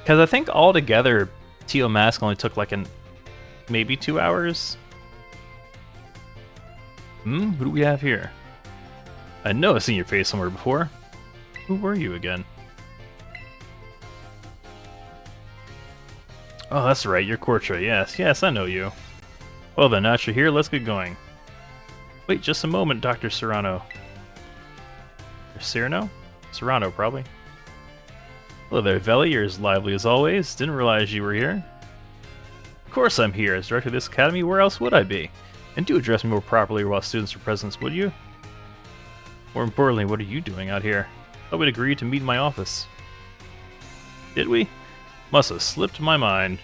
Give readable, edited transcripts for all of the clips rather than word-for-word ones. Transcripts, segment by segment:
Because I think altogether, Teal Mask only took like maybe 2 hours. Who do we have here? I know I've seen your face somewhere before. Who were you again? Oh, that's right, you're Kortra. Yes, I know you. Well then, now that you're here, let's get going. Wait just a moment, Dr. Serrano. Or Cyrano? Serrano, probably. Hello there, Veli. You're as lively as always. Didn't realize you were here. Of course I'm here. As director of this academy, where else would I be? And do address me more properly while students are present, would you? More importantly, what are you doing out here? I would agree to meet in my office. Did we? Must have slipped my mind.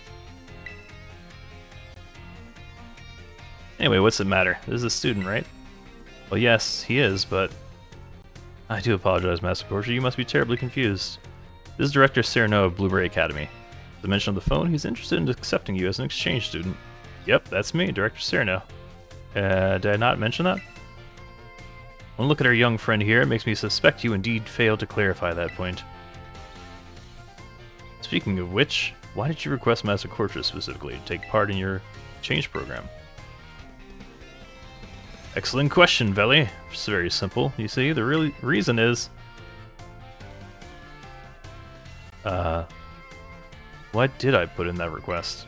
Anyway, what's it matter? This is a student, right? Well, yes, he is, but... I do apologize, Master Kortra. You must be terribly confused. This is Director Cyrano of Blueberry Academy. As I mentioned on the phone, he's interested in accepting you as an exchange student. Yep, that's me, Director Cyrano. Did I not mention that? One look at our young friend here makes me suspect you indeed failed to clarify that point. Speaking of which, why did you request Master Kortra specifically to take part in your exchange program? Excellent question, Veli. It's very simple. You see, the real reason is... why did I put in that request?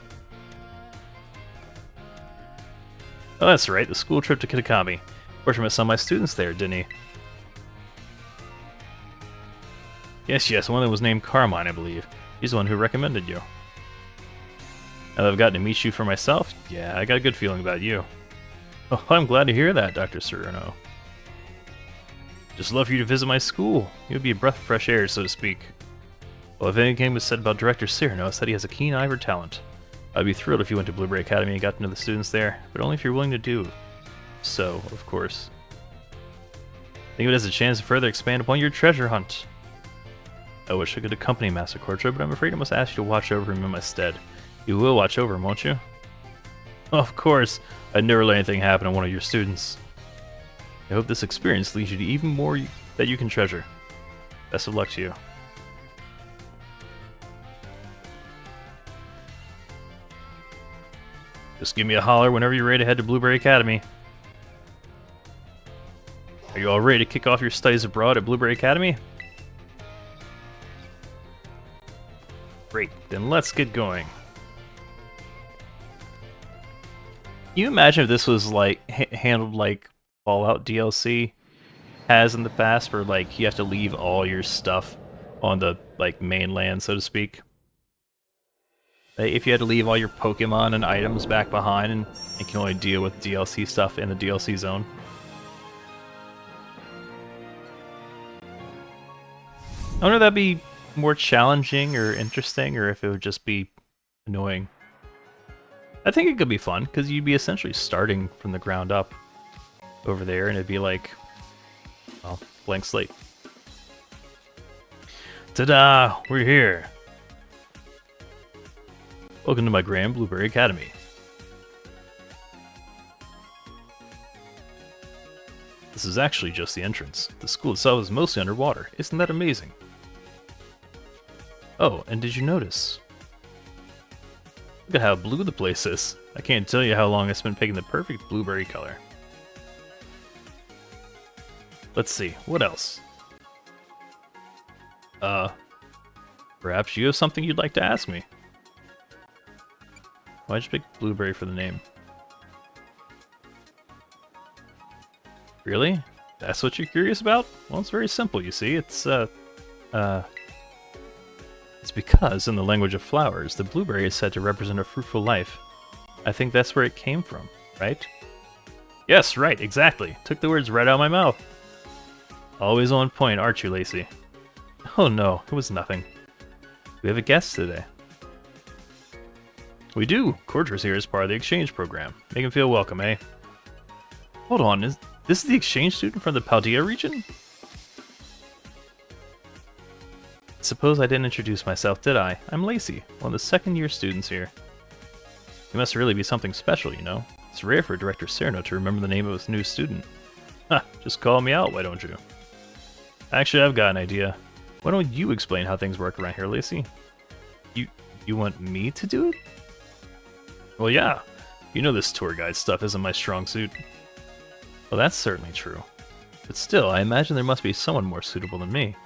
Oh, that's right, the school trip to Kitakami. Kortra met some of my students there, didn't he? Yes, one that was named Carmine, I believe. He's the one who recommended you. Now that I've gotten to meet you for myself, yeah, I got a good feeling about you. Oh, I'm glad to hear that, Dr. Serrano. Just love for you to visit my school. It would be a breath of fresh air, so to speak. Well, if anything was said about Director Cyrano, it's that he has a keen eye for talent. I'd be thrilled if you went to Blueberry Academy and got to know the students there, but only if you're willing to do so, of course. Think of it as a chance to further expand upon your treasure hunt. I wish I could accompany Master Kortra, but I'm afraid I must ask you to watch over him in my stead. You will watch over him, won't you? Of course. I'd never let anything happen to one of your students. I hope this experience leads you to even more that you can treasure. Best of luck to you. Just give me a holler whenever you're ready to head to Blueberry Academy. Are you all ready to kick off your studies abroad at Blueberry Academy? Great, then let's get going. Can you imagine if this was like handled like Fallout DLC has in the past, where like you have to leave all your stuff on the like mainland, so to speak? If you had to leave all your Pokemon and items back behind and you can only deal with DLC stuff in the DLC zone. I wonder if that'd be more challenging or interesting, or if it would just be annoying. I think it could be fun, because you'd be essentially starting from the ground up over there, and it'd be like, well, blank slate. Ta-da! We're here! Welcome to my grand Blueberry Academy. This is actually just the entrance. The school itself is mostly underwater. Isn't that amazing? Oh, and did you notice? Look at how blue the place is. I can't tell you how long I spent picking the perfect blueberry color. Let's see, what else? Perhaps you have something you'd like to ask me. Why'd you pick blueberry for the name? Really? That's what you're curious about? Well, it's very simple, you see. It's because, in the language of flowers, the blueberry is said to represent a fruitful life. I think that's where it came from, right? Yes, right, exactly. Took the words right out of my mouth. Always on point, aren't you, Lacey? Oh no, it was nothing. We have a guest today. We do. Kortra's here as part of the exchange program. Make him feel welcome, eh? Hold on, is this the exchange student from the Paldea region? Suppose I didn't introduce myself, did I? I'm Lacey, one of the second-year students here. It must really be something special, you know? It's rare for Director Cyrano to remember the name of his new student. Ha, just call me out, why don't you? Actually, I've got an idea. Why don't you explain how things work around here, Lacey? You want me to do it? Well, yeah. You know this tour guide stuff isn't my strong suit. Well, that's certainly true. But still, I imagine there must be someone more suitable than me.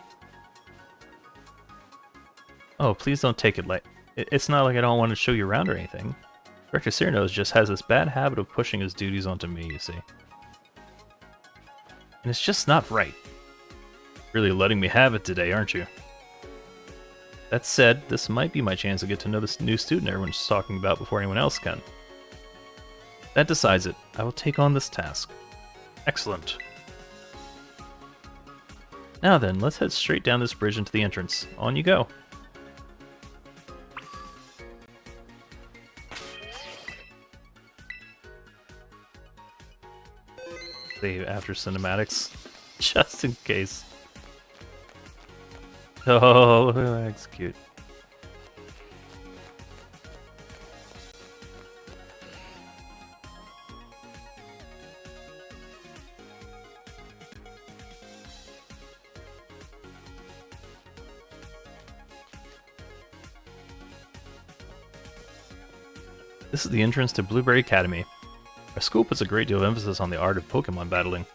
Oh, please don't take it like... It's not like I don't want to show you around or anything. Director Cyrano just has this bad habit of pushing his duties onto me, you see. And it's just not right. Really letting me have it today, aren't you? That said, this might be my chance to get to know this new student everyone's talking about before anyone else can. That decides it. I will take on this task. Excellent. Now then, let's head straight down this bridge into the entrance. On you go. Save after cinematics, just in case. Oh, that's cute. This is the entrance to Blueberry Academy. Our school puts a great deal of emphasis on the art of Pokémon battling.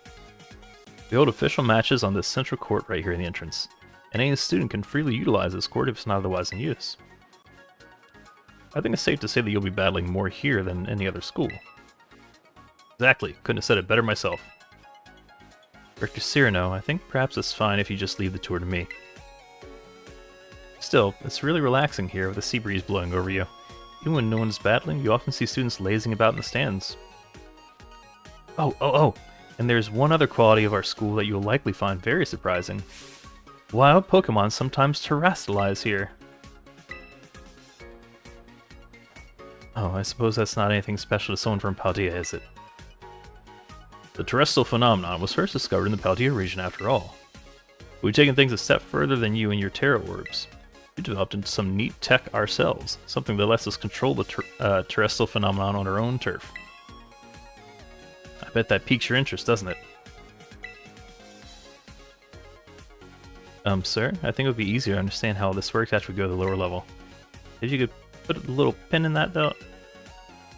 We hold official matches on this central court right here in the entrance, and any student can freely utilize this court if it's not otherwise in use. I think it's safe to say that you'll be battling more here than any other school. Exactly, couldn't have said it better myself. Director Cyrano, I think perhaps it's fine if you just leave the tour to me. Still, it's really relaxing here with the sea breeze blowing over you. Even when no one is battling, you often see students lazing about in the stands. Oh, and there's one other quality of our school that you'll likely find very surprising. Wild Pokémon sometimes terrestrialize here. Oh, I suppose that's not anything special to someone from Paldea, is it? The terrestrial phenomenon was first discovered in the Paldea region after all. We've taken things a step further than you and your Tera Orbs. We developed into some neat tech ourselves, something that lets us control the terrestrial phenomenon on our own turf. I bet that piques your interest, doesn't it? Sir, I think it would be easier to understand how all this works after we go to the lower level. If you could put a little pin in that, though.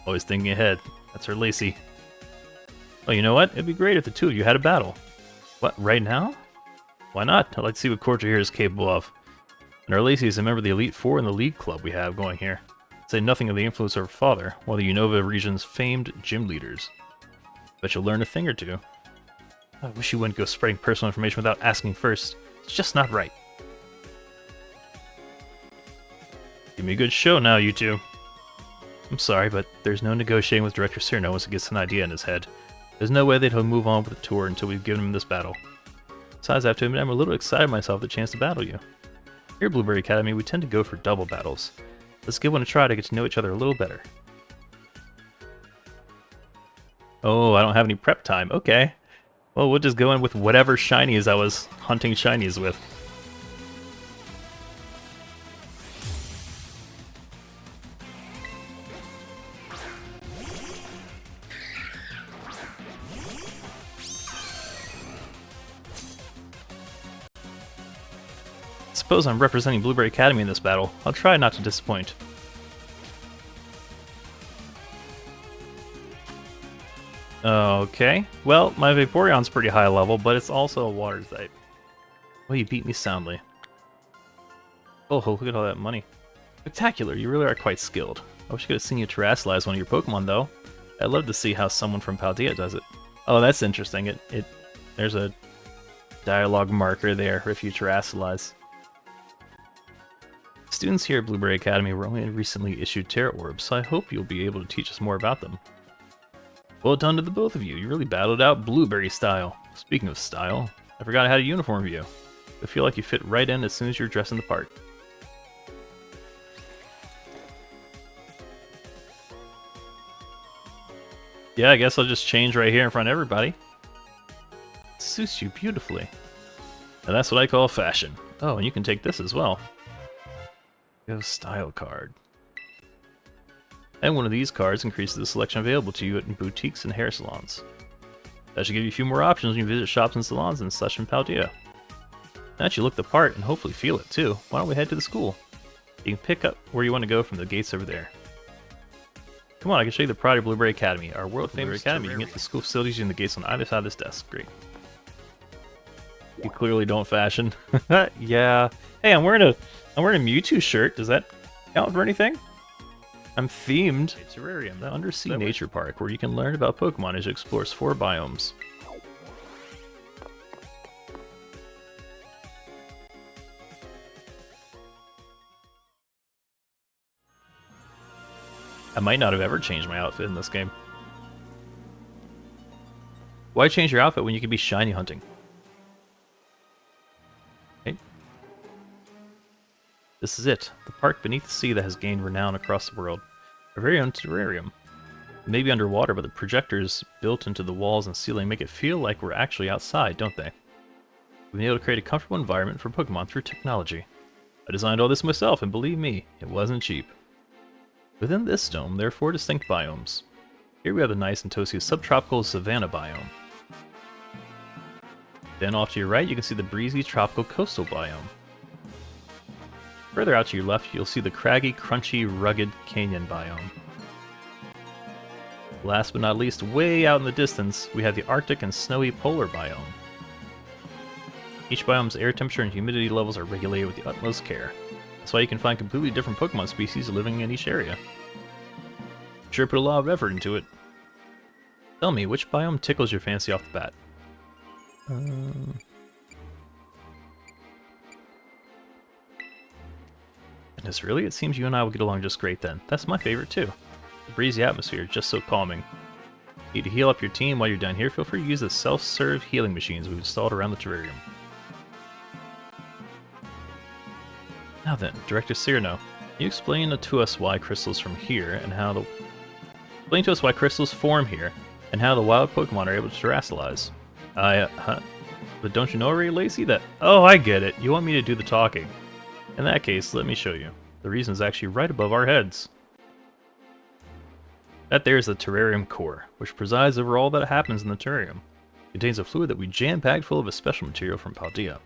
Always thinking ahead. That's her Lacey. Oh, you know what? It'd be great if the two of you had a battle. What, right now? Why not? I'd like to see what Corta here is capable of. And our Lacey is a member of the Elite Four in the league club we have going here. Say nothing of the influence of her father, one of the Unova region's famed gym leaders. Bet you'll learn a thing or two. I wish you wouldn't go spreading personal information without asking first. It's just not right. Give me a good show now, you two. I'm sorry, but there's no negotiating with Director Cyrano once he gets an idea in his head. There's no way that he'll move on with the tour until we've given him this battle. Besides, I have to admit I'm a little excited myself the chance to battle you. Here at Blueberry Academy, we tend to go for double battles. Let's give one a try to get to know each other a little better. Oh, I don't have any prep time. Okay. Well, we'll just go in with whatever shinies I was hunting shinies with. Suppose I'm representing Blueberry Academy in this battle. I'll try not to disappoint. Okay. Well, my Vaporeon's pretty high level, but it's also a water type. Well, you beat me soundly. Oh, look at all that money. Spectacular, you really are quite skilled. I wish I could have seen you terrestrialize one of your Pokemon, though. I'd love to see how someone from Paldea does it. Oh, that's interesting. There's a dialogue marker there if you terrestrialize. Students here at Blueberry Academy were only recently issued Tera Orbs, so I hope you'll be able to teach us more about them. Well done to the both of you. You really battled out Blueberry style. Speaking of style, I forgot how to uniform you. I feel like you fit right in as soon as you're dressing the part. Yeah, I guess I'll just change right here in front of everybody. It suits you beautifully. And that's what I call fashion. Oh, and you can take this as well. Go style card. And one of these cards increases the selection available to you at boutiques and hair salons. That should give you a few more options when you visit shops and salons and such in Paldea. Now that you look the part and hopefully feel it too, why don't we head to the school? You can pick up where you want to go from the gates over there. Come on, I can show you the Pride of Blueberry Academy, our world-famous academy. You can get the school facilities using the gates on either side of this desk. Great. You clearly don't fashion. Yeah. Hey, I'm wearing a Mewtwo shirt. Does that count for anything? I'm themed. Terrarium, the undersea nature park, where you can learn about Pokemon as it explores 4 biomes. I might not have ever changed my outfit in this game. Why change your outfit when you can be shiny hunting? Okay. This is it, the park beneath the sea that has gained renown across the world. Our very own terrarium. It may be underwater, but the projectors built into the walls and ceiling make it feel like we're actually outside, don't they? We've been able to create a comfortable environment for Pokemon through technology. I designed all this myself, and believe me, it wasn't cheap. Within this dome, there are 4 distinct biomes. Here we have the nice and toasty subtropical Savannah biome. Then off to your right, you can see the breezy tropical coastal biome. Further out to your left, you'll see the craggy, crunchy, rugged canyon biome. Last but not least, way out in the distance, we have the Arctic and snowy polar biome. Each biome's air temperature and humidity levels are regulated with the utmost care. That's why you can find completely different Pokemon species living in each area. Sure put a lot of effort into it. Tell me, which biome tickles your fancy off the bat? Goodness, really? It seems you and I will get along just great then. That's my favorite too. The breezy atmosphere, just so calming. Need to heal up your team while you're down here? Feel free to use the self-serve healing machines we've installed around the terrarium. Now then, Director Cyrano, can you explain to us why crystals from here and how the... Explain to us why crystals form here and how the wild Pokemon are able to terrestrialize. But don't you know already, Lacey, that... Oh, I get it. You want me to do the talking. In that case, let me show you. The reason is actually right above our heads. That there is the terrarium core, which presides over all that happens in the terrarium. It contains a fluid that we jam-packed full of a special material from Paldea,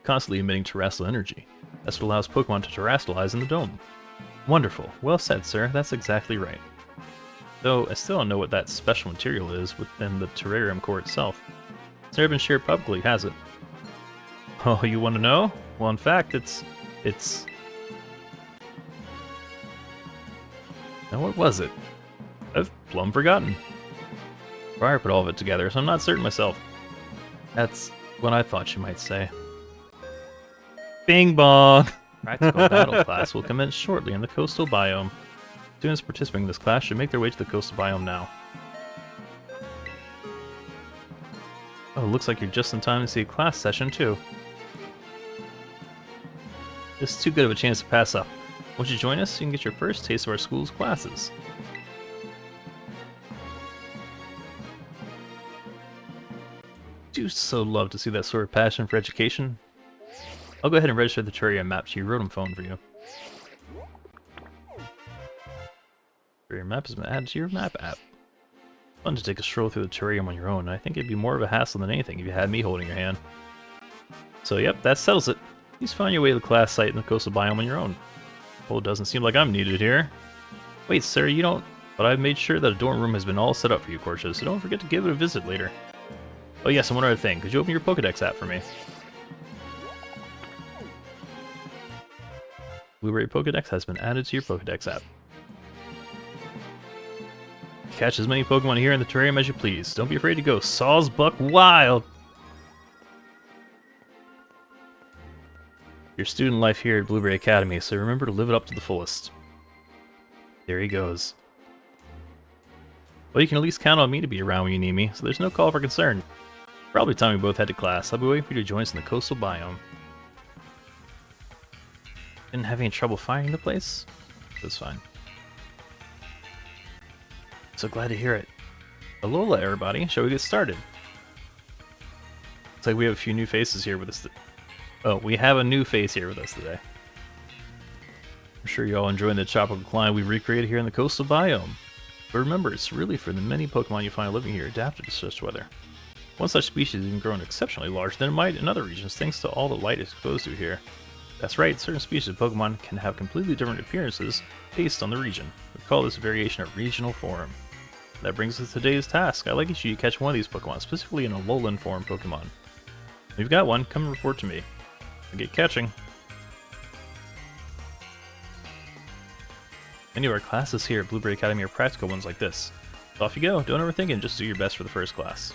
constantly emitting terrestrial energy. That's what allows Pokemon to terrestrialize in the dome. Wonderful. Well said, sir. That's exactly right. Though, I still don't know what that special material is within the terrarium core itself. It's never been shared publicly, has it? Oh, you want to know? Well, in fact, it's... Now, what was it? I've plumb forgotten. Briar put all of it together, so I'm not certain myself. That's what I thought you might say. Bing bong! Practical battle class will commence shortly in the coastal biome. Students participating in this class should make their way to the coastal biome now. Oh, looks like you're just in time to see a class session, too. This is too good of a chance to pass up. Won't you join us so you can get your first taste of our school's classes? Do so love to see that sort of passion for education. I'll go ahead and register the terrarium map to your Rotom phone for you. Terrarium map has been added to your map app. Fun to take a stroll through the terrarium on your own. I think it'd be more of a hassle than anything if you had me holding your hand. So yep, that settles it. Please find your way to the class site in the coastal biome on your own. Well, it doesn't seem like I'm needed here. Wait, sir, you don't... But I've made sure that a dorm room has been all set up for you, Corsia, so don't forget to give it a visit later. Oh yes, and one other thing. Could you open your Pokedex app for me? Blueberry Pokedex has been added to your Pokedex app. Catch as many Pokemon here in the terrarium as you please. Don't be afraid to go Sawsbuck wild! Your student life here at Blueberry Academy, so remember to live it up to the fullest. There he goes. Well, you can at least count on me to be around when you need me, so there's no call for concern. Probably time we both head to class. I'll be waiting for you to join us in the coastal biome. Didn't have any trouble finding the place? That's fine. So glad to hear it. Alola, everybody. Shall we get started? Looks like we have a few new faces here with us. Oh, we have a new face here with us today. I'm sure you're all enjoying the tropical climate we've recreated here in the coastal biome. But remember, it's really for the many Pokemon you find living here adapted to such weather. One such species has even grown exceptionally large than it might in other regions thanks to all the light it's exposed to here. That's right, certain species of Pokemon can have completely different appearances based on the region. We call this variation a regional form. That brings us to today's task. I'd like you to catch one of these Pokemon, specifically an Alolan form Pokemon. If you've got one, come report to me. I'll get catching. Many of our classes here at Blueberry Academy are practical ones like this. So off you go, don't overthink it, and just do your best for the first class.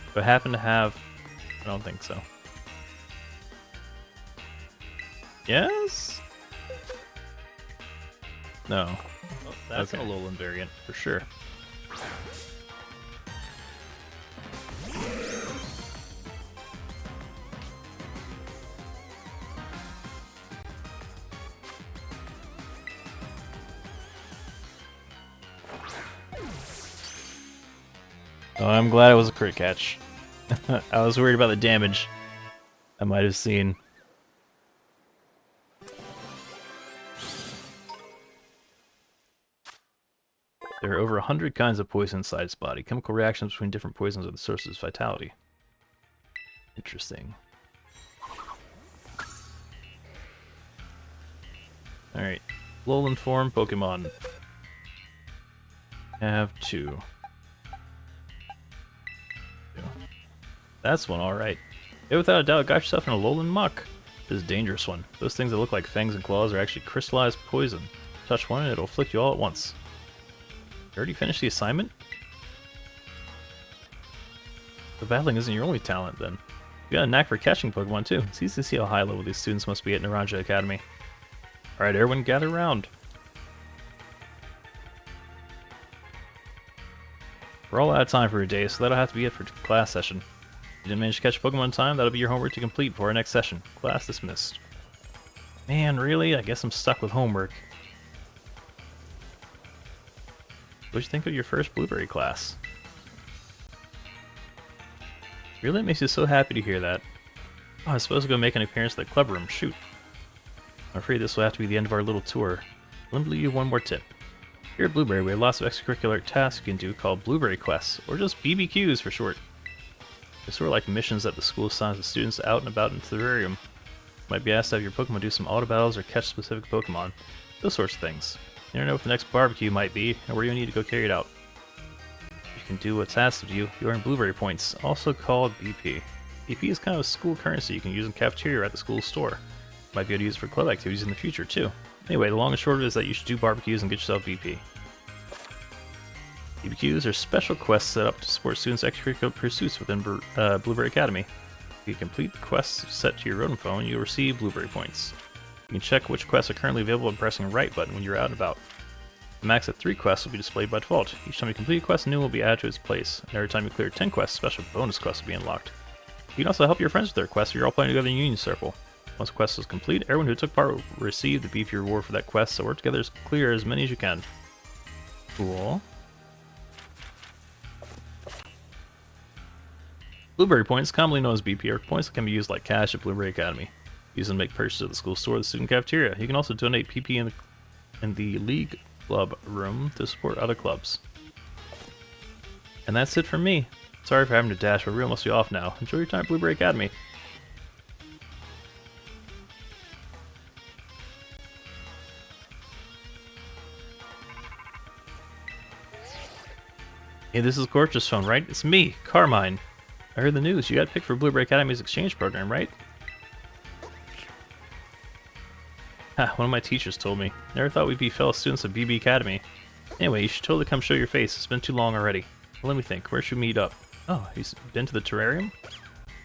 If I happen to have... I don't think so. Yes? No. Oh, that's okay. An Alolan variant, for sure. Oh, I'm glad it was a crit catch. I was worried about the damage I might have seen. There are over 100 kinds of poison inside its body. Chemical reactions between different poisons are the source of its vitality. Interesting. Alright. Alolan form Pokemon. Have two. That's one, alright. Yeah, without a doubt, got yourself an Alolan Muck. This is a dangerous one. Those things that look like fangs and claws are actually crystallized poison. Touch one and it'll afflict you all at once. You already finished the assignment? The battling isn't your only talent, then. You got a knack for catching Pokemon, too. It's easy to see how high level these students must be at Naranja Academy. Alright, everyone gather round. We're all out of time for your day, so that'll have to be it for class session. If you didn't manage to catch a Pokemon in time, that'll be your homework to complete before our next session. Class dismissed. Man, really? I guess I'm stuck with homework. What'd you think of your first Blueberry class? Really? It makes you so happy to hear that. Oh, I was supposed to go make an appearance at the club room. Shoot. I'm afraid this will have to be the end of our little tour. Let me leave you one more tip. Here at Blueberry, we have lots of extracurricular tasks you can do called Blueberry Quests, or just BBQs for short. They're sort of like missions that the school assigns the students out and about in the terrarium. You might be asked to have your Pokemon do some auto battles or catch specific Pokemon. Those sorts of things. You never know what the next barbecue might be, or where you need to go carry it out. If you can do what's asked of you, you earn Blueberry Points, also called BP. BP is kind of a school currency you can use in cafeteria or at the school store. You might be able to use it for club activities in the future, too. Anyway, the long and short of it is that you should do barbecues and get yourself BP. BBQs are special quests set up to support students' extracurricular pursuits within Blueberry Academy. If you complete the quests set to your Rotom phone, you'll receive Blueberry Points. You can check which quests are currently available by pressing the right button when you're out and about. The max of 3 quests will be displayed by default. Each time you complete a quest, a new one will be added to its place. And every time you clear 10 quests, special bonus quests will be unlocked. You can also help your friends with their quests if you're all playing together in a Union Circle. Once the quest is complete, everyone who took part will receive the BP reward for that quest, so work together to clear as many as you can. Cool. Blueberry Points, commonly known as BP, are points that can be used like cash at Blueberry Academy. Use them to make purchases at the school store or the student cafeteria. You can also donate PP in the League Club room to support other clubs. And that's it from me. Sorry for having to dash, but we must be off now. Enjoy your time at Blueberry Academy. Hey, this is Gorgeous phone, right? It's me, Carmine. I heard the news. You got picked for Blueberry Academy's exchange program, right? Ha, one of my teachers told me. Never thought we'd be fellow students of BB Academy. Anyway, you should totally come show your face. It's been too long already. Well, let me think. Where should we meet up? Oh, you've been to the terrarium?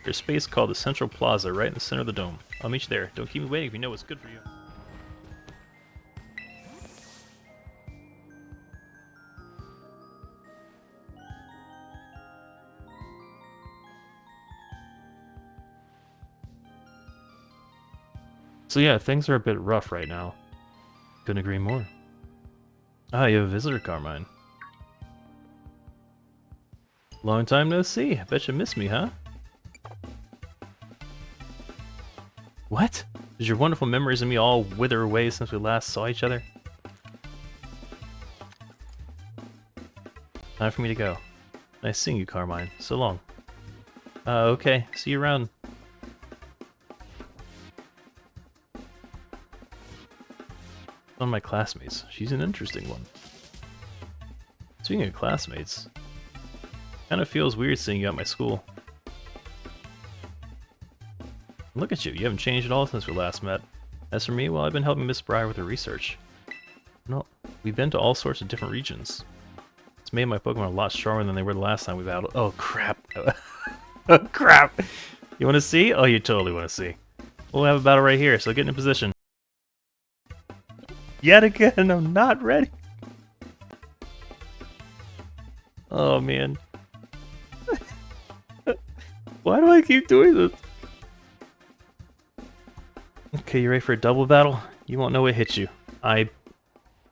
There's a space called the Central Plaza right in the center of the dome. I'll meet you there. Don't keep me waiting if you know what's good for you. So yeah, things are a bit rough right now. Couldn't agree more. Ah, you have a visitor, Carmine. Long time no see. I bet you missed me, huh? What? Did your wonderful memories of me all wither away since we last saw each other? Time for me to go. Nice seeing you, Carmine. So long. Okay. See you around. One of my classmates. She's an interesting one. Speaking of classmates, kind of feels weird seeing you at my school. Look at you, you haven't changed at all since we last met. As for me, well, I've been helping Miss Breyer with her research. No, we've been to all sorts of different regions. It's made my Pokemon a lot stronger than they were the last time we battled. Oh crap. Oh crap! You wanna see? Oh, you totally wanna see. We'll have a battle right here, so get in position. Yet again, I'm not ready. Oh man. Why do I keep doing this? Okay, you ready for a double battle? You won't know what hit you. I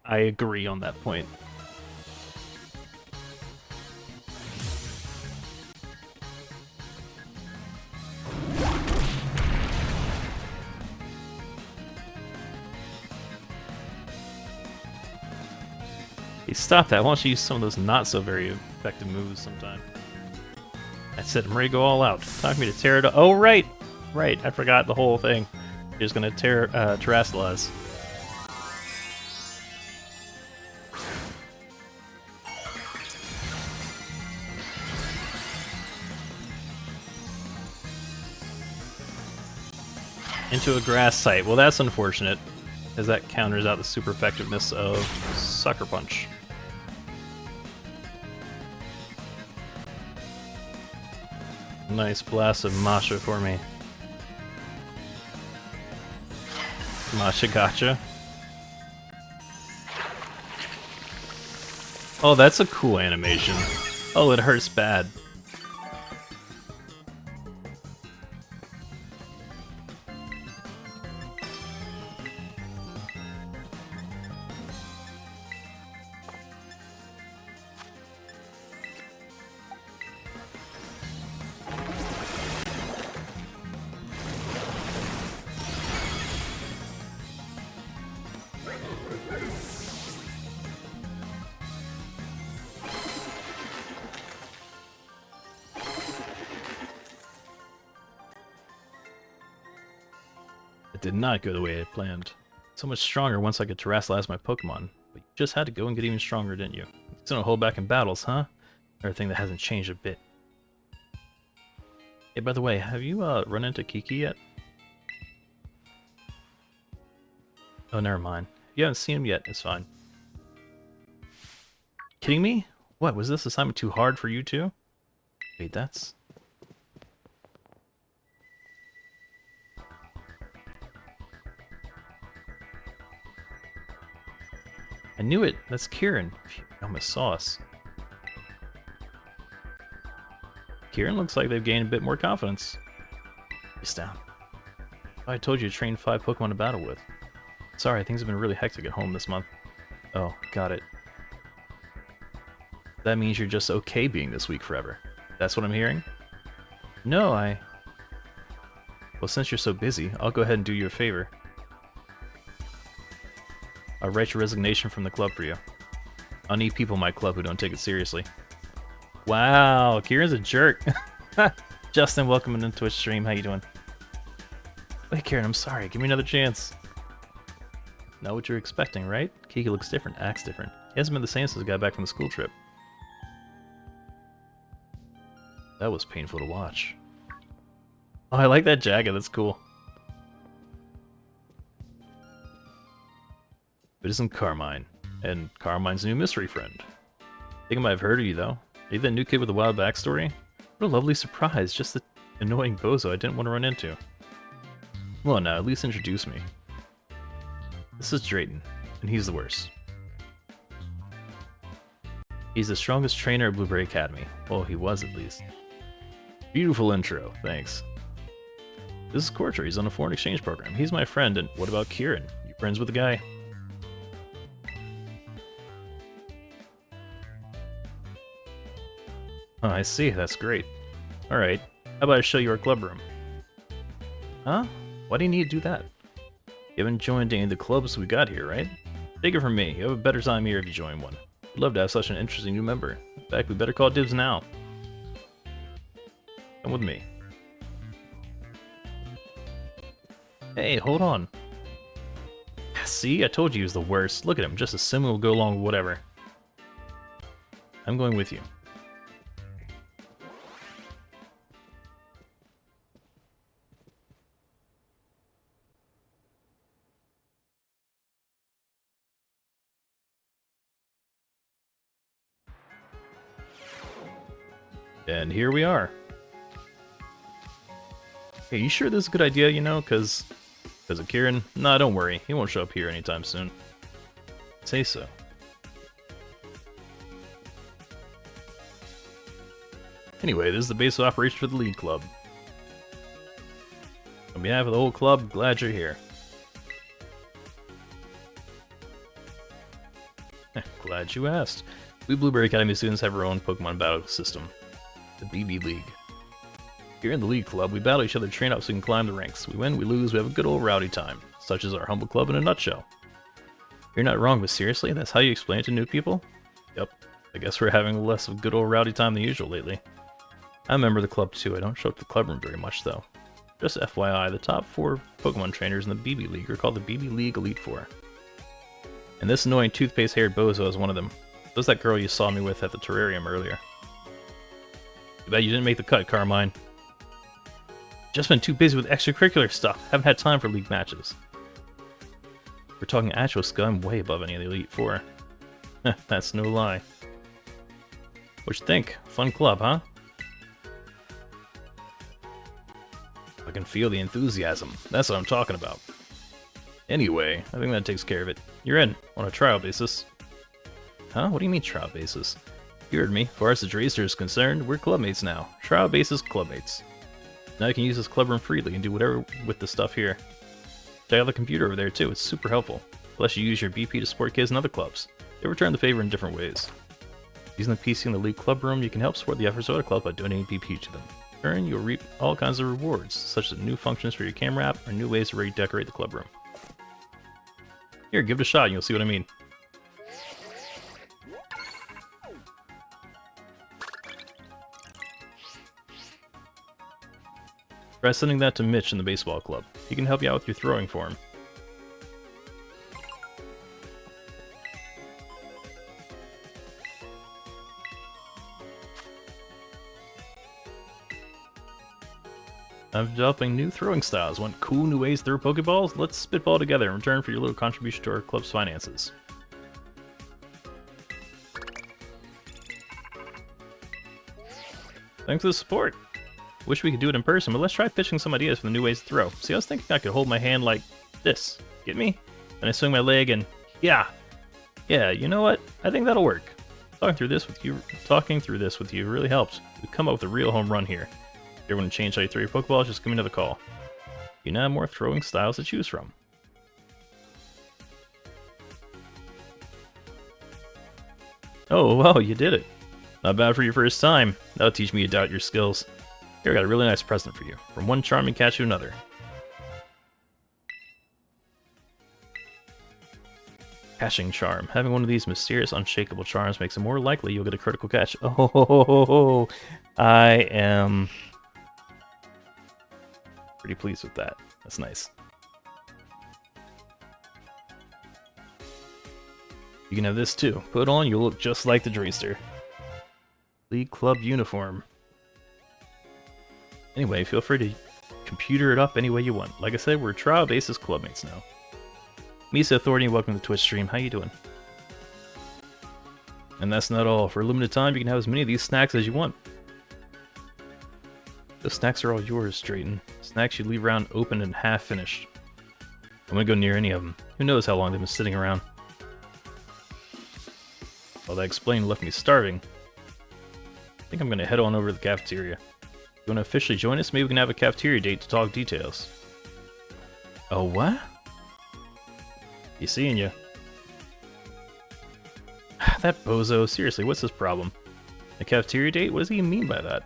agree on that point. Hey, stop that. Why don't you use some of those not so very effective moves sometime? That's it. I'm ready to go all out. Talk me to Tera to... Oh, right! Right, I forgot the whole thing. You're just gonna terrestrialize. Into a grass site. Well, that's unfortunate, as that counters out the super effectiveness of Sucker Punch. Nice blast of Masha for me. Masha gotcha. Oh, that's a cool animation. Oh, it hurts bad. It did not go the way I planned. So much stronger once I could terrestrialize my Pokemon. But you just had to go and get even stronger, didn't you? It's gonna hold back in battles, huh? Everything that hasn't changed a bit. Hey, by the way, have you run into Kiki yet? Oh, never mind. If you haven't seen him yet, it's fine. Kidding me? What, was this assignment too hard for you too? Wait, that's... I knew it! That's Kieran. Phew, I almost saw us. Kieran looks like they've gained a bit more confidence. He's down. I told you to train 5 Pokemon to battle with. Sorry, things have been really hectic at home this month. Oh, got it. That means you're just okay being this weak forever. That's what I'm hearing? No, Well, since you're so busy, I'll go ahead and do you a favor. I'll write your resignation from the club for you. I'll need people in my club who don't take it seriously. Wow, Kieran's a jerk. Justin, welcome to the Twitch stream. How you doing? Wait, Kieran, I'm sorry. Give me another chance. Not what you're expecting, right? Kiki looks different, acts different. He hasn't been the same since he got back from the school trip. That was painful to watch. Oh, I like that jacket. That's cool. It isn't Carmine, and Carmine's new mystery friend. I think I might have heard of you, though. Are you that new kid with a wild backstory? What a lovely surprise, just the annoying bozo I didn't want to run into. Well, now, at least introduce me. This is Drayton, and he's the worst. He's the strongest trainer at Blueberry Academy. Well, he was, at least. Beautiful intro, thanks. This is Corcher, he's on a foreign exchange program. He's my friend, and what about Kieran? You friends with the guy? Oh, I see. That's great. Alright. How about I show you our club room? Huh? Why do you need to do that? You haven't joined any of the clubs we got here, right? Take it from me. You have a better time here if you join one. I'd love to have such an interesting new member. In fact, we better call dibs now. Come with me. Hey, hold on. See? I told you he was the worst. Look at him, just a sim will go along with whatever. I'm going with you. And here we are. Hey, you sure this is a good idea, you know? Because of Kieran? Nah, don't worry. He won't show up here anytime soon. Say so. Anyway, this is the base of operations for the lead club. On behalf of the whole club, glad you're here. Glad you asked. We Blueberry Academy students have our own Pokemon battle system, the BB League. Here in the lead club, we battle each other, train up so we can climb the ranks. We win, we lose, we have a good old rowdy time. Such is our humble club in a nutshell. You're not wrong, but seriously, that's how you explain it to new people? Yep, I guess we're having less of a good old rowdy time than usual lately. I'm a member of the club too, I don't show up to the club room very much though. Just FYI, the top 4 Pokemon trainers in the BB League are called the BB League Elite Four. And this annoying toothpaste-haired bozo is one of them. So was that girl you saw me with at the terrarium earlier. Too bad you didn't make the cut, Carmine. Just been too busy with extracurricular stuff. Haven't had time for league matches. If we're talking actual skill, I'm way above any of the Elite Four. That's no lie. What you think? Fun club, huh? I can feel the enthusiasm. That's what I'm talking about. Anyway, I think that takes care of it. You're in, on a trial basis. Huh? What do you mean trial basis? You heard me. As far as the Dracer is concerned, we're clubmates now. Trial basis clubmates. Now you can use this club room freely and do whatever with the stuff here. Check out the computer over there too, it's super helpful. Plus you use your BP to support kids in other clubs. They return the favor in different ways. Using the PC in the league club room, you can help support the efforts of other clubs by donating BP to them. In turn, you'll reap all kinds of rewards, such as new functions for your camera app or new ways to redecorate the club room. Here, give it a shot and you'll see what I mean. Try sending that to Mitch in the baseball club. He can help you out with your throwing form. I'm developing new throwing styles. Want cool new ways to throw Pokeballs? Let's spitball together in return for your little contribution to our club's finances. Thanks for the support. Wish we could do it in person, but let's try pitching some ideas for the new ways to throw. See, I was thinking I could hold my hand like this. Get me? Then I swing my leg and yeah, you know what? I think that'll work. Talking through this with you really helps. We've come up with a real home run here. If you want to change how you throw your Pokeballs, just give me another call. You now have more throwing styles to choose from. Oh, well, you did it. Not bad for your first time. That'll teach me to doubt your skills. Here, I got a really nice present for you. From one charming cat to another. Catching charm. Having one of these mysterious, unshakable charms makes it more likely you'll get a critical catch. Oh, I am pretty pleased with that. That's nice. You can have this too. Put it on, you'll look just like the Dracer. League club uniform. Anyway, feel free to computer it up any way you want. Like I said, we're trial basis clubmates now. Misa Authority, welcome to the Twitch stream. How you doing? And that's not all. For a limited time, you can have as many of these snacks as you want. The snacks are all yours, Drayton. Snacks you leave around open and half finished. I wouldn't go near any of them. Who knows how long they've been sitting around. Well, that explained left me starving. I think I'm gonna head on over to the cafeteria. You want to officially join us? Maybe we can have a cafeteria date to talk details. Oh, what? You seeing you? That bozo. Seriously, what's his problem? A cafeteria date? What does he mean by that?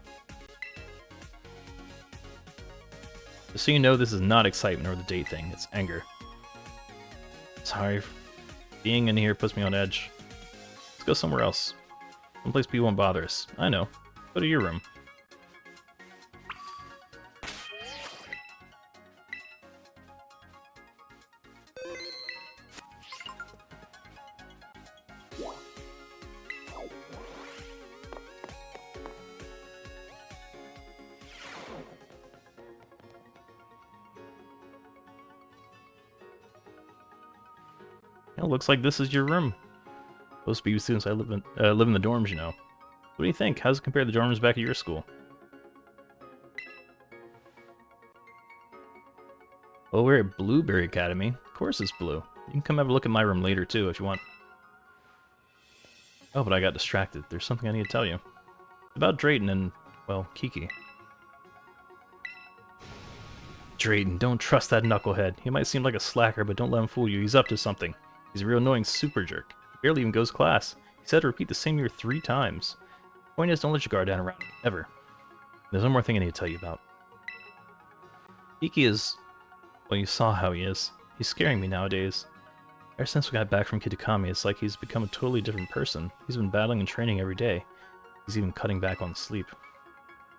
Just so you know, this is not excitement or the date thing. It's anger. Sorry. Being in here puts me on edge. Let's go somewhere else. Someplace people won't bother us. I know. Go to your room. It looks like this is your room. Most BB students I live in the dorms, you know. What do you think? How's it compare to the dorms back at your school? Oh, we're at Blueberry Academy. Of course it's blue. You can come have a look at my room later, too, if you want. Oh, but I got distracted. There's something I need to tell you. About Drayton and, well, Kiki. Drayton, don't trust that knucklehead. He might seem like a slacker, but don't let him fool you. He's up to something. He's a real annoying super jerk. He barely even goes to class. He said to repeat the same year 3 times. The point is, don't let your guard down around him. Ever. There's one more thing I need to tell you about. Kiki is... well, you saw how he is. He's scaring me nowadays. Ever since we got back from Kitakami, it's like he's become a totally different person. He's been battling and training every day. He's even cutting back on sleep.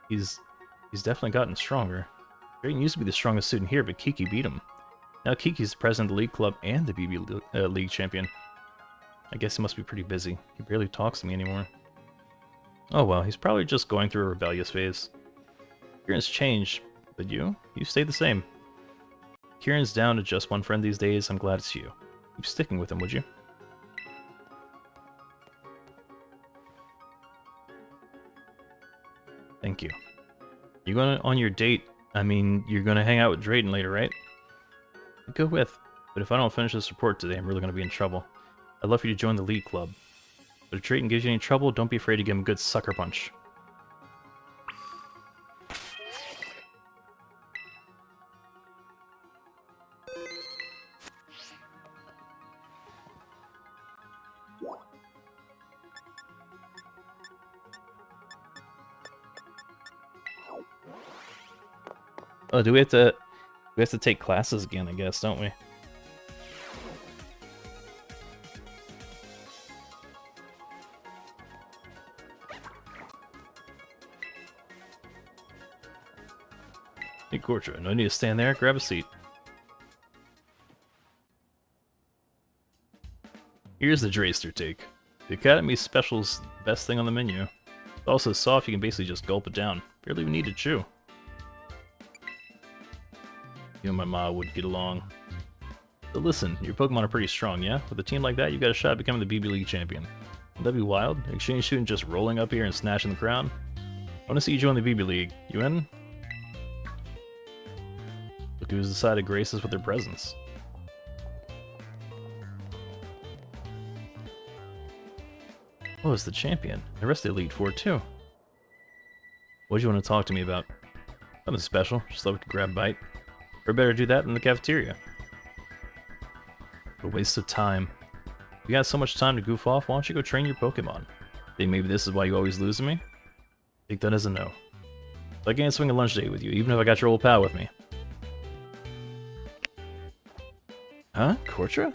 He's definitely gotten stronger. Drayton used to be the strongest student here, but Kiki beat him. Now Kiki's the president of the league club and the BB League champion. I guess he must be pretty busy. He barely talks to me anymore. Oh well, he's probably just going through a rebellious phase. Kieran's changed, but you stayed the same. Kieran's down to just one friend these days. I'm glad it's you. Keep sticking with him, would you? Thank you. You going on your date? I mean, you're gonna hang out with Drayton later, right? Go with. But if I don't finish this report today, I'm really gonna be in trouble. I'd love for you to join the league club. But if Drayton gives you any trouble, don't be afraid to give him a good sucker punch. Oh, do we have to take classes again, I guess, don't we? Hey, Kortra, no need to stand there. Grab a seat. Here's the Drayster take. The Academy Special's the best thing on the menu. It's also soft, you can basically just gulp it down. Barely even need to chew. You and my ma would get along. But listen, your Pokemon are pretty strong, yeah? With a team like that, you got a shot at becoming the BB League champion. Would that be wild? An exchange student just rolling up here and snatching the crown? I want to see you join the BB League. You in? Look who's decided to grace us with their presence. Oh, it's the champion. The rest of the Elite Four, too. What do you want to talk to me about? Nothing special. Just love to grab a bite. Or better do that in the cafeteria. A waste of time. You got so much time to goof off, why don't you go train your Pokemon? Think maybe this is why you always lose to me? Take that as a no. So I can't swing a lunch date with you, even if I got your old pal with me. Huh? Kortra?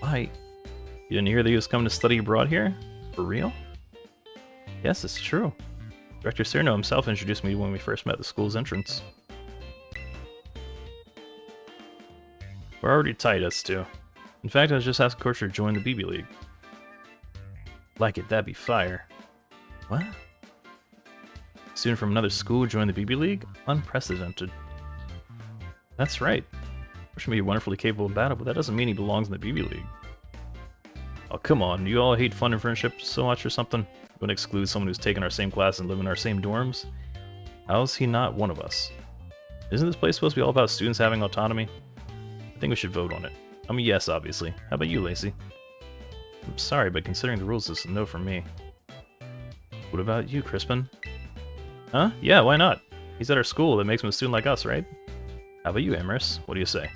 Why? You didn't hear that he was coming to study abroad here? For real? Yes, it's true. Director Cerno himself introduced me when we first met at the school's entrance. We're already tight, us two. In fact, I was just asking Kortra to join the BB League. Like it, that'd be fire. What? Student from another school join the BB League? Unprecedented. That's right. Kortra may be wonderfully capable in battle, but that doesn't mean he belongs in the BB League. Oh, come on. You all hate fun and friendship so much or something? You want to exclude someone who's taken our same class and live in our same dorms? How's he not one of us? Isn't this place supposed to be all about students having autonomy? I think we should vote on it. I'm a yes, obviously. How about you, Lacey? I'm sorry, but considering the rules, this is a no from me. What about you, Crispin? Huh? Yeah, why not? He's at our school. That makes him a student like us, right? How about you, Amorous? What do you say?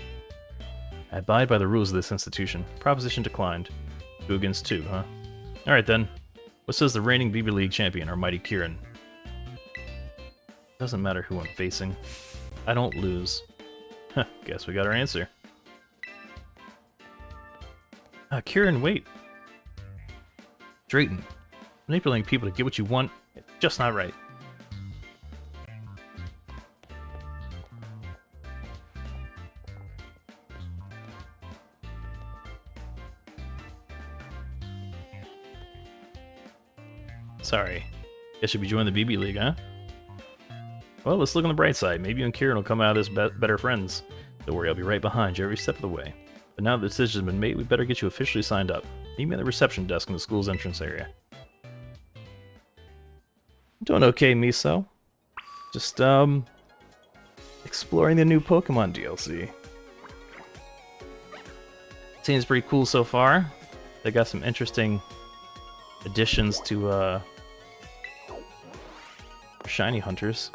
I abide by the rules of this institution. Proposition declined. 2 against 2, huh? Alright then. What says the reigning BB League champion, our mighty Kieran? Doesn't matter who I'm facing. I don't lose. Huh, guess we got our answer. Kieran, wait. Drayton. Manipulating people to get what you want, it's just not right. Sorry. Guess you'll be joining the BB League, huh? Well, let's look on the bright side. Maybe you and Kieran will come out as better friends. Don't worry, I'll be right behind you every step of the way. But now that the decision's been made, we better get you officially signed up. Meet me at the reception desk in the school's entrance area. Doing okay, Miso. Just, exploring the new Pokemon DLC. Seems pretty cool so far. They got some interesting additions to, shiny hunters.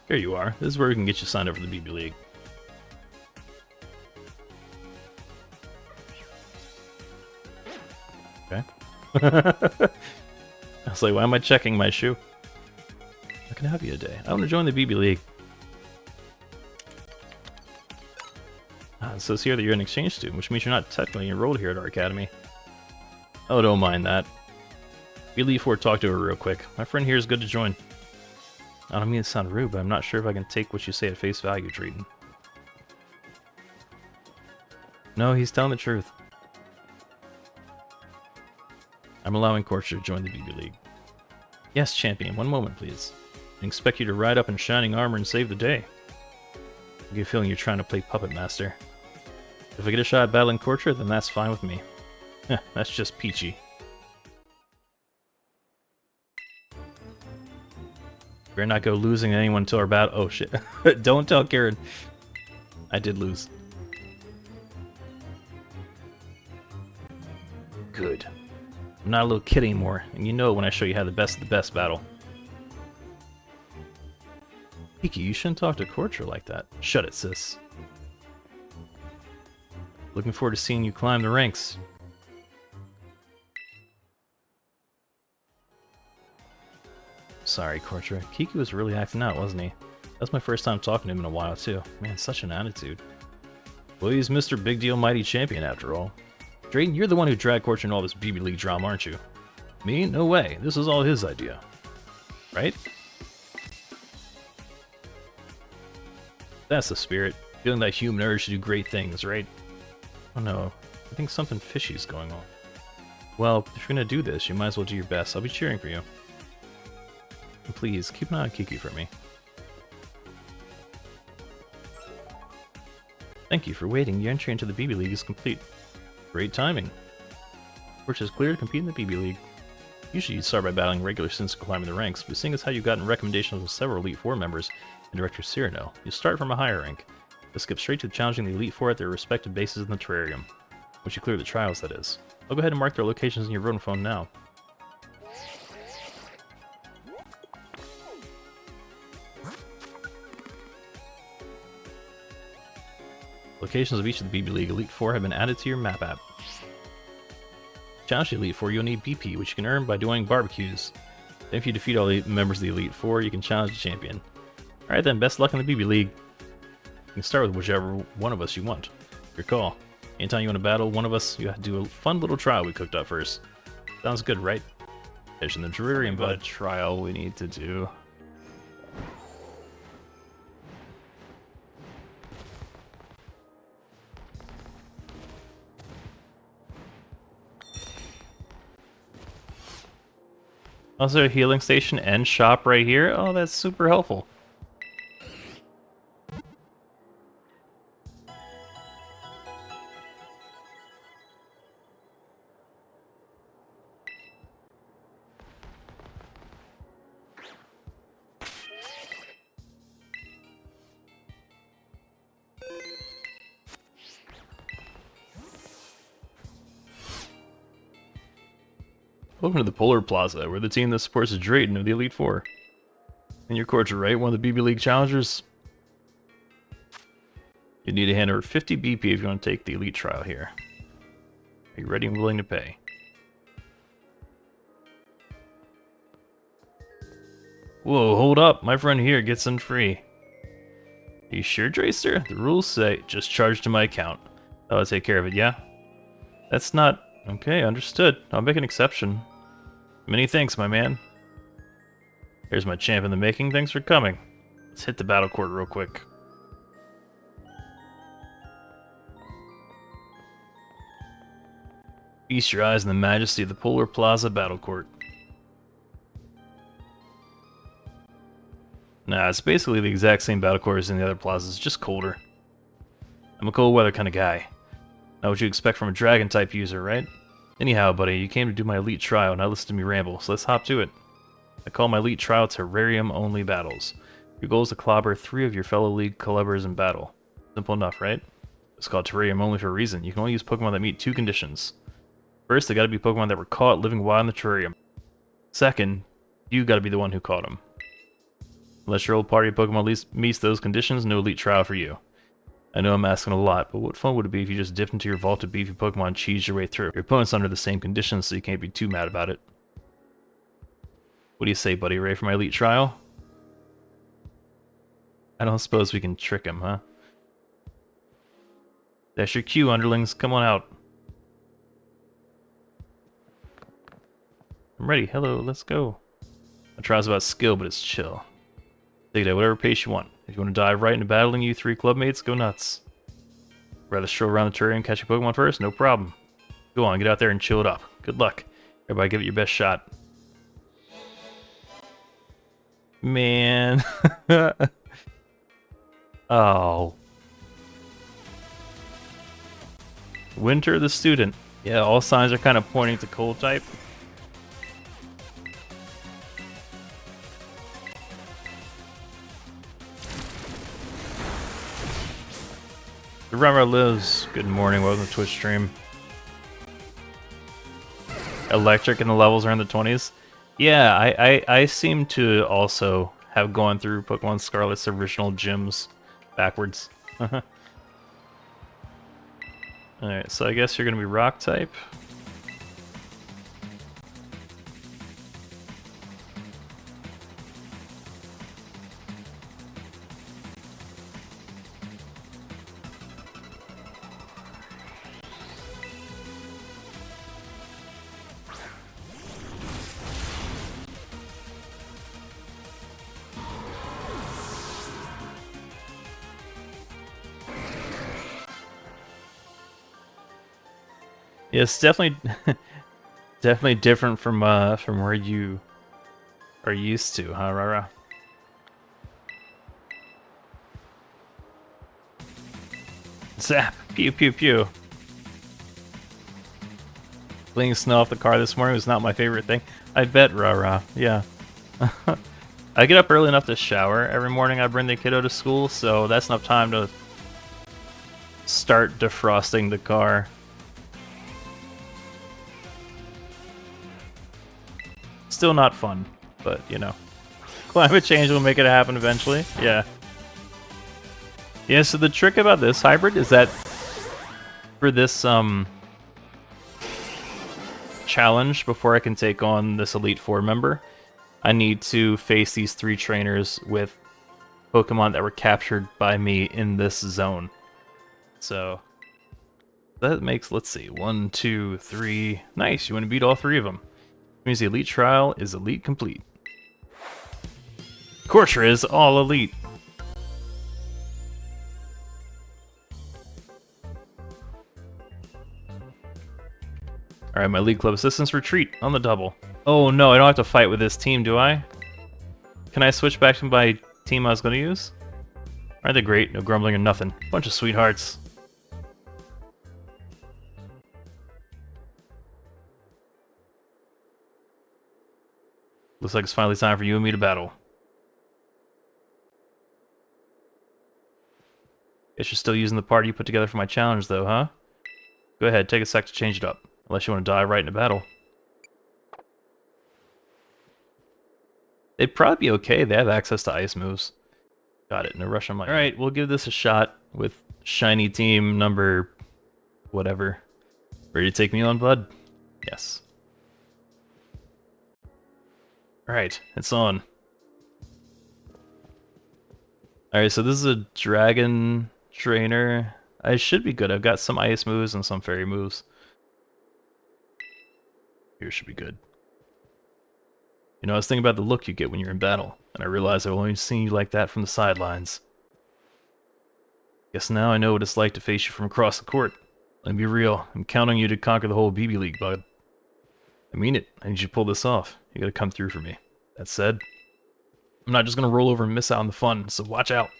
Here you are. This is where we can get you signed up for the BB League. Okay. I was like, why am I checking my shoe? How can I help you today? I want to join the BB League. It says here that you're an exchange student, which means you're not technically enrolled here at our academy. Oh, don't mind that. We leave for talk to her real quick. My friend here is good to join. I don't mean to sound rude, but I'm not sure if I can take what you say at face value, Treaton. No, he's telling the truth. I'm allowing Corcher to join the BB League. Yes, champion, one moment, please. I expect you to ride up in shining armor and save the day. I get a feeling you're trying to play Puppet Master. If I get a shot at battling Corcher, then that's fine with me. Heh, that's just peachy. Better not go losing anyone until our battle. Oh shit. Don't tell Kieran. I did lose. Good. I'm not a little kid anymore, and you know when I show you how the best of the best battle. Kiki, you shouldn't talk to Corcher like that. Shut it, sis. Looking forward to seeing you climb the ranks. Sorry, Corcher. Kiki was really acting out, wasn't he? That's my first time talking to him in a while, too. Man, such an attitude. Well, he's Mr. Big Deal Mighty Champion, after all. Drayden, you're the one who dragged Corcher in all this BB League drama, aren't you? Me? No way. This was all his idea. Right? That's the spirit. Feeling that human urge to do great things, right? Oh no. I think something fishy's going on. Well, if you're gonna do this, you might as well do your best. I'll be cheering for you. And please, keep an eye on Kiki for me. Thank you for waiting. Your entry into the BB League is complete. Great timing. Which is clear to compete in the BB League. Usually you'd start by battling regular students and climbing the ranks, but seeing as how you've gotten recommendations from several Elite Four members and Director Cyrano, you'll start from a higher rank. You'll skip straight to challenging the Elite Four at their respective bases in the terrarium. Once you clear the trials, that is. I'll go ahead and mark their locations in your room phone now. Locations of each of the BB League Elite Four have been added to your map app. Challenge the Elite Four, you'll need BP, which you can earn by doing barbecues. Then if you defeat all the members of the Elite Four, you can challenge the champion. Alright then, best luck in the BB League. You can start with whichever one of us you want. Your call. Anytime you want to battle one of us, you have to do a fun little trial we cooked up first. Sounds good, right? There's in the terrarium, but a trial we need to do. Also, a healing station and shop right here. Oh, that's super helpful. Welcome to the Polar Plaza, where the team that supports Drayden of the Elite Four. And your Corcher, right? One of the BB League challengers? You need to hand over 50 BP if you want to take the Elite trial here. Are you ready and willing to pay? Whoa, hold up. My friend here gets in free. Are you sure, Dracer? The rules say just charge to my account. I'll take care of it, yeah? That's not... Okay, understood. I'll make an exception. Many thanks, my man. Here's my champ in the making. Thanks for coming. Let's hit the battle court real quick. Feast your eyes on the majesty of the Polar Plaza battle court. Nah, it's basically the exact same battle court as in the other plazas, just colder. I'm a cold weather kind of guy. Not what you expect from a dragon type user, right? Anyhow, buddy, you came to do my elite trial, now listen to me ramble, so let's hop to it. I call my elite trial terrarium-only battles. Your goal is to clobber 3 of your fellow league clubbers in battle. Simple enough, right? It's called terrarium only for a reason. You can only use Pokemon that meet 2 conditions. First, they gotta be Pokemon that were caught living wild in the terrarium. Second, you gotta be the one who caught them. Unless your old party of Pokemon at least meets those conditions, no elite trial for you. I know I'm asking a lot, but what fun would it be if you just dipped into your vault of beefy Pokemon and cheesed your way through? Your opponent's under the same conditions, so you can't be too mad about it. What do you say, buddy? Ready for my elite trial? I don't suppose we can trick him, huh? That's your cue, underlings. Come on out. I'm ready. Hello, let's go. My trial's about skill, but it's chill. Take it at whatever pace you want. If you want to dive right into battling you 3 clubmates, go nuts. Rather stroll around the terrarium and catch a Pokemon first? No problem. Go on, get out there and chill it up. Good luck. Everybody give it your best shot. Man. Oh. Winter the student. Yeah, all signs are kind of pointing to cold type. The Rummer lives. Good morning, welcome to Twitch stream. Electric and the levels are in the 20s. Yeah, I seem to also have gone through Pokemon Scarlet's original gyms backwards. Alright, so I guess you're gonna be rock type. Yeah, it's definitely definitely different from where you are used to, huh, Rara? Zap! Pew pew pew. Flinging snow off the car this morning was not my favorite thing. I bet, Rara. Yeah. I get up early enough to shower every morning. I bring the kiddo to school, so that's enough time to start defrosting the car. Still not fun, but you know, climate change will make it happen eventually. Yeah. Yeah, so the trick about this hybrid is that for this challenge, before I can take on this Elite Four member, I need to face these 3 trainers with Pokemon that were captured by me in this zone. So that makes, let's see, 1, 2, 3. Nice, you want to beat all 3 of them. Means the elite trial is elite complete. Cortra is all elite. Alright, my league club assistants retreat on the double. Oh no, I don't have to fight with this team, do I? Can I switch back to my team I was going to use? Aren't they great? No grumbling or nothing. Bunch of sweethearts. Looks like it's finally time for you and me to battle. Guess you're still using the party you put together for my challenge, though, huh? Go ahead, take a sec to change it up. Unless you want to dive right into battle. They'd probably be okay. They have access to ice moves. Got it. No rush on my... Alright, we'll give this a shot with shiny team number... whatever. Ready to take me on, bud? Yes. Alright, it's on. Alright, so this is a dragon trainer. I should be good. I've got some ice moves and some fairy moves. Here should be good. You know, I was thinking about the look you get when you're in battle. And I realize I've only seen you like that from the sidelines. Guess now I know what it's like to face you from across the court. Let me be real, I'm counting on you to conquer the whole BB League, bud. I mean it, I need you to pull this off. You gotta come through for me. That said, I'm not just gonna roll over and miss out on the fun, so watch out.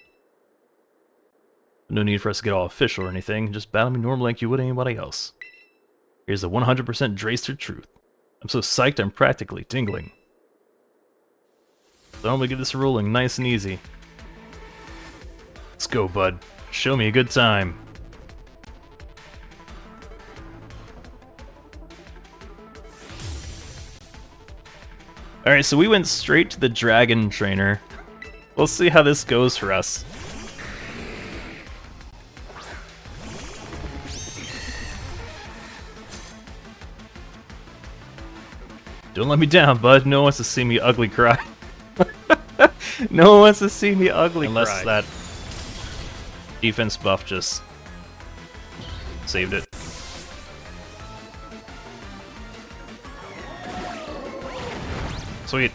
No need for us to get all official or anything, just battle me normal like you would anybody else. Here's the 100% Dracer truth. I'm so psyched I'm practically tingling. So I'm gonna get this rolling nice and easy. Let's go, bud. Show me a good time. Alright, so we went straight to the Dragon Trainer. We'll see how this goes for us. Don't let me down, bud. No one wants to see me ugly cry. No one wants to see me ugly cry. Unless that defense buff just saved it. Sweet.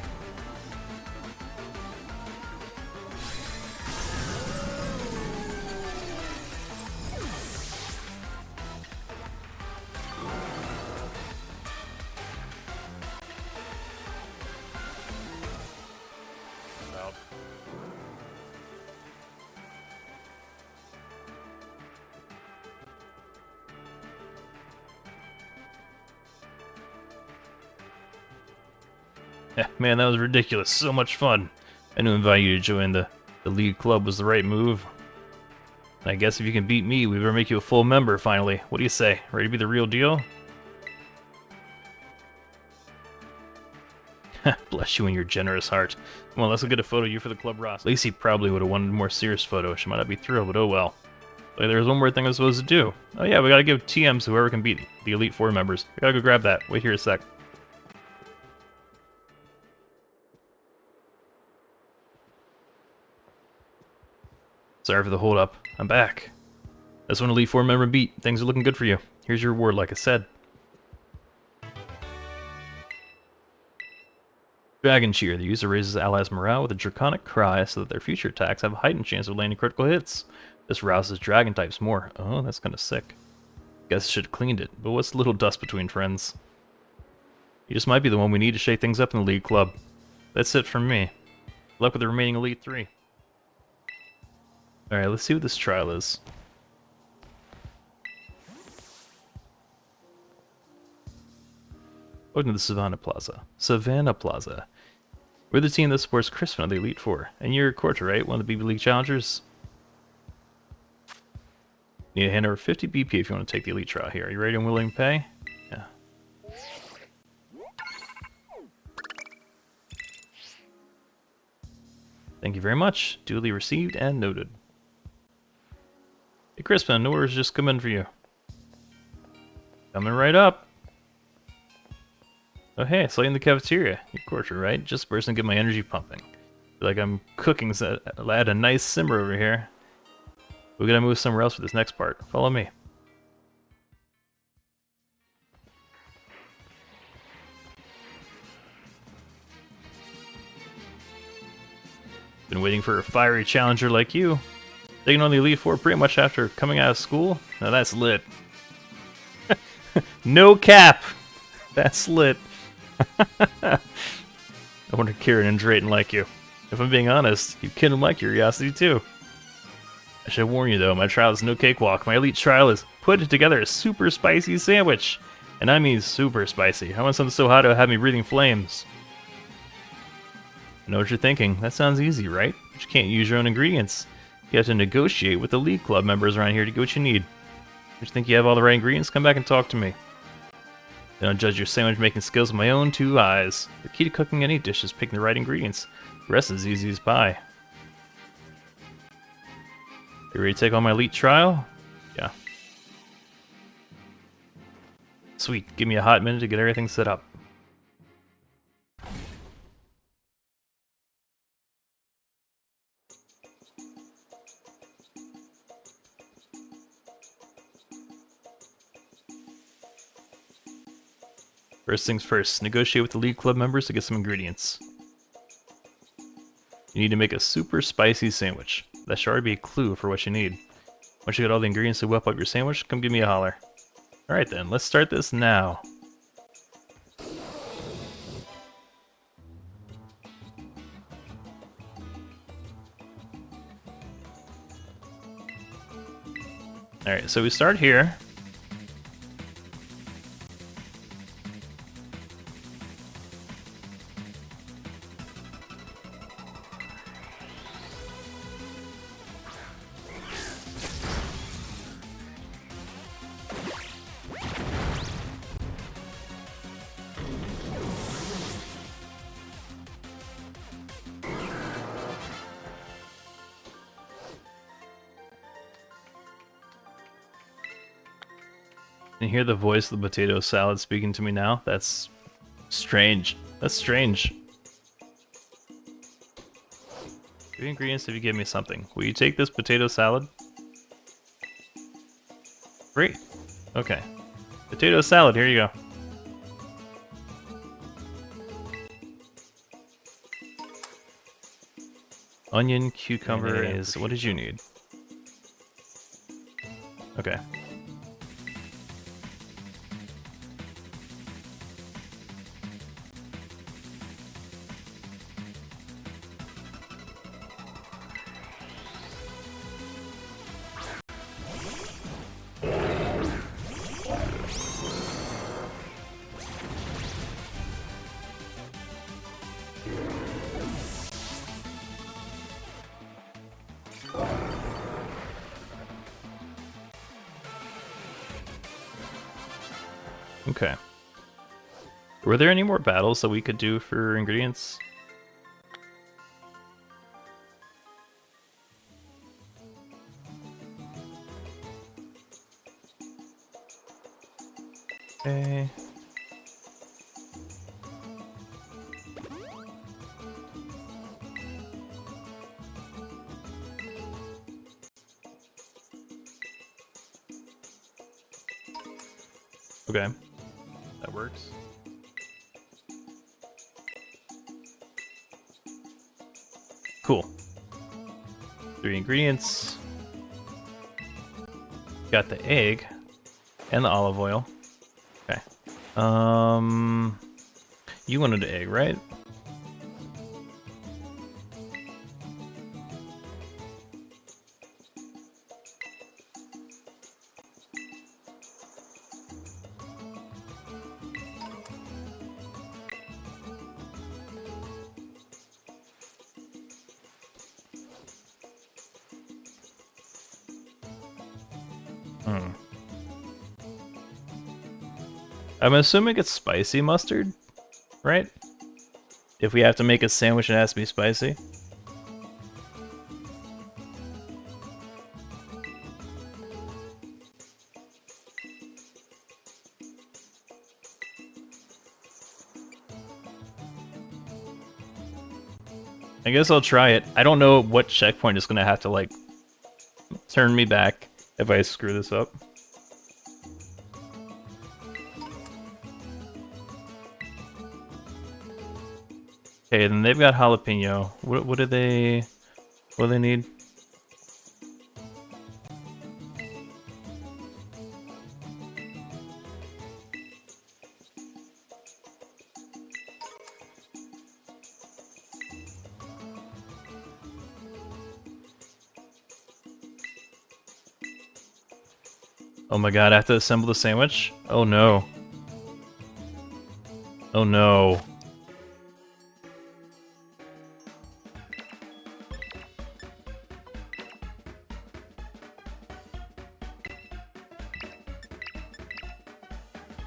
Yeah, man, that was ridiculous. So much fun. I knew inviting you to join the league club was the right move. And I guess if you can beat me, we better make you a full member finally. What do you say? Ready to be the real deal? Bless you and your generous heart. Come on, let's go get a photo of you for the club roster. Lacey probably would have wanted a more serious photo. She might not be thrilled, but oh well. Like, there's one more thing I was supposed to do. Oh yeah, we gotta give TMs to whoever can beat the Elite Four members. We gotta go grab that. Wait here a sec. Sorry for the hold up. I'm back. That's one Elite Four member beat. Things are looking good for you. Here's your reward, like I said. Dragon Cheer. The user raises allies' morale with a draconic cry so that their future attacks have a heightened chance of landing critical hits. This rouses dragon types more. Oh, that's kinda sick. Guess I should have cleaned it, but what's a little dust between friends? You just might be the one we need to shake things up in the League Club. That's it from me. Good luck with the remaining Elite 3. Alright, let's see what this trial is. Welcome to the Savannah Plaza. Savannah Plaza. We're the team that supports Crispin of the Elite Four. And you're Corta, right? One of the BB League challengers? Need to hand over 50 BP if you want to take the Elite trial here. Are you ready and willing to pay? Yeah. Thank you very much. Duly received and noted. Hey Crispin, an order's just come in for you. Coming right up. Oh hey, I saw you in the cafeteria. You're Corta, right? Just burst and get my energy pumping. Feel like I'm cooking, so I'll add a nice simmer over here. We gotta move somewhere else for this next part. Follow me. Been waiting for a fiery challenger like you. Taking on the Elite Four pretty much after coming out of school? Now that's lit. No cap! That's lit. I wonder if Kieran and Drayton like you. If I'm being honest, you kindled my curiosity too. I should warn you though, my trial is no cakewalk. My Elite trial is put together a super spicy sandwich. And I mean super spicy. I want something so hot it'll have me breathing flames. I know what you're thinking. That sounds easy, right? But you can't use your own ingredients. You have to negotiate with the League Club members around here to get what you need. You think you have all the right ingredients? Come back and talk to me. I don't judge your sandwich making skills with my own two eyes. The key to cooking any dish is picking the right ingredients. The rest is easy as pie. You ready to take on my Elite trial? Yeah. Sweet. Give me a hot minute to get everything set up. First things first, negotiate with the League Club members to get some ingredients. You need to make a super spicy sandwich. That should already be a clue for what you need. Once you get all the ingredients to whip up your sandwich, come give me a holler. Alright then, let's start this now. Alright, so we start here. And hear the voice of the potato salad speaking to me now? That's strange. That's strange. 3 ingredients if you give me something. Will you take this potato salad? Great. Okay. Potato salad, here you go. Onion, cucumber is... What did you need? Okay. Okay. Were there any more battles that we could do for ingredients? Okay. Okay. That works. Cool. 3 ingredients. Got the egg and the olive oil. Okay. You wanted the egg, right? I'm assuming it's spicy mustard, right? If we have to make a sandwich, it has to be spicy. I guess I'll try it. I don't know what checkpoint is gonna have to, like, turn me back if I screw this up. Okay, then they've got jalapeno. What do they need? Oh my god, I have to assemble the sandwich? Oh no. Oh no.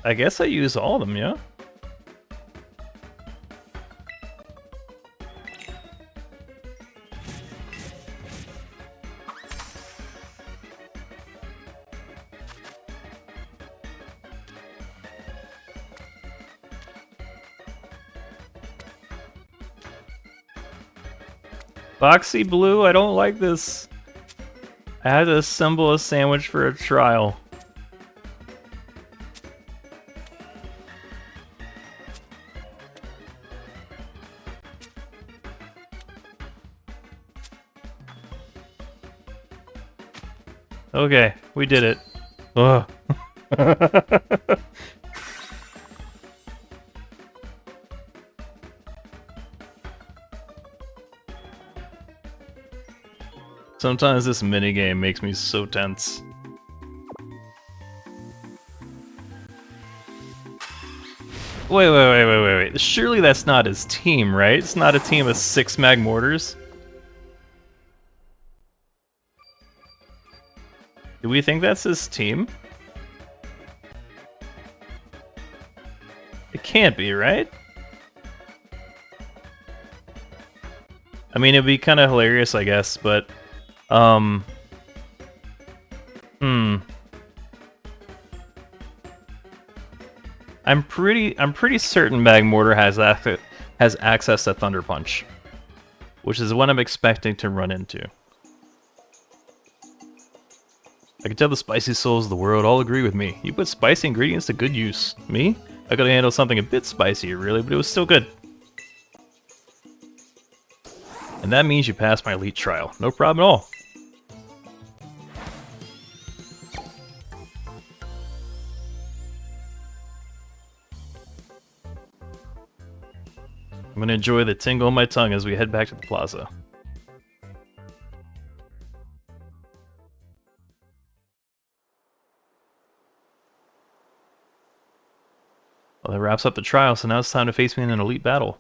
I guess I use all of them, yeah? Foxy Blue, I don't like this. I had to assemble a sandwich for a trial. Okay, we did it. Ugh. Sometimes this minigame makes me so tense. Wait. Surely that's not his team, right? It's not a team of 6 Magmortars. Do we think that's his team? It can't be, right? I mean, it'd be kind of hilarious, I guess, but... I'm pretty certain Magmortar has access to Thunder Punch, which is what I'm expecting to run into. I can tell the spicy souls of the world all agree with me. You put spicy ingredients to good use. Me? I could have handled something a bit spicier, really, but it was still good. And that means you passed my elite trial. No problem at all. I'm gonna enjoy the tingle on my tongue as we head back to the plaza. Well, that wraps up the trial, so now it's time to face me in an elite battle.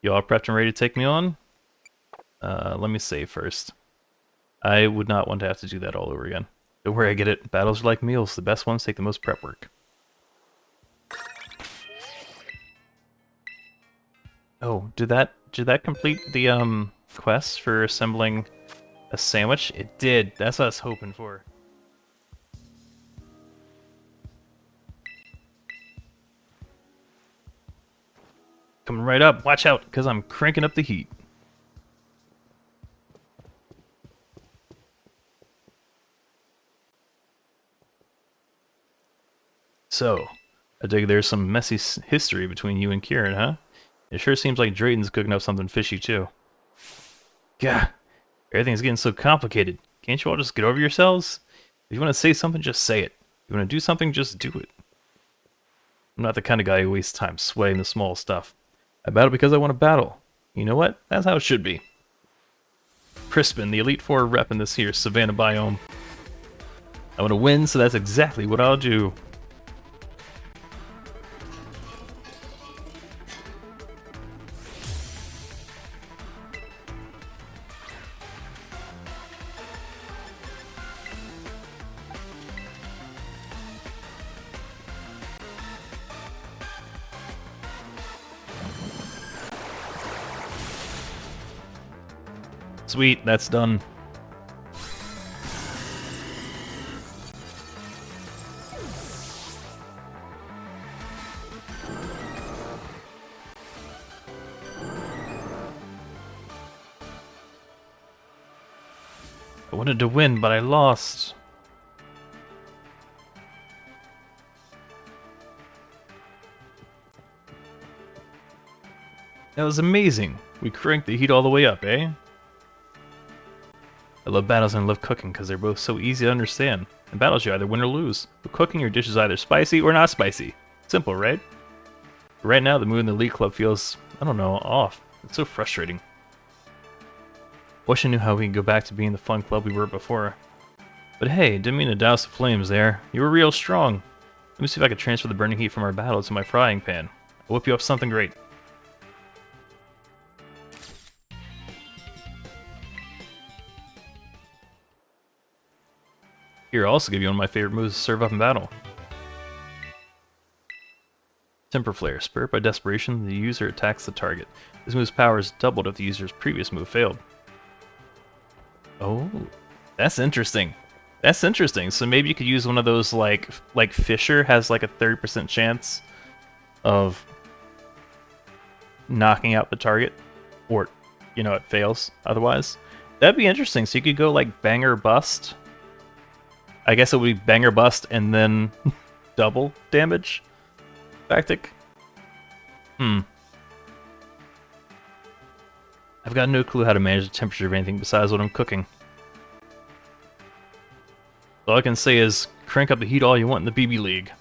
You all prepped and ready to take me on? Let me save first. I would not want to have to do that all over again. Don't worry, I get it. Battles are like meals. The best ones take the most prep work. Oh, did that complete the quest for assembling a sandwich? It did. That's what I was hoping for. Coming right up. Watch out, because I'm cranking up the heat. So, I dig there's some messy history between you and Kieran, huh? It sure seems like Drayton's cooking up something fishy, too. Gah, everything's getting so complicated. Can't you all just get over yourselves? If you want to say something, just say it. If you want to do something, just do it. I'm not the kind of guy who wastes time sweating the small stuff. I battle because I want to battle. You know what? That's how it should be. Crispin, the Elite Four rep in this here Savannah biome. I want to win, so that's exactly what I'll do. Sweet, that's done. I wanted to win, but I lost. That was amazing. We cranked the heat all the way up, eh? I love battles and I love cooking because they're both so easy to understand. In battles you either win or lose. But cooking your dish is either spicy or not spicy. Simple, right? But right now the mood in the Elite Club feels, I don't know, off. It's so frustrating. Wish I knew how we can go back to being the fun club we were before. But hey, didn't mean to douse the flames there. You were real strong. Let me see if I can transfer the burning heat from our battle to my frying pan. I'll whip you up something great. Here, I'll also give you one of my favorite moves to serve up in battle. Temper Flare. Spurred by desperation, the user attacks the target. This move's power is doubled if the user's previous move failed. Oh, that's interesting. That's interesting. So maybe you could use one of those like Fisher has like a 30% chance of knocking out the target, or you know it fails otherwise. That'd be interesting. So you could go like banger bust. I guess it would be banger bust and then double damage tactic. I I've got no clue how to manage the temperature of anything besides what I'm cooking. All I can say is, crank up the heat all you want in the BB League.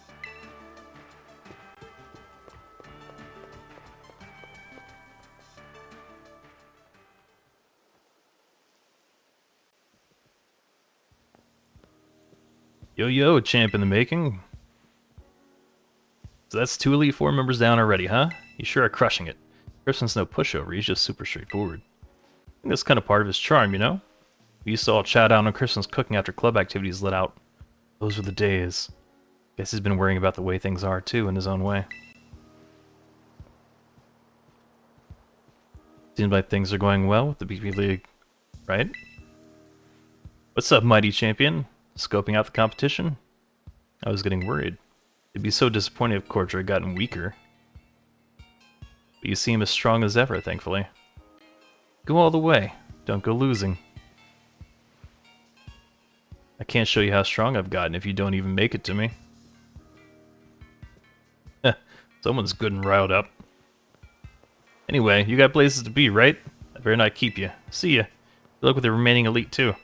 Yo, champ in the making. So that's 2 Elite Four members down already, huh? You sure are crushing it. Kristen's no pushover, he's just super straightforward. I think that's kind of part of his charm, you know? We used to all chat out on Kristen's cooking after club activities let out. Those were the days. Guess he's been worrying about the way things are, too, in his own way. Seems like things are going well with the BB League, right? What's up, mighty champion? Scoping out the competition? I was getting worried. It'd be so disappointing if Corcher had gotten weaker. But you seem as strong as ever, thankfully. Go all the way. Don't go losing. I can't show you how strong I've gotten if you don't even make it to me. Someone's good and riled up. Anyway, you got places to be, right? I better not keep you. See ya. Good luck with the remaining elite, too.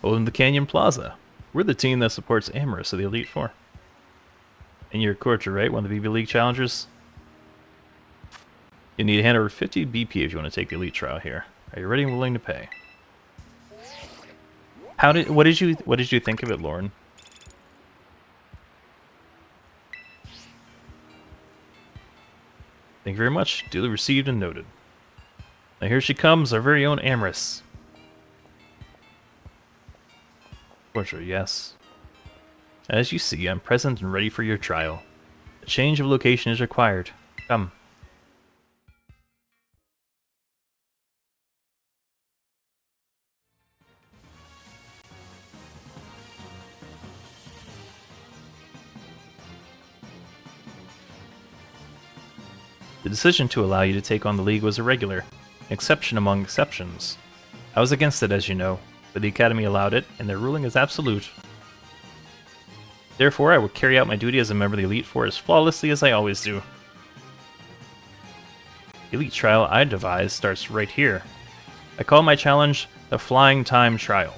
Welcome to Canyon Plaza. We're the team that supports Amorous of the Elite Four. And you're Corcher, right? One of the BB League challengers? You need to hand over 50 BP if you want to take the Elite trial here. Are you ready and willing to pay? What did you think of it, Lauren? Thank you very much. Duly received and noted. Now here she comes, our very own Amorous. Corcher, yes. As you see, I'm present and ready for your trial. A change of location is required. Come. The decision to allow you to take on the League was irregular, an exception among exceptions. I was against it, as you know, but the Academy allowed it, and their ruling is absolute. Therefore, I will carry out my duty as a member of the Elite Four as flawlessly as I always do. The Elite Trial I devised starts right here. I call my challenge the Flying Time Trial.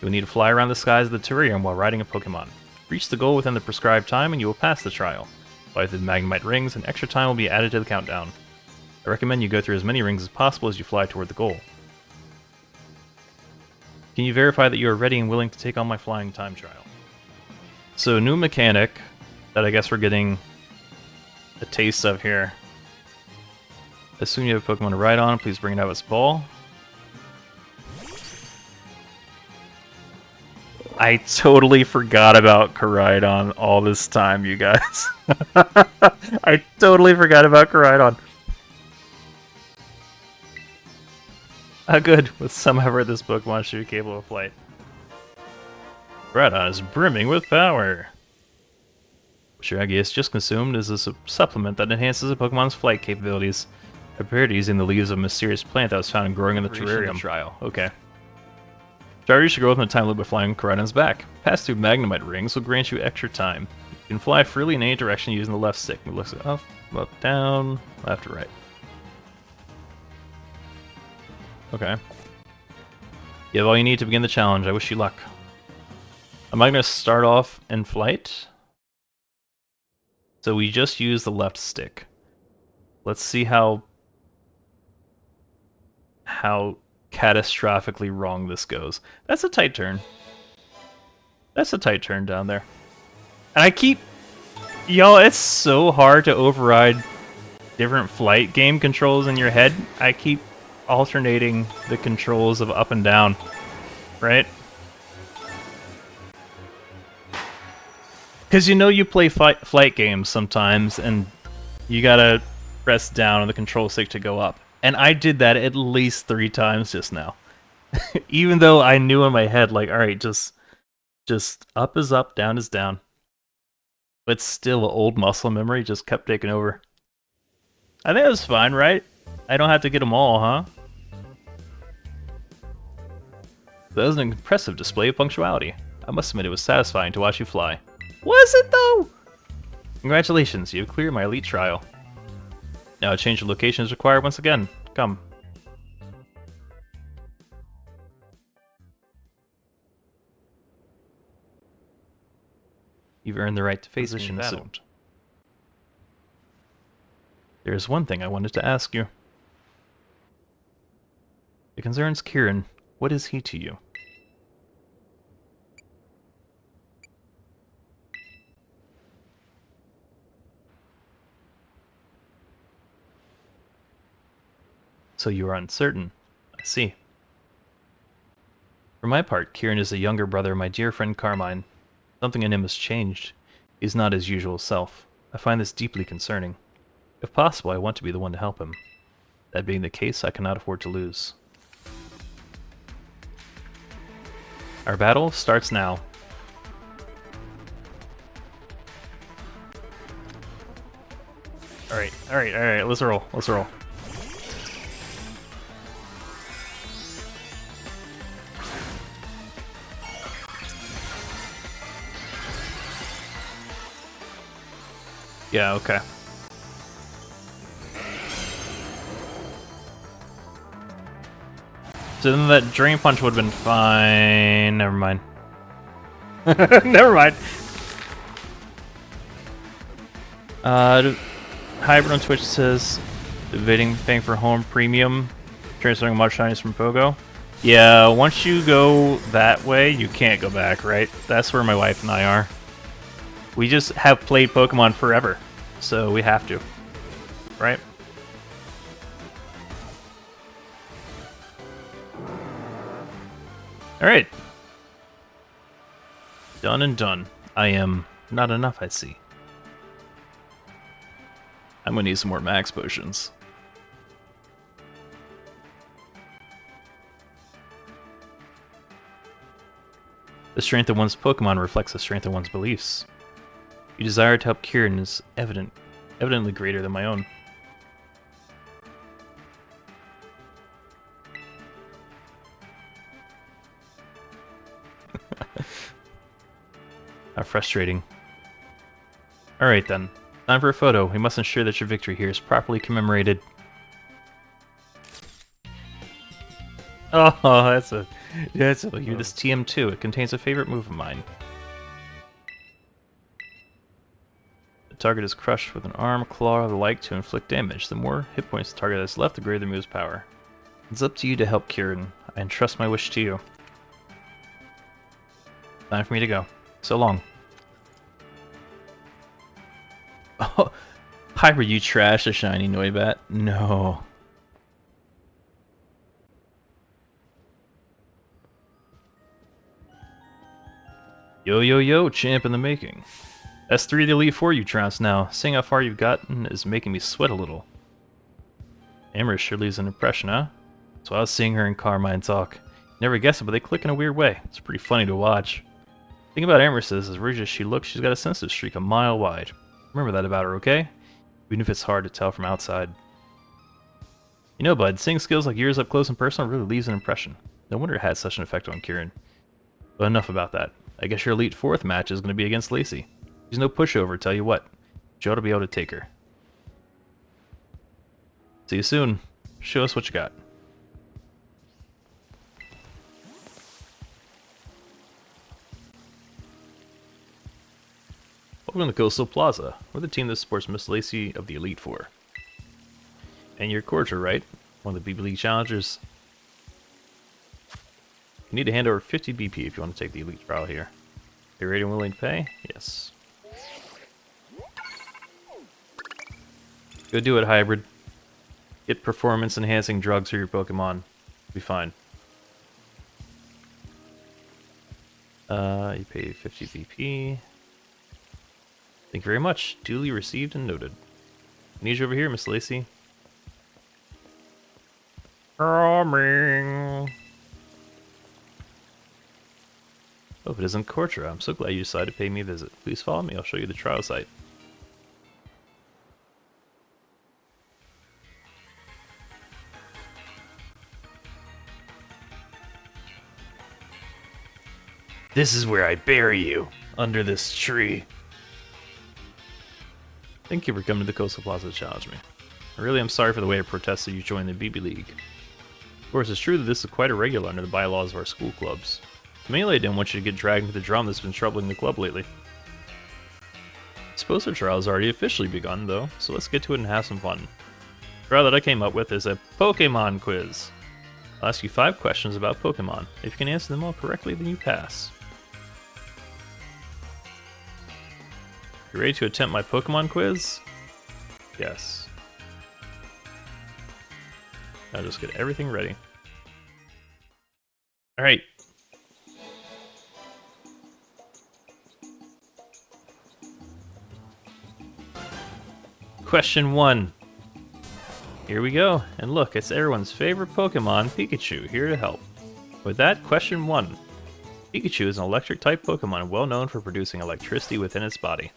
You will need to fly around the skies of the terrarium while riding a Pokémon. Reach the goal within the prescribed time and you will pass the trial. Fly through the Magnemite rings and extra time will be added to the countdown. I recommend you go through as many rings as possible as you fly toward the goal. Can you verify that you are ready and willing to take on my Flying Time Trial? So, new mechanic that I guess we're getting a taste of here. As soon as you have a Pokemon to ride on, please bring it out its ball. I totally forgot about Koraidon all this time, you guys. I totally forgot about Koraidon. How good with some ever this Pokemon should be capable of flight. Koraidon is brimming with power. Which I guess just consumed is a supplement that enhances a Pokemon's flight capabilities. I prepared using the leaves of a mysterious plant that was found and growing in the terrarium. Trial. Okay. Starters should go within the time loop by flying Koraidon's back. Pass through Magnemite rings will grant you extra time. You can fly freely in any direction using the left stick. It looks up, down, left, or right. Okay. You have all you need to begin the challenge. I wish you luck. Am I going to start off in flight? So we just use the left stick. Let's see how catastrophically wrong this goes. That's a tight turn. That's a tight turn down there. And I keep... Yo, it's so hard to override different flight game controls in your head. I keep alternating the controls of up and down. Right? Because you know you play flight games sometimes, and you gotta press down on the control stick to go up. And I did that at least 3 times just now. Even though I knew in my head, like, alright, just up is up, down is down. But still, old muscle memory just kept taking over. I think it was fine, right? I don't have to get them all, huh? That was an impressive display of punctuality. I must admit it was satisfying to watch you fly. Was it though? Congratulations, you've cleared my elite trial. Now a change of location is required once again. Come. You've earned the right to face me in battle. There is one thing I wanted to ask you. It concerns Kieran. What is he to you? So you are uncertain. I see. For my part, Kieran is the younger brother of my dear friend Carmine. Something in him has changed. He is not his usual self. I find this deeply concerning. If possible, I want to be the one to help him. That being the case, I cannot afford to lose. Our battle starts now. Alright, let's roll, let's roll. Yeah, okay. So then that Drain Punch would have been fine. Never mind. Never mind. Hybrid on Twitch says, paying for home premium, transferring mod shinies from Pogo. Yeah, once you go that way, you can't go back, right? That's where my wife and I are. We just have played Pokemon forever, so we have to, right? Alright. Done and done. I am not enough, I see. I'm gonna need some more max potions. The strength of one's Pokemon reflects the strength of one's beliefs. Your desire to help Kieran is evidently greater than my own. How frustrating. Alright then. Time for a photo. We must ensure that your victory here is properly commemorated. Oh, that's a you're this TM2. It contains a favorite move of mine. The target is crushed with an arm, claw, or the like to inflict damage. The more hit points the target has left, the greater the move's power. It's up to you to help Kieran. I entrust my wish to you. Time for me to go. So long. Oh, Piper, you trash a shiny Noibat. No. Yo, champ in the making. S3 the Elite Four you trounced now. Seeing how far you've gotten is making me sweat a little. Amber sure leaves an impression, huh? So I was seeing her and Carmine talk. Never guessed it, but they click in a weird way. It's pretty funny to watch. The thing about Amber is, as rude as she looks, she's got a sensitive streak a mile wide. Remember that about her, okay? Even if it's hard to tell from outside. You know, bud, seeing skills like yours up close and personal really leaves an impression. No wonder it had such an effect on Kieran. But enough about that. I guess your Elite Fourth match is going to be against Lacey. She's no pushover, tell you what. Joe will be able to take her. See you soon. Show us what you got. Welcome to Coastal Plaza. We're the team that supports Miss Lacey of the Elite Four. And you're Cordial, right? One of the BP League challengers. You need to hand over 50 BP if you want to take the Elite trial here. Are you ready and willing to pay? Yes. Go do it, Hybrid. Get performance-enhancing drugs for your Pokemon. Be fine. You pay 50 BP. Thank you very much. Duly received and noted. Need you over here, Miss Lacey. Coming. Hope it isn't Cortra. I'm so glad you decided to pay me a visit. Please follow me. I'll show you the trial site. This is where I bury you, under this tree. Thank you for coming to the Coastal Plaza to challenge me. I really am sorry for the way I protested you joined the BB League. Of course, it's true that this is quite irregular under the bylaws of our school clubs. Mainly I didn't want you to get dragged into the drama that's been troubling the club lately. I suppose the trial has already officially begun, though, so let's get to it and have some fun. The trial that I came up with is a Pokémon quiz. I'll ask you 5 questions about Pokémon. If you can answer them all correctly, then you pass. You ready to attempt my Pokémon quiz? Yes. I'll just get everything ready. Alright. Question 1. Here we go. And look, it's everyone's favorite Pokemon, Pikachu, here to help. With that, question 1. Pikachu is an electric-type Pokemon well known for producing electricity within its body.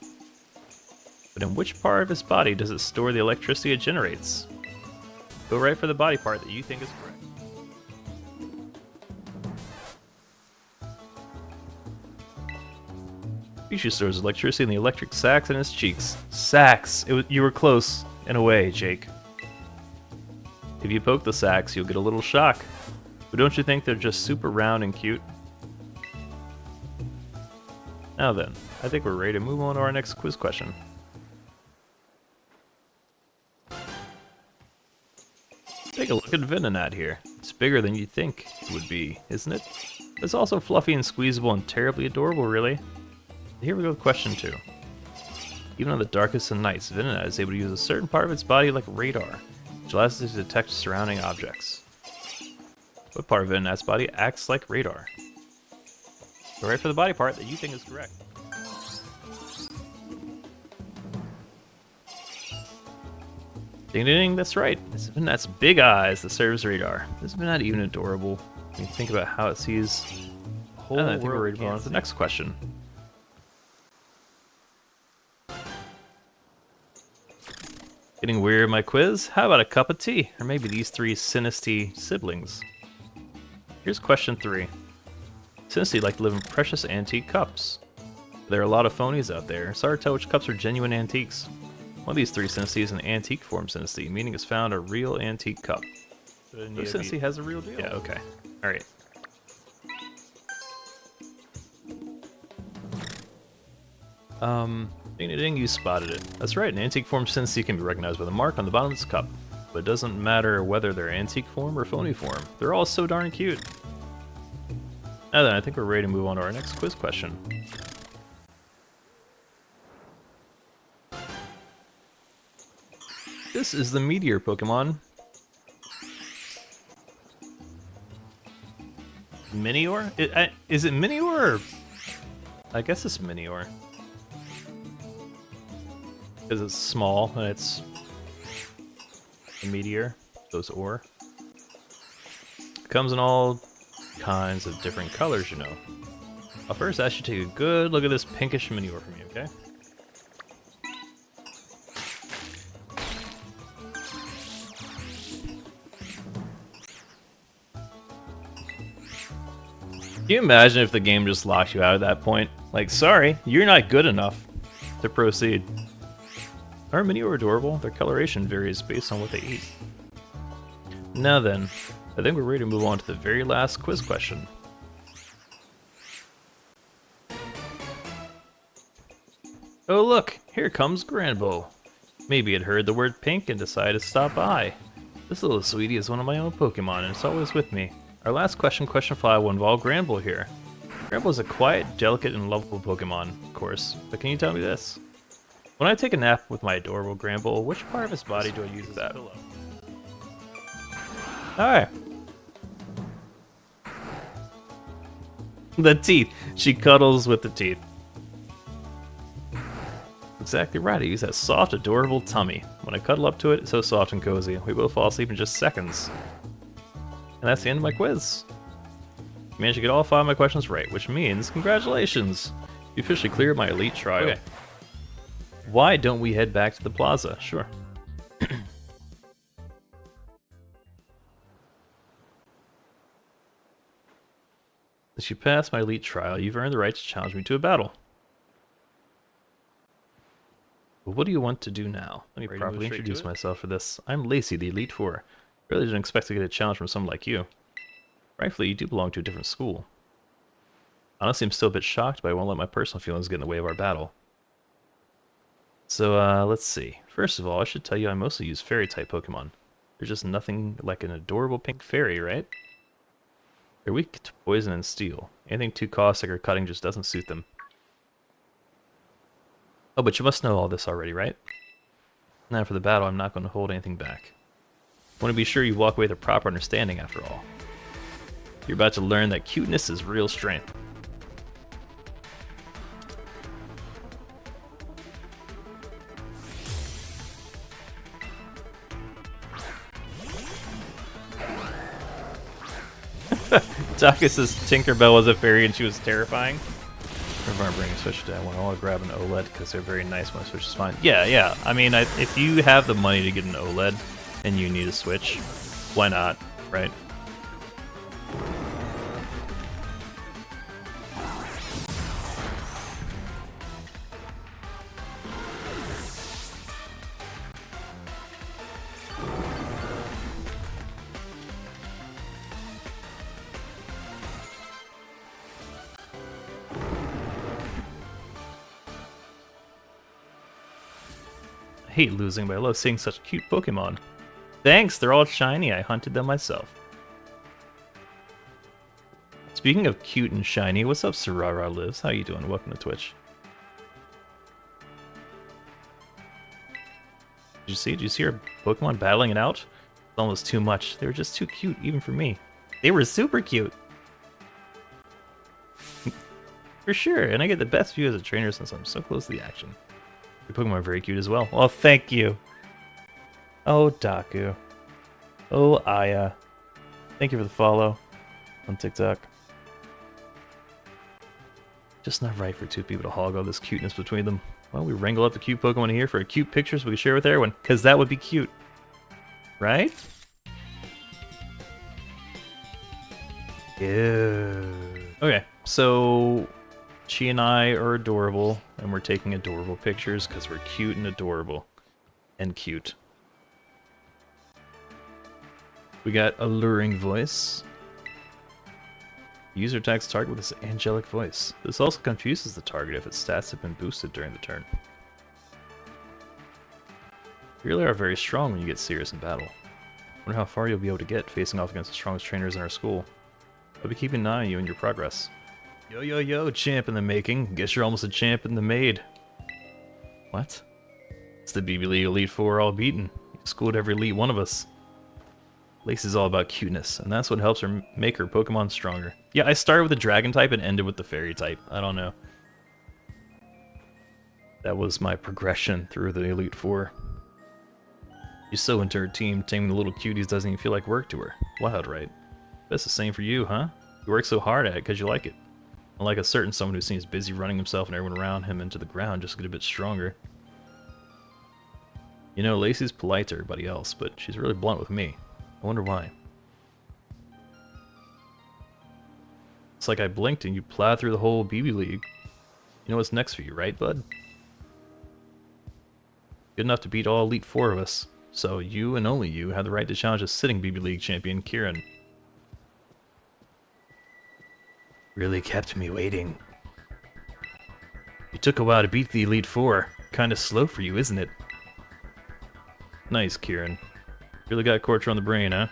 But in which part of its body does it store the electricity it generates? Go right for the body part that you think is correct. Pikachu stores electricity in the electric sacs in its cheeks. Sacs! You were close, in a way, Jake. If you poke the sacs, you'll get a little shock. But don't you think they're just super round and cute? Now then, I think we're ready to move on to our next quiz question. Take a look at Venonat here. It's bigger than you'd think it would be, isn't it? But it's also fluffy and squeezable and terribly adorable, really. Here we go with question 2. Even on the darkest of nights, Venonat is able to use a certain part of its body like radar, which allows it to detect surrounding objects. What part of Venonat's body acts like radar? Go right for the body part that you think is correct. Ding ding ding, that's right. It's Venonat's big eyes that serves radar. Isn't Venonat even adorable when you think about how it sees the whole world? I think we're ready to move on to the next question. Getting weird with my quiz? How about a cup of tea? Or maybe these 3 Sinistea siblings? Here's question 3. Sinistea like to live in precious antique cups. There are a lot of phonies out there. It's hard to tell which cups are genuine antiques. One of these 3 Sinistea is an antique form Sinistea, meaning it's found a real antique cup. So Sinistea has a real deal? Yeah, okay. Alright. Ding ding ding, you spotted it. That's right, an antique form Sinistea can be recognized by the mark on the bottom of this cup. But it doesn't matter whether they're antique form or phony form. They're all so darn cute. Now then, I think we're ready to move on to our next quiz question. This is the Meteor Pokemon. Minior? Is it Minior or... I guess it's Minior. Because it's small and it's a meteor, so it's ore. It comes in all kinds of different colors, you know. I'll first ask you to take a good look at this pinkish Minior for me, okay? Can you imagine if the game just locked you out at that point? Like, sorry, you're not good enough to proceed. Are Minior adorable? Their coloration varies based on what they eat. Now then, I think we're ready to move on to the very last quiz question. Oh look, here comes Granbull. Maybe it heard the word pink and decided to stop by. This little sweetie is one of my own Pokemon and it's always with me. Our last question, question 5, will involve Granbull here. Granbull is a quiet, delicate, and lovable Pokemon, of course, but can you tell me this? When I take a nap with my adorable Granbull, which part of his body do I use as a pillow? Alright. The teeth. She cuddles with the teeth. Exactly right, I use that soft, adorable tummy. When I cuddle up to it, it's so soft and cozy. We both fall asleep in just seconds. And that's the end of my quiz. You managed to get all 5 of my questions right, which means, congratulations! You officially cleared my elite trial. Okay. Why don't we head back to the plaza? Sure. Since you passed my elite trial, you've earned the right to challenge me to a battle. Well, what do you want to do now? Let me properly introduce myself for this. I'm Lacey, the Elite Four. Really didn't expect to get a challenge from someone like you. Rightfully, you do belong to a different school. Honestly, I'm still a bit shocked, but I won't let my personal feelings get in the way of our battle. So, let's see. First of all, I should tell you I mostly use fairy-type Pokemon. There's just nothing like an adorable pink fairy, right? They're weak to poison and steel. Anything too caustic or cutting just doesn't suit them. Oh, but you must know all this already, right? Now for the battle, I'm not going to hold anything back. I want to be sure you walk away with a proper understanding after all. You're about to learn that cuteness is real strength. Taka says Tinkerbell was a fairy and she was terrifying. If I'm bringing a Switch today, I want to all grab an OLED because they're very nice when a Switch is fine. Yeah. I mean, if you have the money to get an OLED and you need a Switch, why not, right? I hate losing, but I love seeing such cute Pokemon. Thanks, they're all shiny. I hunted them myself. Speaking of cute and shiny, what's up, Sarara Lives? How you doing? Welcome to Twitch. Did you see our Pokemon battling it out? It's almost too much. They were just too cute, even for me. They were super cute. For sure, and I get the best view as a trainer since I'm so close to the action. Your Pokemon are very cute as well. Well, thank you. Oh, Daku. Oh, Aya. Thank you for the follow on TikTok. Just not right for two people to hog all this cuteness between them. Why don't we wrangle up the cute Pokemon here for a cute picture so we can share with everyone? Because that would be cute. Right? Ew. Okay, so she and I are adorable, and we're taking adorable pictures because we're cute and adorable. And cute. We got alluring voice. User attacks target with this angelic voice. This also confuses the target if its stats have been boosted during the turn. You really are very strong when you get serious in battle. I wonder how far you'll be able to get facing off against the strongest trainers in our school. I'll be keeping an eye on you and your progress. Yo, champ in the making. Guess you're almost a champ in the made. What? It's the BB League Elite Four all beaten. You schooled every elite one of us. Lacey's all about cuteness, and that's what helps her make her Pokemon stronger. Yeah, I started with the Dragon type and ended with the Fairy type. I don't know. That was my progression through the Elite Four. She's so into her team, taming the little cuties doesn't even feel like work to her. Wild, right? That's the same for you, huh? You work so hard at it because you like it. Unlike a certain someone who seems busy running himself and everyone around him into the ground just to get a bit stronger. You know, Lacey's polite to everybody else, but she's really blunt with me. I wonder why. It's like I blinked and you plowed through the whole BB League. You know what's next for you, right, bud? Good enough to beat all Elite Four of us. So you and only you have the right to challenge a sitting BB League champion, Kieran. Really kept me waiting. You took a while to beat the Elite Four. Kinda slow for you, isn't it? Nice, Kieran. Really got Cortra on the brain, huh?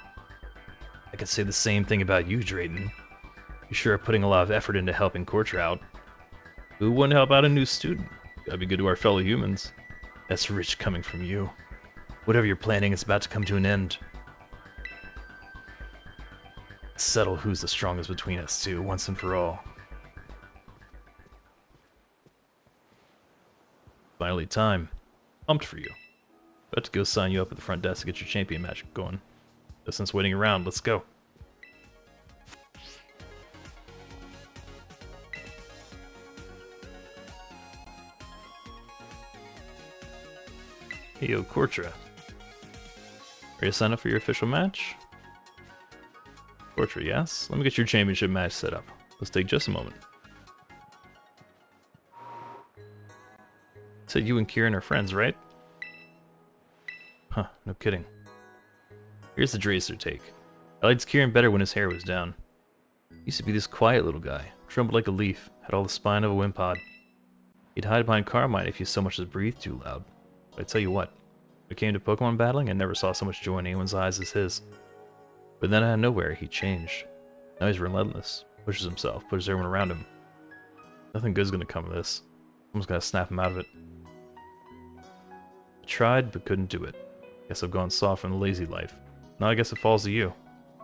I could say the same thing about you, Drayden. You sure are putting a lot of effort into helping Cortra out. Who wouldn't help out a new student? Gotta be good to our fellow humans. That's rich coming from you. Whatever you're planning is about to come to an end. Settle who's the strongest between us two, once and for all. Finally time. Pumped for you. About to go sign you up at the front desk to get your champion match going. No sense waiting around, let's go. Hey yo, Cortra. Ready to sign up for your official match? Cortra, yes? Let me get your championship match set up. Let's take just a moment. Said you and Kieran are friends, right? Huh, no kidding. Here's the Dracer take. I liked Kieran better when his hair was down. He used to be this quiet little guy, trembled like a leaf, had all the spine of a wimpod. He'd hide behind Carmine if you so much as breathed too loud. But I tell you what, when it came to Pokemon battling, I never saw so much joy in anyone's eyes as his. But then out of nowhere, he changed. Now he's relentless, pushes himself, pushes everyone around him. Nothing good's gonna come of this. Someone's gotta snap him out of it. I tried, but couldn't do it. Guess I've gone soft from the lazy life. Now I guess it falls to you.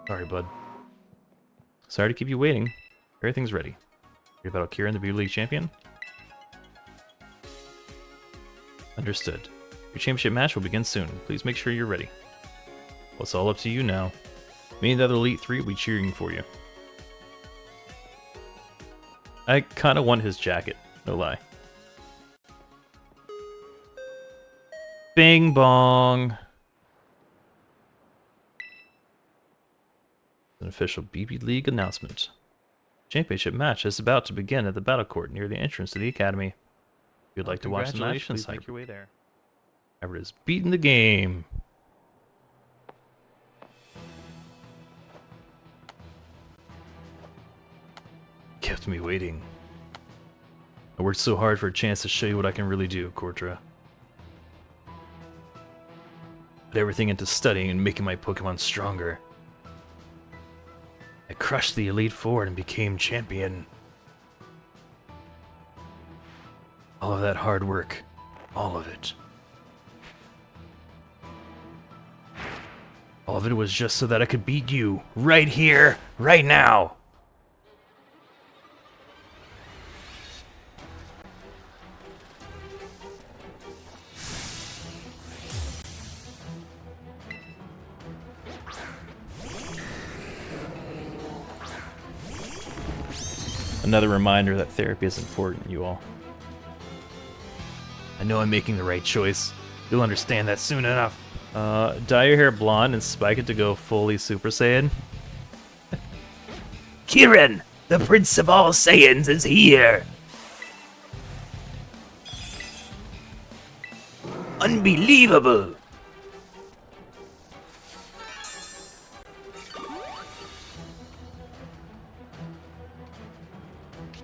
Sorry, bud. Sorry to keep you waiting. Everything's ready. You battle Kieran, the Beauty League champion? Understood. Your championship match will begin soon. Please make sure you're ready. Well, it's all up to you now. Me and the other Elite Three will be cheering for you. I kinda want his jacket, no lie. Bing bong! An official BB League announcement. Championship match is about to begin at the battle court near the entrance to the academy. If you'd like to watch the match, please make your way there. Everett is beating the game. Kept me waiting. I worked so hard for a chance to show you what I can really do, Cortra. Put everything into studying and making my Pokemon stronger. I crushed the Elite Four and became champion. All of that hard work. All of it. All of it was just so that I could beat you. Right here. Right now. Another reminder that therapy is important, you all. I know I'm making the right choice. You'll understand that soon enough. Dye your hair blonde and spike it to go fully Super Saiyan. Kieran, the Prince of all Saiyans, is here! Unbelievable!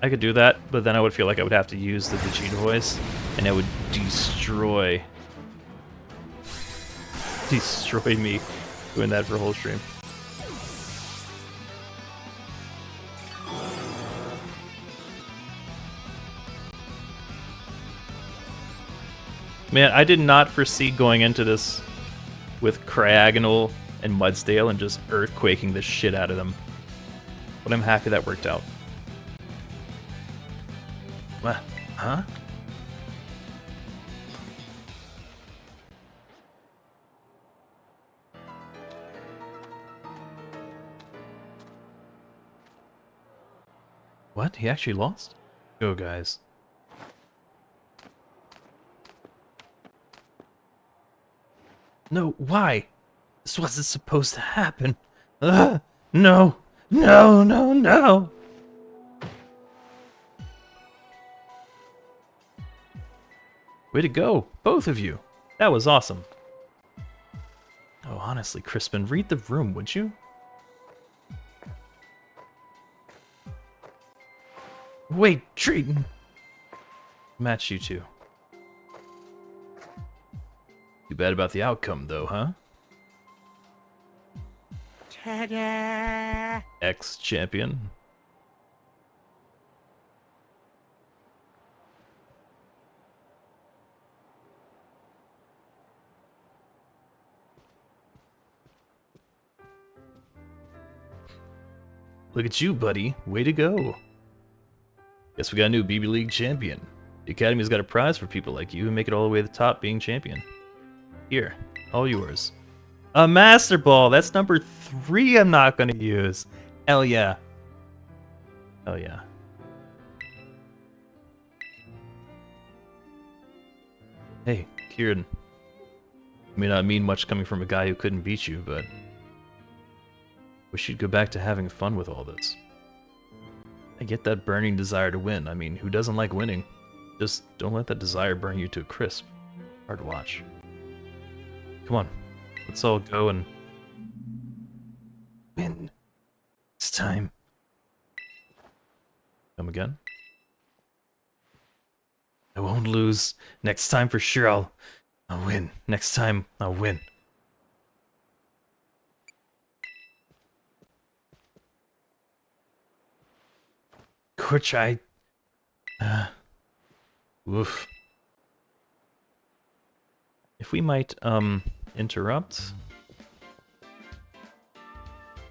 I could do that, but then I would feel like I would have to use the Vegeta voice, and it would destroy me doing that for a whole stream. Man, I did not foresee going into this with Cryogonal and Mudsdale and just earthquaking the shit out of them. But I'm happy that worked out. What? Huh? What? He actually lost? Go, guys. No, why? This wasn't supposed to happen. No! No, no, no! Way to go, both of you. That was awesome. Oh, honestly, Crispin, read the room, would you? Wait, Triton. Match you two. Too bad about the outcome, though, huh? Ta-da! Ex-champion. Look at you, buddy. Way to go. Guess we got a new BB League champion. The Academy's got a prize for people like you who make it all the way to the top being champion. Here, all yours. A Master Ball! That's number 3 I'm not gonna use. Hell yeah. Hell yeah. Hey, Kieran. May not mean much coming from a guy who couldn't beat you, but wish you'd go back to having fun with all this. I get that burning desire to win. I mean, who doesn't like winning? Just don't let that desire burn you to a crisp. Hard to watch. Come on, let's all go and win. It's time. Come again? I won't lose. Next time for sure I'll win. Next time I'll win. Which oof. If we might, interrupt.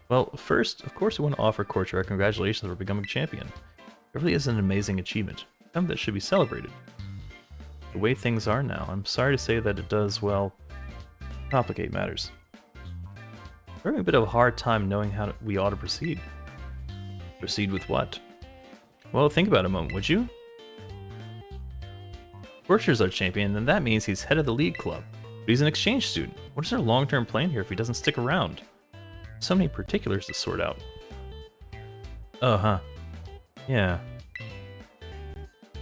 Well, first, of course, we want to offer Korchak congratulations for becoming champion. It really is an amazing achievement, something that should be celebrated. The way things are now, I'm sorry to say that it does, well, complicate matters. We're having a bit of a hard time knowing how we ought to proceed. Proceed with what? Well, think about it a moment, would you? Korchak's our champion, and that means he's head of the league club. But he's an exchange student. What is our long-term plan here if he doesn't stick around? So many particulars to sort out. Oh, huh. Yeah.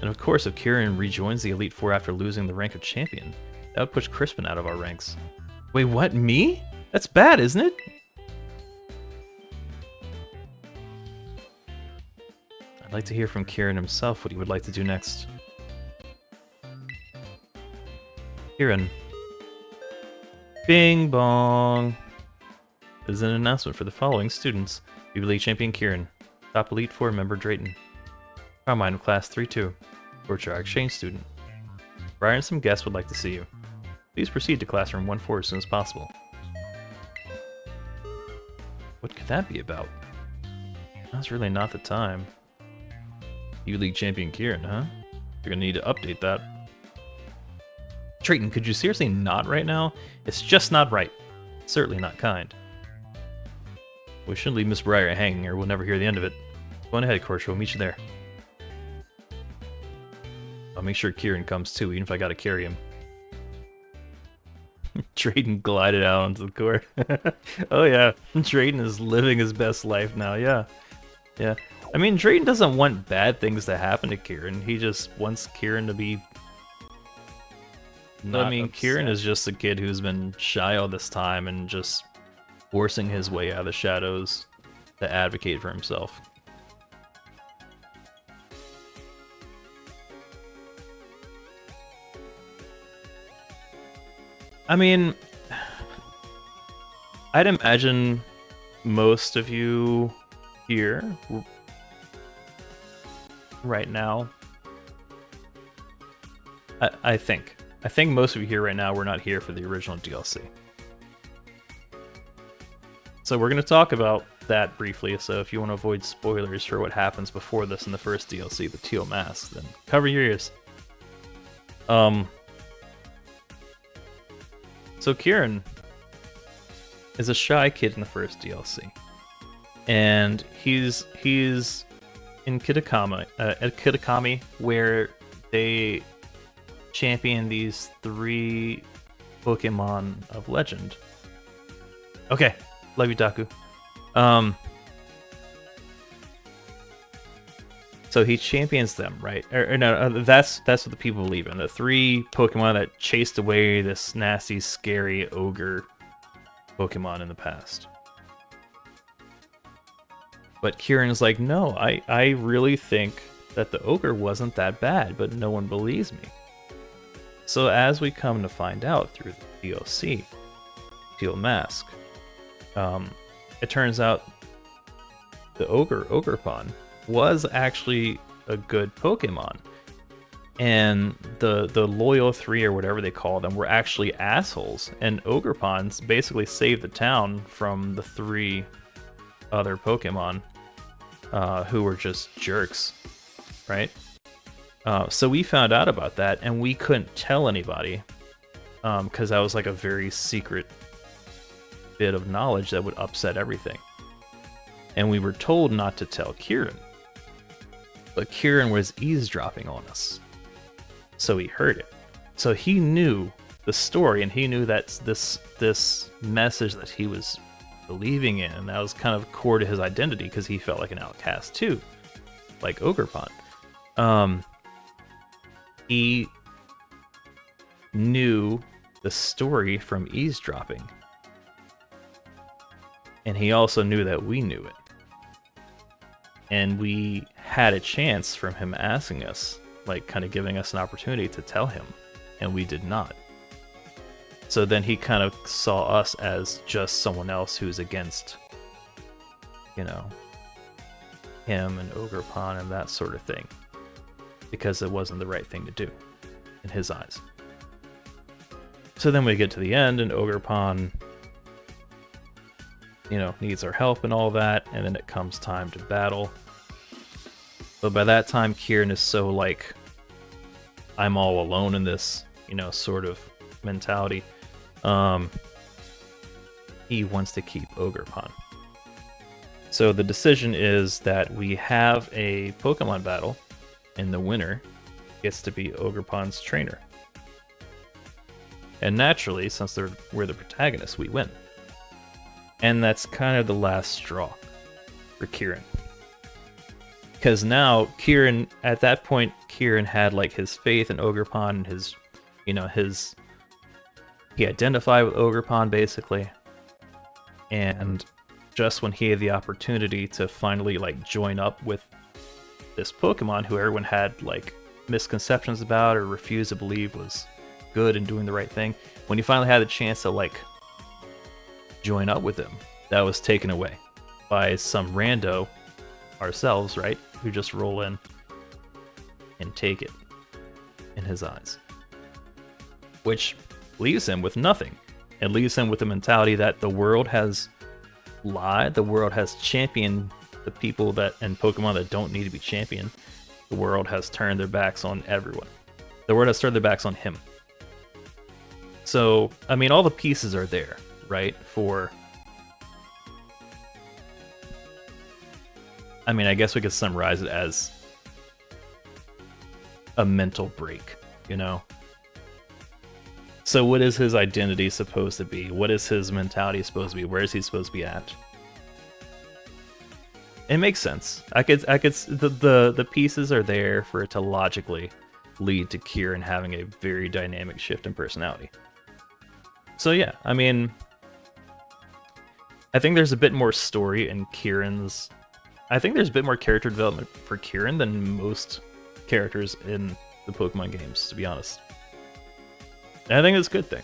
And of course, if Kieran rejoins the Elite Four after losing the rank of champion, that would push Crispin out of our ranks. Wait, what? Me? That's bad, isn't it? I'd like to hear from Kieran himself what he would like to do next. Kieran. Bing bong. This is an announcement for the following students. UB League Champion Kieran. Top Elite Four member Drayton. Carmine of Class 3-2. Korchak exchange student. Brian and some guests would like to see you. Please proceed to Classroom 1-4 as soon as possible. What could that be about? That's really not the time. UB League Champion Kieran, huh? You're gonna need to update that. Drayton, could you seriously not right now? It's just not right. Certainly not kind. We shouldn't leave Miss Briar hanging or we'll never hear the end of it. Go on ahead, Korchak, we'll meet you there. I'll make sure Kieran comes too, even if I gotta carry him. Drayton glided out onto the court. Oh yeah, Drayton is living his best life now, yeah. Yeah. I mean, Drayton doesn't want bad things to happen to Kieran, he just wants Kieran to be... I mean, upset. Kieran is just a kid who's been shy all this time and just forcing his way out of the shadows to advocate for himself. I mean, I'd imagine most of you here right now, I think most of you here right now were not here for the original DLC. So we're going to talk about that briefly, so if you want to avoid spoilers for what happens before this in the first DLC, the Teal Mask, then cover your ears. So Kieran is a shy kid in the first DLC. And he's in Kitakami, at Kitakami, where they champion these 3 Pokemon of legend. Okay, love you, Daku. So he champions them, right? Or no, that's what the people believe in. The 3 Pokemon that chased away this nasty, scary ogre Pokemon in the past. But Kieran's like, no, I really think that the ogre wasn't that bad, but no one believes me. So as we come to find out through the DLC, Teal Mask, it turns out the Ogerpon was actually a good Pokemon. And the loyal 3 or whatever they call them were actually assholes. And Ogerpons basically saved the town from the 3 other Pokemon who were just jerks, right? So we found out about that, and we couldn't tell anybody because that was like a very secret bit of knowledge that would upset everything. And we were told not to tell Kieran. But Kieran was eavesdropping on us. So he heard it. So he knew the story, and he knew that this message that he was believing in, and that was kind of core to his identity because he felt like an outcast too, like Ogerpon. he knew the story from eavesdropping. And he also knew that we knew it. And we had a chance from him asking us, like kind of giving us an opportunity to tell him, and we did not. So then he kind of saw us as just someone else who's against, you know, him and Ogerpon and that sort of thing, because it wasn't the right thing to do in his eyes. So then we get to the end, and Ogerpon, you know, needs our help and all that, and then it comes time to battle. But by that time, Kieran is so like, I'm all alone in this, you know, sort of mentality. He wants to keep Ogerpon. So the decision is that we have a Pokemon battle, and the winner gets to be Ogerpon's trainer. And naturally, since we're the protagonists, we win. And that's kind of the last straw for Kieran. Because now, Kieran, at that point, Kieran had like his faith in Ogerpon and his, you know, he identified with Ogerpon basically. And just when he had the opportunity to finally like join up with this Pokemon who everyone had like misconceptions about or refused to believe was good and doing the right thing, when he finally had the chance to like join up with him, that was taken away by some rando, ourselves, right, who just roll in and take it in his eyes, which leaves him with nothing. It leaves him with the mentality that the world has lied, the world has championed the people that and Pokemon that don't need to be championed. The world has turned their backs on everyone. The world has turned their backs on him. So, I mean, all the pieces are there, right? I mean, I guess we could summarize it as a mental break, you know? So what is his identity supposed to be? What is his mentality supposed to be? Where is he supposed to be at? It makes sense. The pieces are there for it to logically lead to Kieran having a very dynamic shift in personality. So yeah, I mean, I think there's a bit more story in Kieran's... I think there's a bit more character development for Kieran than most characters in the Pokemon games, to be honest. And I think it's a good thing.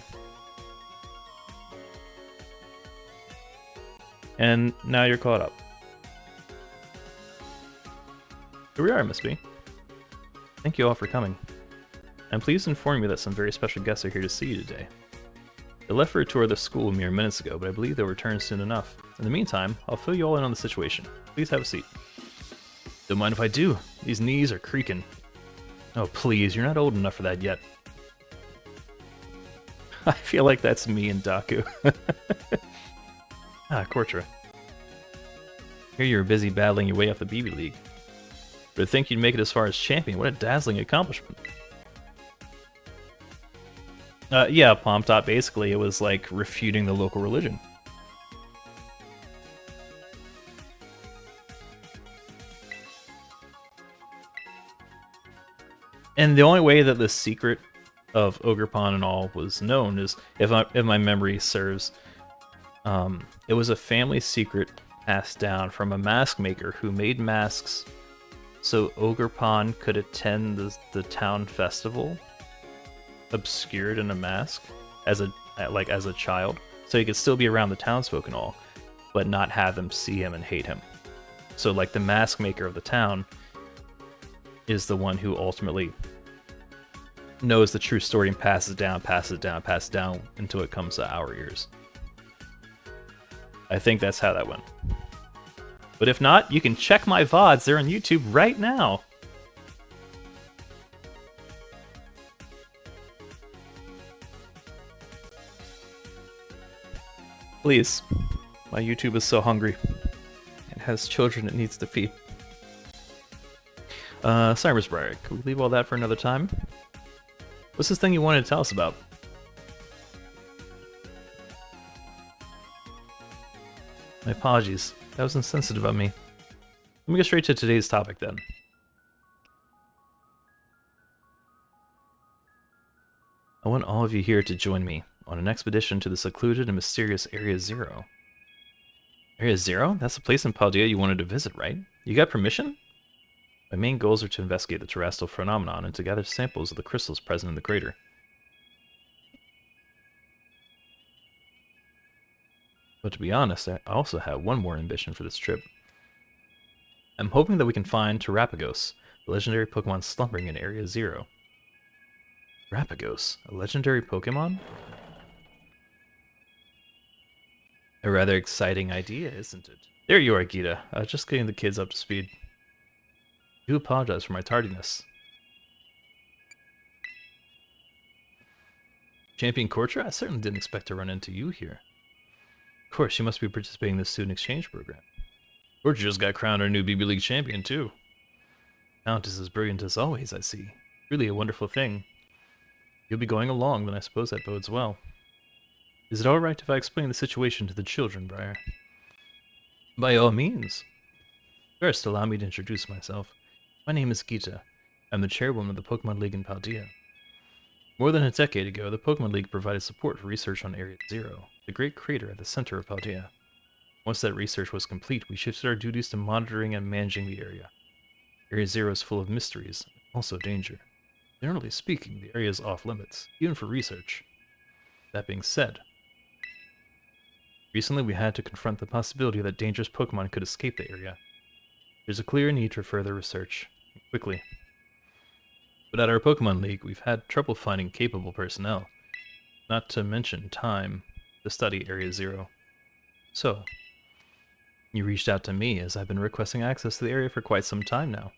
And now you're caught up. Here we are, Miss B. Thank you all for coming. I'm pleased to inform you that some very special guests are here to see you today. They left for a tour of the school mere minutes ago, but I believe they'll return soon enough. In the meantime, I'll fill you all in on the situation. Please have a seat. Don't mind if I do. These knees are creaking. Oh, please, you're not old enough for that yet. I feel like that's me and Daku. Kortra. Here you're busy battling your way up the BB League. But to think you'd make it as far as champion, what a dazzling accomplishment. Yeah, Palm Top, basically, it was like refuting the local religion. And the only way that the secret of Ogerpon and all was known is, if my memory serves, it was a family secret passed down from a mask maker who made masks so Ogerpon could attend the town festival obscured in a mask as a child, so he could still be around the townsfolk and all, but not have them see him and hate him. So like the mask maker of the town is the one who ultimately knows the true story and passes it down until it comes to our ears. I think that's how that went. But if not, you can check my VODs. They're on YouTube right now. Please. My YouTube is so hungry. It has children it needs to feed. Cyrus Briar, can we leave all that for another time? What's this thing you wanted to tell us about? My apologies. That was insensitive of me. Let me get straight to today's topic then. I want all of you here to join me on an expedition to the secluded and mysterious Area Zero. Area Zero? That's the place in Paldea you wanted to visit, right? You got permission? My main goals are to investigate the terrestrial phenomenon and to gather samples of the crystals present in the crater. But to be honest, I also have one more ambition for this trip. I'm hoping that we can find Terapagos, the legendary Pokemon slumbering in Area Zero. Terapagos, a legendary Pokemon? A rather exciting idea, isn't it? There you are, Gita. Just getting the kids up to speed. I do apologize for my tardiness. Champion Kortra? I certainly didn't expect to run into you here. Of course, you must be participating in the student exchange program. Kortra just got crowned our new BB League champion, too. Talent is as brilliant as always, I see. Really a wonderful thing. You'll be going along, then I suppose that bodes well. Is it alright if I explain the situation to the children, Briar? By all means. First, allow me to introduce myself. My name is Gita. I'm the chairwoman of the Pokemon League in Paldea. More than a decade ago, the Pokemon League provided support for research on Area Zero, the great crater at the center of Paldea. Once that research was complete, we shifted our duties to monitoring and managing the area. Area Zero is full of mysteries, and also danger. Generally speaking, the area is off limits, even for research. That being said, recently we had to confront the possibility that dangerous Pokemon could escape the area. There's a clear need for further research, quickly. But at our Pokemon League, we've had trouble finding capable personnel, not to mention time, to study Area Zero. So, you reached out to me as I've been requesting access to the area for quite some time now.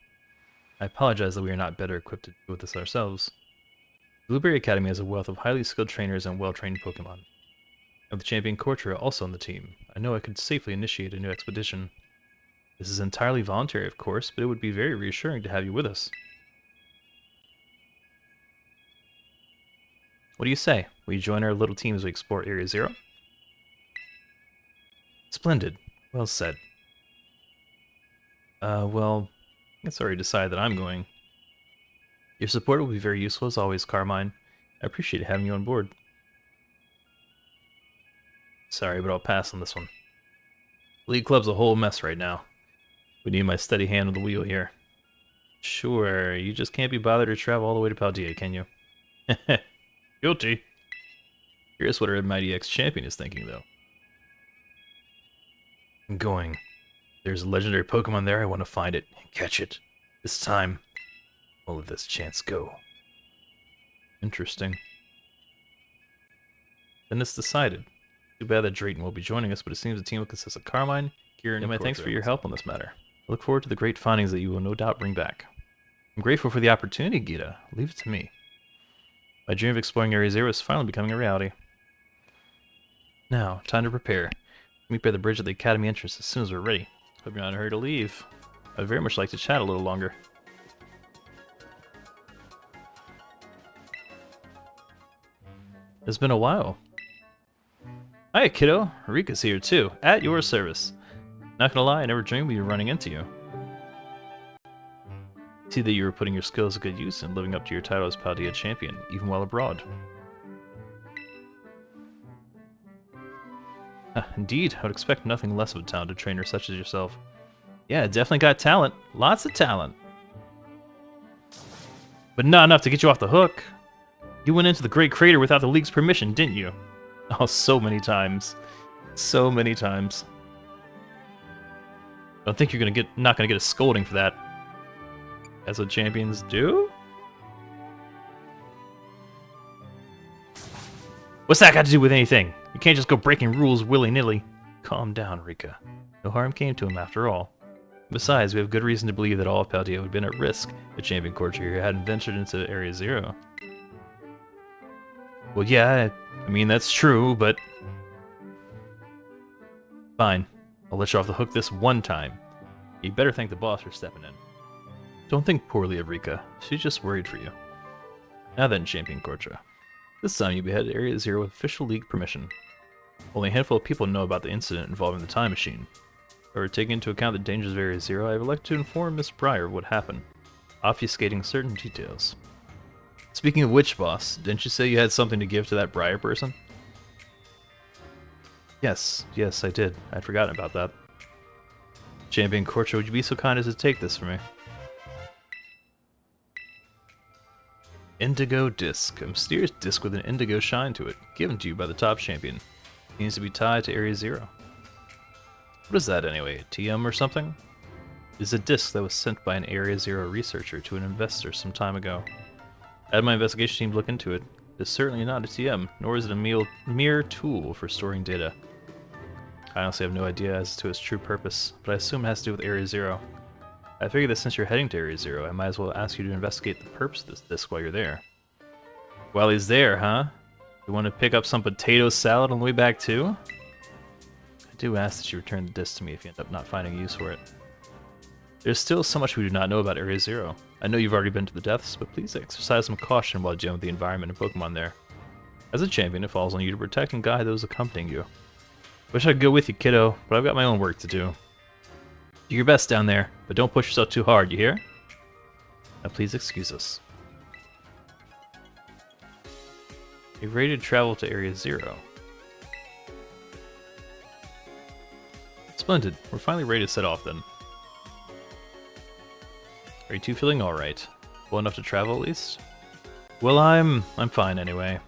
I apologize that we are not better equipped to deal with this ourselves. The Blueberry Academy has a wealth of highly skilled trainers and well-trained Pokemon. With the champion Kortra also on the team, I know I could safely initiate a new expedition. This is entirely voluntary, of course, but it would be very reassuring to have you with us. What do you say? Will you join our little team as we explore Area Zero? Splendid. Well said. Well, it's already decided that I'm going. Your support will be very useful as always, Carmine. I appreciate having you on board. Sorry, but I'll pass on this one. League Club's a whole mess right now. We need my steady hand on the wheel here. Sure, you just can't be bothered to travel all the way to Paldea, can you? Guilty. Curious what our mighty ex-champion is thinking, though. I'm going. There's a legendary Pokemon there. I want to find it and catch it. This time, I'll let this chance go. Interesting. Then it's decided. Too bad that Drayton will be joining us, but it seems the team will consist of Carmine, Kieran, and my thanks for your help on this matter. I look forward to the great findings that you will no doubt bring back. I'm grateful for the opportunity, Gita. Leave it to me. My dream of exploring Area Zero is finally becoming a reality. Now, time to prepare. Meet by the bridge at the Academy entrance as soon as we're ready. Hope you're not in a hurry to leave. I'd very much like to chat a little longer. It's been a while. Hiya, kiddo. Rika's here too, at your service. Not gonna lie, I never dreamed we'd be running into you. See that you were putting your skills to good use and living up to your title as Paldea champion, even while abroad. Indeed, I would expect nothing less of a talented trainer such as yourself. Yeah, definitely got talent. Lots of talent. But not enough to get you off the hook. You went into the Great Crater without the League's permission, didn't you? Oh, so many times. So many times. Don't think you're not gonna get a scolding for that. As what champions do? What's that got to do with anything? You can't just go breaking rules willy-nilly. Calm down, Rika. No harm came to him after all. Besides, we have good reason to believe that all of Paldea would have been at risk if Champion Kortra here hadn't ventured into Area Zero. Well, yeah, I mean, that's true, but... Fine. I'll let you off the hook this one time. You better thank the boss for stepping in. Don't think poorly of Rika. She's just worried for you. Now then, Champion Kortra. This time you'll be headed to Area Zero with official League permission. Only a handful of people know about the incident involving the time machine. However, taking into account the dangers of Area Zero, I have elected to inform Miss Briar of what happened, obfuscating certain details. Speaking of which, boss, didn't you say you had something to give to that Briar person? Yes, I did. I'd forgotten about that. Champion Corcho, would you be so kind as to take this for me? Indigo Disk. A mysterious disc with an indigo shine to it, given to you by the top champion. It needs to be tied to Area Zero. What is that anyway, a TM or something? It is a disc that was sent by an Area Zero researcher to an investor some time ago. I had my investigation team look into it. It is certainly not a TM, nor is it a mere tool for storing data. I honestly have no idea as to its true purpose, but I assume it has to do with Area Zero. I figured that since you're heading to Area Zero, I might as well ask you to investigate the purpose of this disc while you're there. While he's there, huh? You want to pick up some potato salad on the way back too? I do ask that you return the disc to me if you end up not finding use for it. There's still so much we do not know about Area Zero. I know you've already been to the depths, but please exercise some caution while dealing with the environment and Pokemon there. As a champion, it falls on you to protect and guide those accompanying you. Wish I could go with you, kiddo, but I've got my own work to do. Do your best down there, but don't push yourself too hard, you hear? Now please excuse us. You've ready to travel to Area Zero. Splendid. We're finally ready to set off then. Are you two feeling alright? Well enough to travel at least? Well, I'm fine anyway.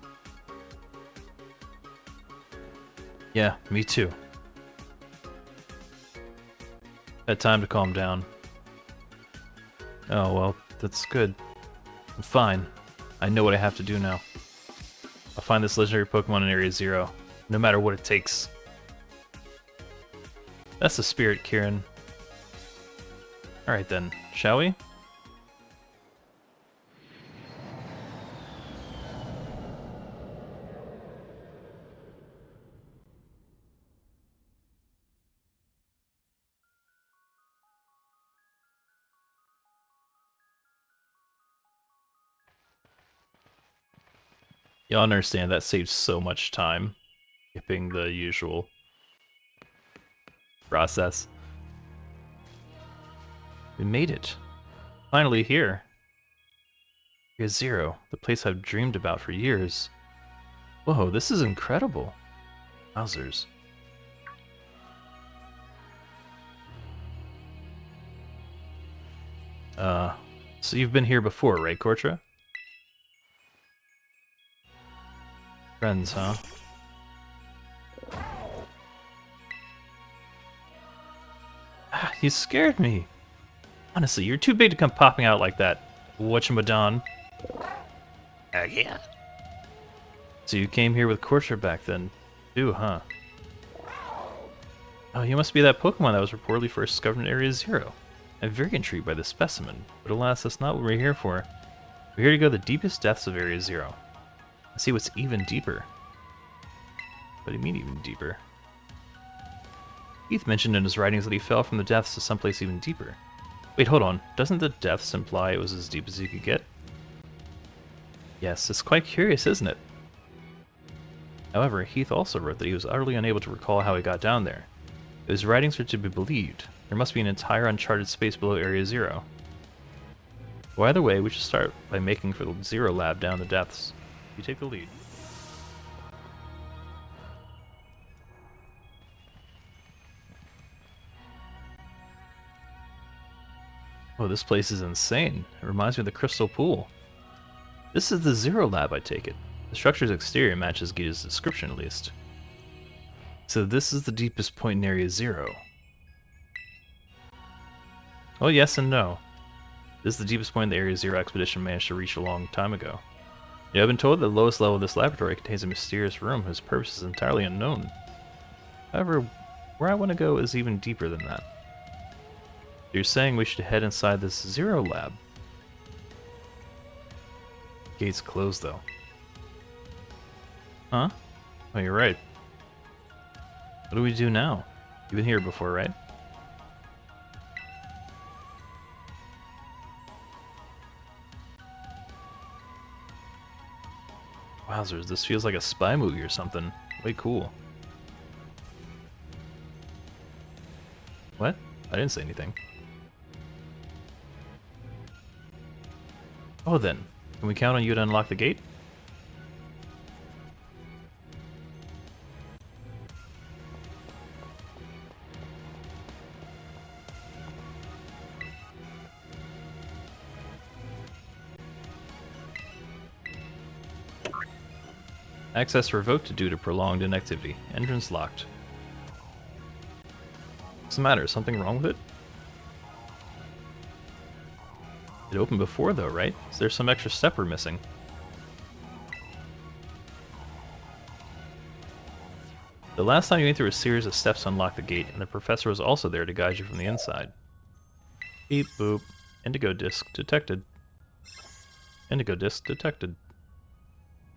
Yeah, me too. Had time to calm down. Oh, well, that's good. I'm fine. I know what I have to do now. I'll find this legendary Pokemon in Area Zero, no matter what it takes. That's the spirit, Kieran. Alright then, shall we? Y'all understand that saves so much time, skipping the usual process. We made it. Finally here. Area Zero, the place I've dreamed about for years. Whoa, this is incredible. Wowzers. So you've been here before, right, Kortra? Friends, huh? Ah, you scared me. Honestly, you're too big to come popping out like that. Whatchamadon. Yeah. So you came here with Kortra back then, too, huh? Oh, you must be that Pokemon that was reportedly first discovered in Area Zero. I'm very intrigued by this specimen, but alas, that's not what we're here for. We're here to go to the deepest depths of Area Zero. And see what's even deeper. What do you mean even deeper? Heath mentioned in his writings that he fell from the depths to someplace even deeper. Wait, hold on. Doesn't the depths imply it was as deep as he could get? Yes, it's quite curious, isn't it? However, Heath also wrote that he was utterly unable to recall how he got down there. If his writings are to be believed, there must be an entire uncharted space below Area Zero. Well, either way, we should start by making for the Zero Lab down the depths. You take the lead. Oh, this place is insane. It reminds me of the Crystal Pool. This is the Zero Lab, I take it. The structure's exterior matches Gita's description, at least. So this is the deepest point in Area Zero. Well, yes and no. This is the deepest point the Area Zero expedition managed to reach a long time ago. You have been told that the lowest level of this laboratory contains a mysterious room whose purpose is entirely unknown. However, where I want to go is even deeper than that. You're saying we should head inside this Zero Lab. Gate's closed, though. Huh? Oh, you're right. What do we do now? You've been here before, right? Wowzers, this feels like a spy movie or something. Way cool. What? I didn't say anything. Oh then, Can we count on you to unlock the gate? Access revoked due to prolonged inactivity. Entrance locked. What's the matter? Something wrong with it? It opened before though, right? Is there some extra step we're missing? The last time you went through a series of steps to unlock the gate, and the professor was also there to guide you from the inside. Beep boop. Indigo Disk detected. Indigo Disk detected.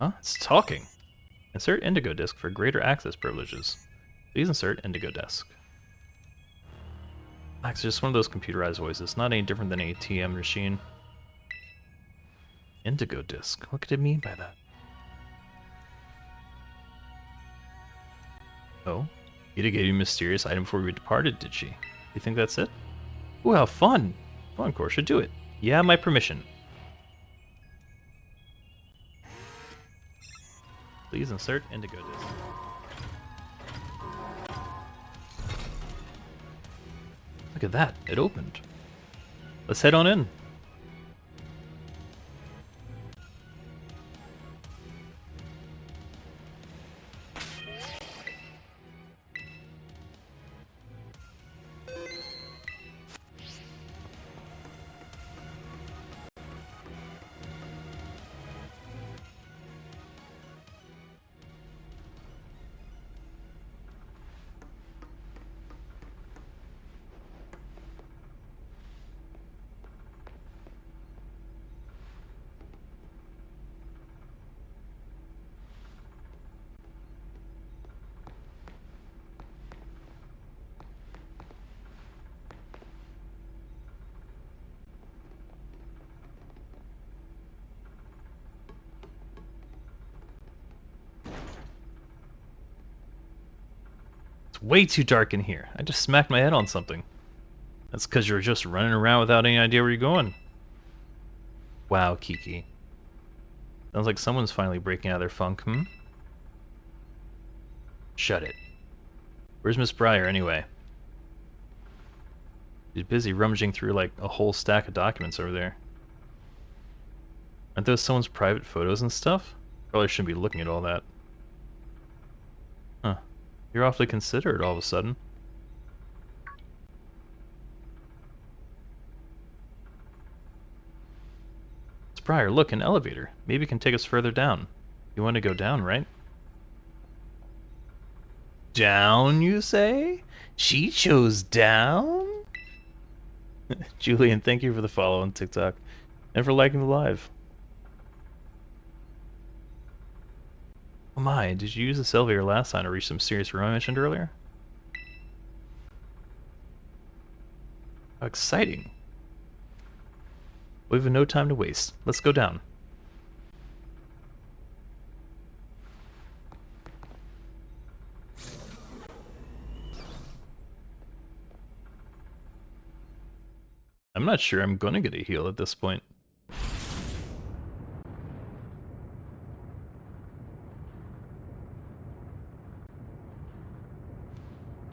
Huh? It's talking. Insert Indigo Disk for greater access privileges. Please insert Indigo Disk. It's just one of those computerized voices, not any different than a TM machine. Indigo Disk. What could it mean by that? Oh? Ida gave you a mysterious item before we departed, did she? You think that's it? Ooh, how fun! Fun course should do it. Yeah, my permission. Please insert Indigo Disk. Look at that, it opened. Let's head on in. Way too dark in here. I just smacked my head on something. That's because you're just running around without any idea where you're going. Wow, Kiki. Sounds like someone's finally breaking out of their funk, hmm? Shut it. Where's Miss Breyer, anyway? She's busy rummaging through, like, a whole stack of documents over there. Aren't those someone's private photos and stuff? Probably shouldn't be looking at all that. Huh. You're awfully considerate all of a sudden. Miss Breyer, look, an elevator. Maybe it can take us further down. You want to go down, right? Down, you say? She chose down? Julian, thank you for the follow on TikTok and for liking the live. Oh my, did you use this elevator last time to reach some serious room I mentioned earlier? How exciting. We have no time to waste. Let's go down. I'm not sure I'm gonna get a heal at this point.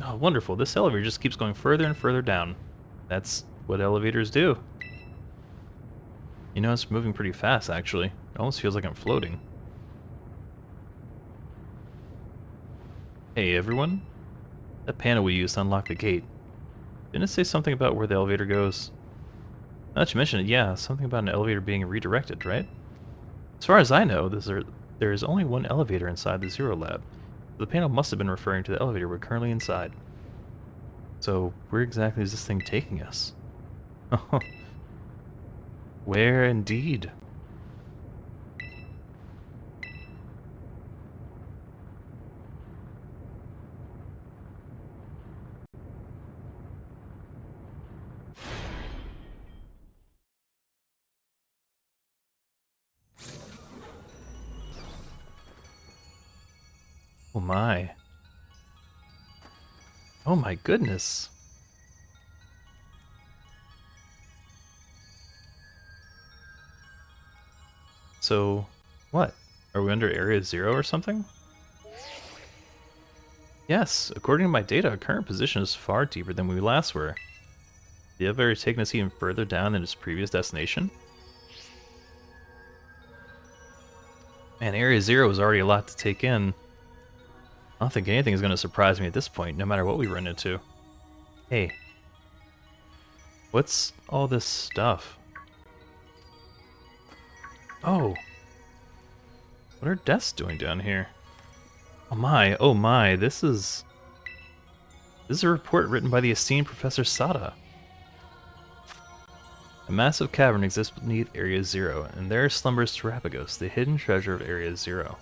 Oh, wonderful. This elevator just keeps going further and further down. That's what elevators do. You know, it's moving pretty fast, actually. It almost feels like I'm floating. Hey, everyone. That panel we used to unlock the gate. Didn't it say something about where the elevator goes? Now that you mention it, yeah, something about an elevator being redirected, right? As far as I know, there is only one elevator inside the Zero Lab. The panel must have been referring to the elevator we're currently inside. So, where exactly is this thing taking us? Where indeed? Oh my. Oh my goodness. So, what? Are we under Area 0 or something? Yes, according to my data, our current position is far deeper than we last were. Did the elevator taken us even further down than its previous destination? Man, Area 0 is already a lot to take in. I don't think anything is going to surprise me at this point, no matter what we run into. Hey. What's all this stuff? Oh. What are desks doing down here? Oh my, this is a report written by the esteemed Professor Sada. A massive cavern exists beneath Area 0, and there slumbers Terapagos, the hidden treasure of Area 0.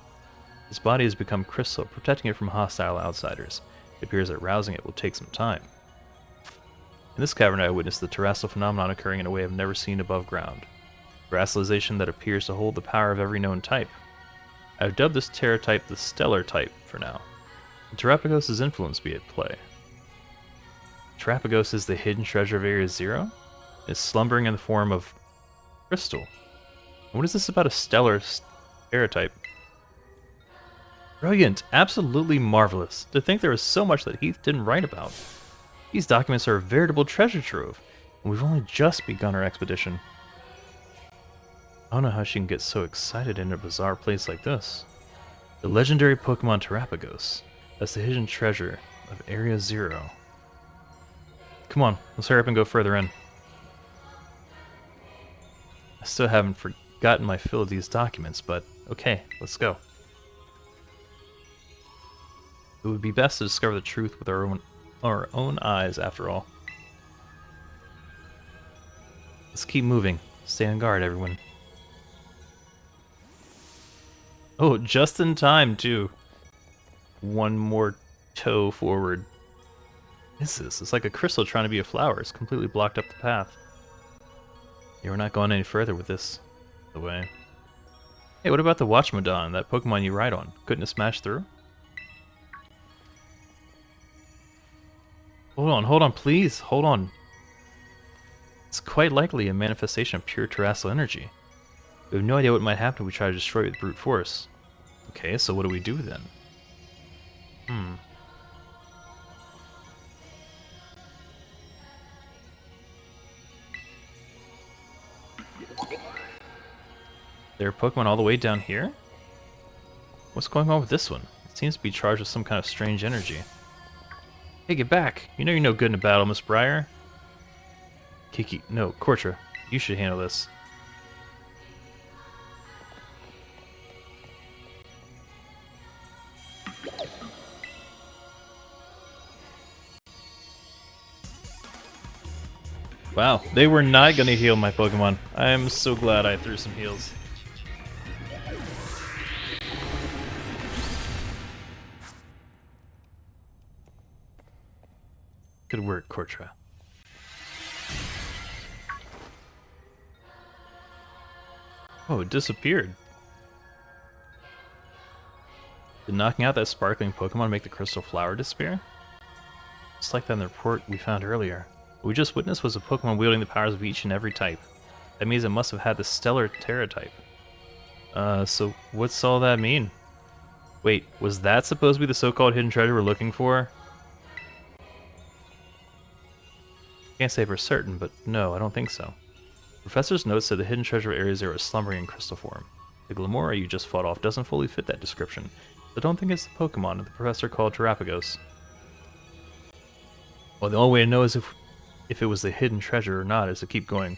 His body has become crystal, protecting it from hostile outsiders. It appears that rousing it will take some time. In this cavern I witnessed the terrestrial phenomenon occurring in a way I've never seen above ground. Terrestrialization that appears to hold the power of every known type. I've dubbed this Tera type the Stellar type for now. And Terapagos' influence be at play. Terapagos is the hidden treasure of Area 0? Is slumbering in the form of crystal. And what is this about a stellar Tera type? Brilliant, absolutely marvelous. To think there was so much that Heath didn't write about. These documents are a veritable treasure trove, and we've only just begun our expedition. I don't know how she can get so excited in a bizarre place like this. The legendary Pokemon Terapagos. That's the hidden treasure of Area 0. Come on, let's hurry up and go further in. I still haven't forgotten my fill of these documents, but okay, let's go. It would be best to discover the truth with our own eyes, after all. Let's keep moving. Stay on guard, everyone. Oh, just in time, too. One more toe forward. What is this? It's like a crystal trying to be a flower. It's completely blocked up the path. Yeah, we're not going any further with this. The way. Hey, what about the Watchmodon, that Pokemon you ride on? Couldn't it smash through? Hold on, please. Hold on. It's quite likely a manifestation of pure terrestrial energy. We have no idea what might happen if we try to destroy it with brute force. Okay, so what do we do then? There are Pokemon all the way down here? What's going on with this one? It seems to be charged with some kind of strange energy. Hey, get back! You know you're no good in a battle, Miss Briar. Kortra. You should handle this. Wow, they were not gonna heal my Pokemon. I am so glad I threw some heals. Good work, Kortra. Oh, it disappeared. Did knocking out that sparkling Pokemon make the crystal flower disappear? Just like that in the report we found earlier. What we just witnessed was a Pokemon wielding the powers of each and every type. That means it must have had the Stellar Tera type. So what's all that mean? Wait, was that supposed to be the so-called hidden treasure we're looking for? Can't say for certain, but no, I don't think so. Professor's notes said the hidden treasure of Area 0 is slumbering in crystal form. The Glamora you just fought off doesn't fully fit that description, so I don't think it's the Pokemon the professor called Terapagos. Well, the only way to know is if it was the hidden treasure or not is to keep going.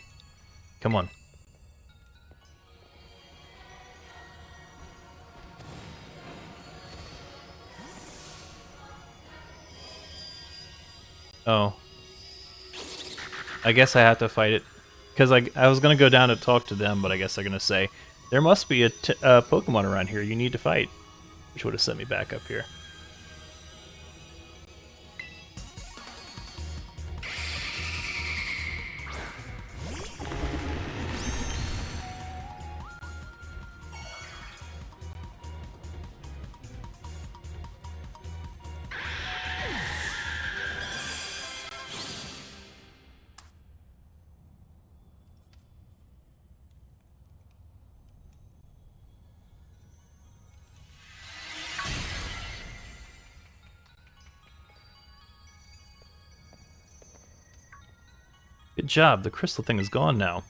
Come on. Oh. I guess I have to fight it. Because I was going to go down to talk to them, but I guess they're going to say, there must be a Pokemon around here you need to fight. Which would have sent me back up here. Good job, the crystal thing is gone now.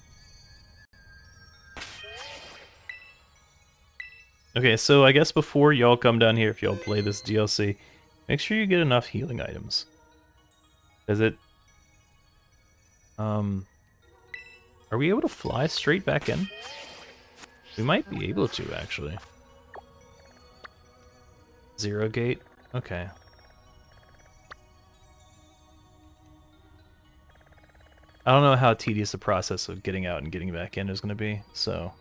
Okay, so I guess before y'all come down here, if y'all play this DLC, make sure you get enough healing items. Is it... Are we able to fly straight back in? We might be able to, actually. Zero gate? Okay. I don't know how tedious the process of getting out and getting back in is going to be, so...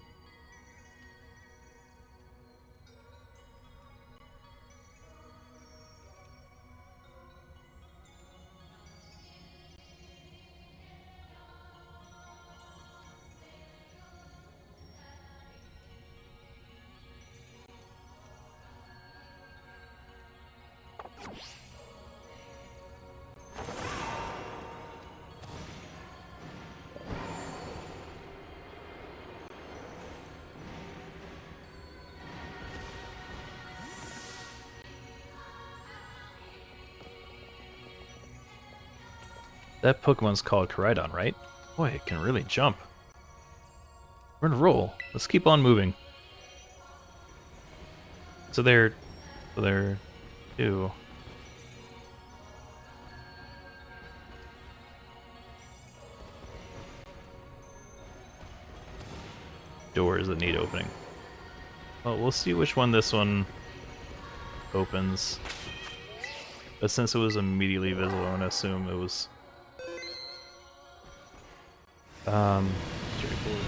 That Pokemon's called Koraidon, right? Boy, it can really jump. We're in a roll. Let's keep on moving. So there two. Doors that need opening. Well, we'll see which one this one opens. But since it was immediately visible, I'm gonna assume it was straightforward.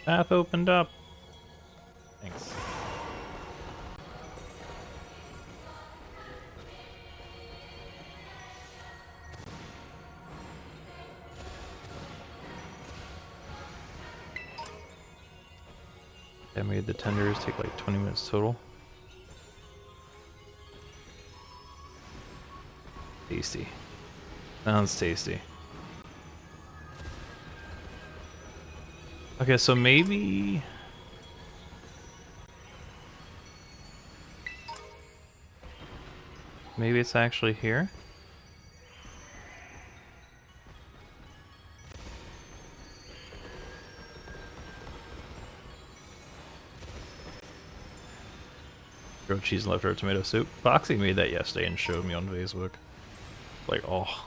Path opened up. Thanks. I made the tenders take like 20 minutes total. Tasty. Sounds tasty. Okay, so maybe... Maybe it's actually here? Grilled cheese and leftover tomato soup. Foxy made that yesterday and showed me on Facebook. Like, oh.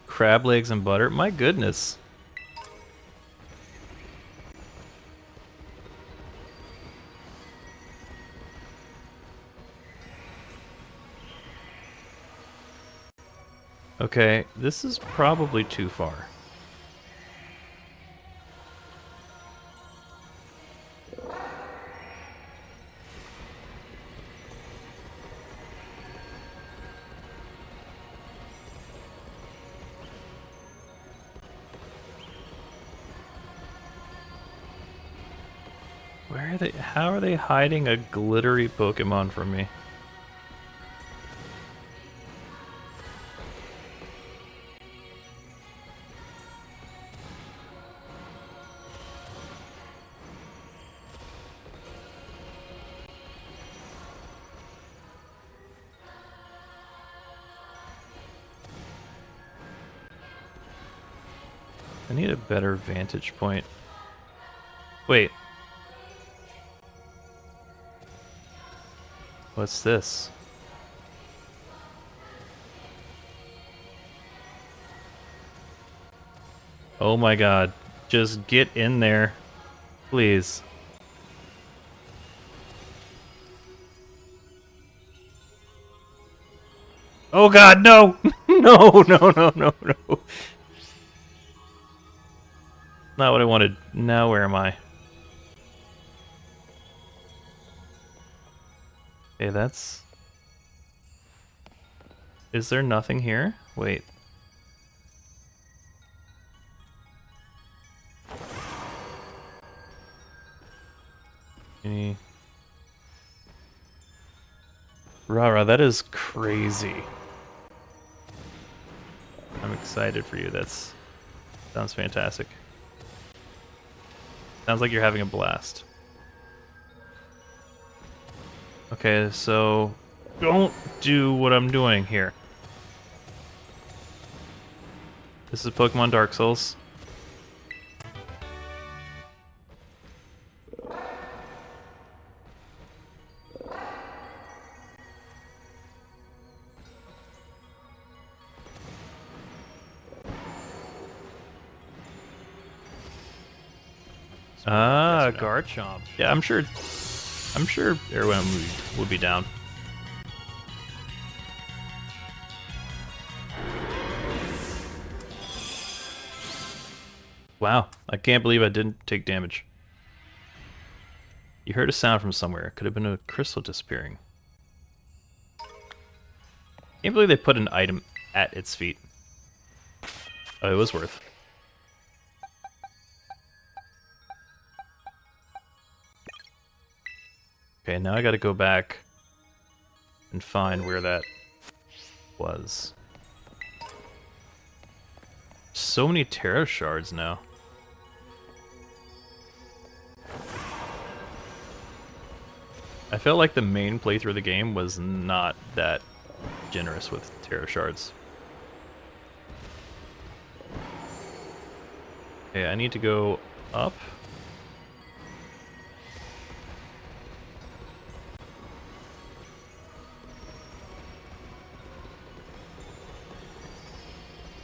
Crab legs and butter? My goodness. Okay, this is probably too far. Where are they? How are they hiding a glittery Pokemon from me? I need a better vantage point. Wait. What's this? Oh my god. Just get in there. Please. Oh god, no! No, no, no, no, no. Not what I wanted. Now where am I? Okay, that's... Is there nothing here? Wait. Any... Rara, that is crazy. I'm excited for you. That's... Sounds fantastic. Sounds like you're having a blast. Okay, so... Don't do what I'm doing here. This is Pokemon Dark Souls. Ah, Garchomp. Yeah, I'm sure everyone would be down. Wow, I can't believe I didn't take damage. You heard a sound from somewhere. It could have been a crystal disappearing. Can't believe they put an item at its feet. Oh, it was worth. Okay, now I gotta go back and find where that was. So many Tera shards now. I felt like the main playthrough of the game was not that generous with Tera shards. Okay, I need to go up.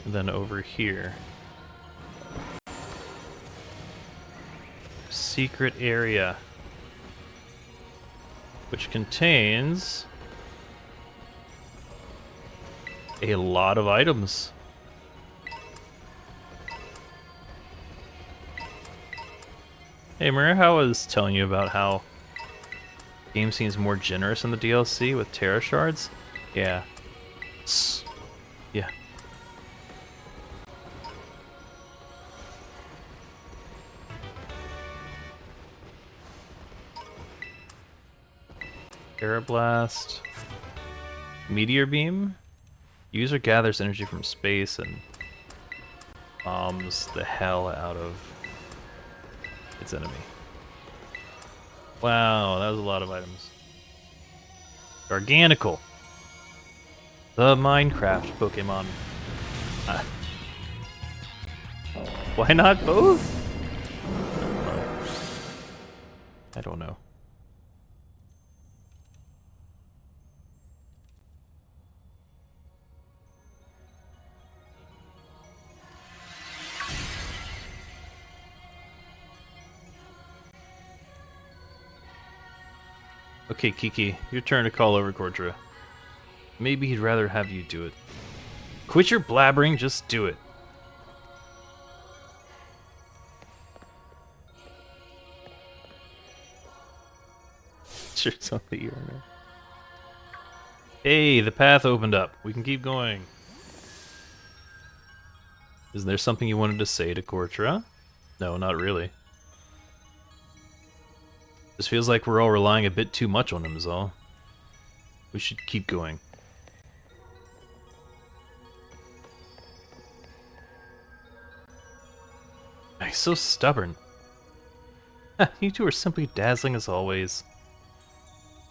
And then over here. Secret area. Which contains a lot of items. Hey, remember how I was telling you about how the game seems more generous in the DLC with Tera shards? Yeah. Yeah. Tera Blast. Meteor Beam. User gathers energy from space and bombs the hell out of its enemy. Wow, that was a lot of items. Garganical. The Minecraft Pokemon. Why not both? I don't know. Okay, Kiki, your turn to call over Cordra. Maybe he'd rather have you do it. Quit your blabbering, just do it. Sure, it's on the urinal. Hey, the path opened up. We can keep going. Is there something you wanted to say to Cordra? No, not really. This feels like we're all relying a bit too much on him is all. We should keep going. He's so stubborn. You two are simply dazzling as always.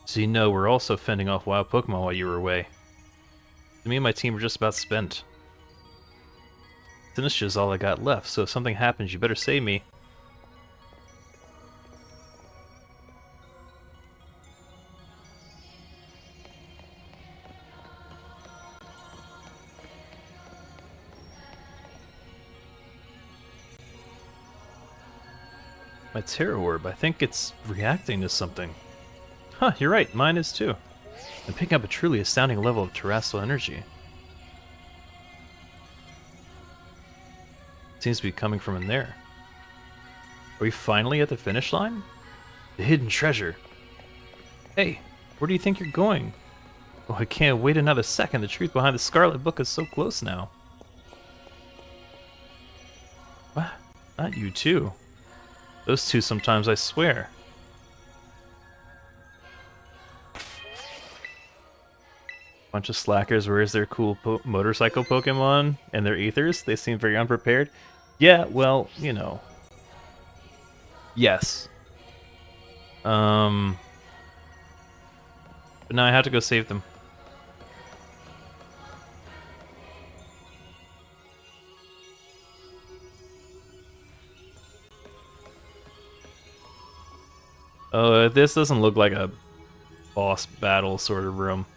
So you know, we're also fending off wild Pokemon while you were away. Me and my team were just about spent. Sinistcha is all I got left, so if something happens, you better save me. My Tera Orb, I think it's reacting to something. Huh, you're right, mine is too. I'm picking up a truly astounding level of terrestrial energy. It seems to be coming from in there. Are we finally at the finish line? The hidden treasure. Hey, where do you think you're going? Oh, I can't wait another second. The truth behind the Scarlet Book is so close now. What? Not you too. Those two sometimes, I swear. Bunch of slackers. Where's their cool motorcycle Pokemon and their ethers? They seem very unprepared. Yeah, well, you know. Yes. But now I have to go save them. Oh, this doesn't look like a boss battle sort of room.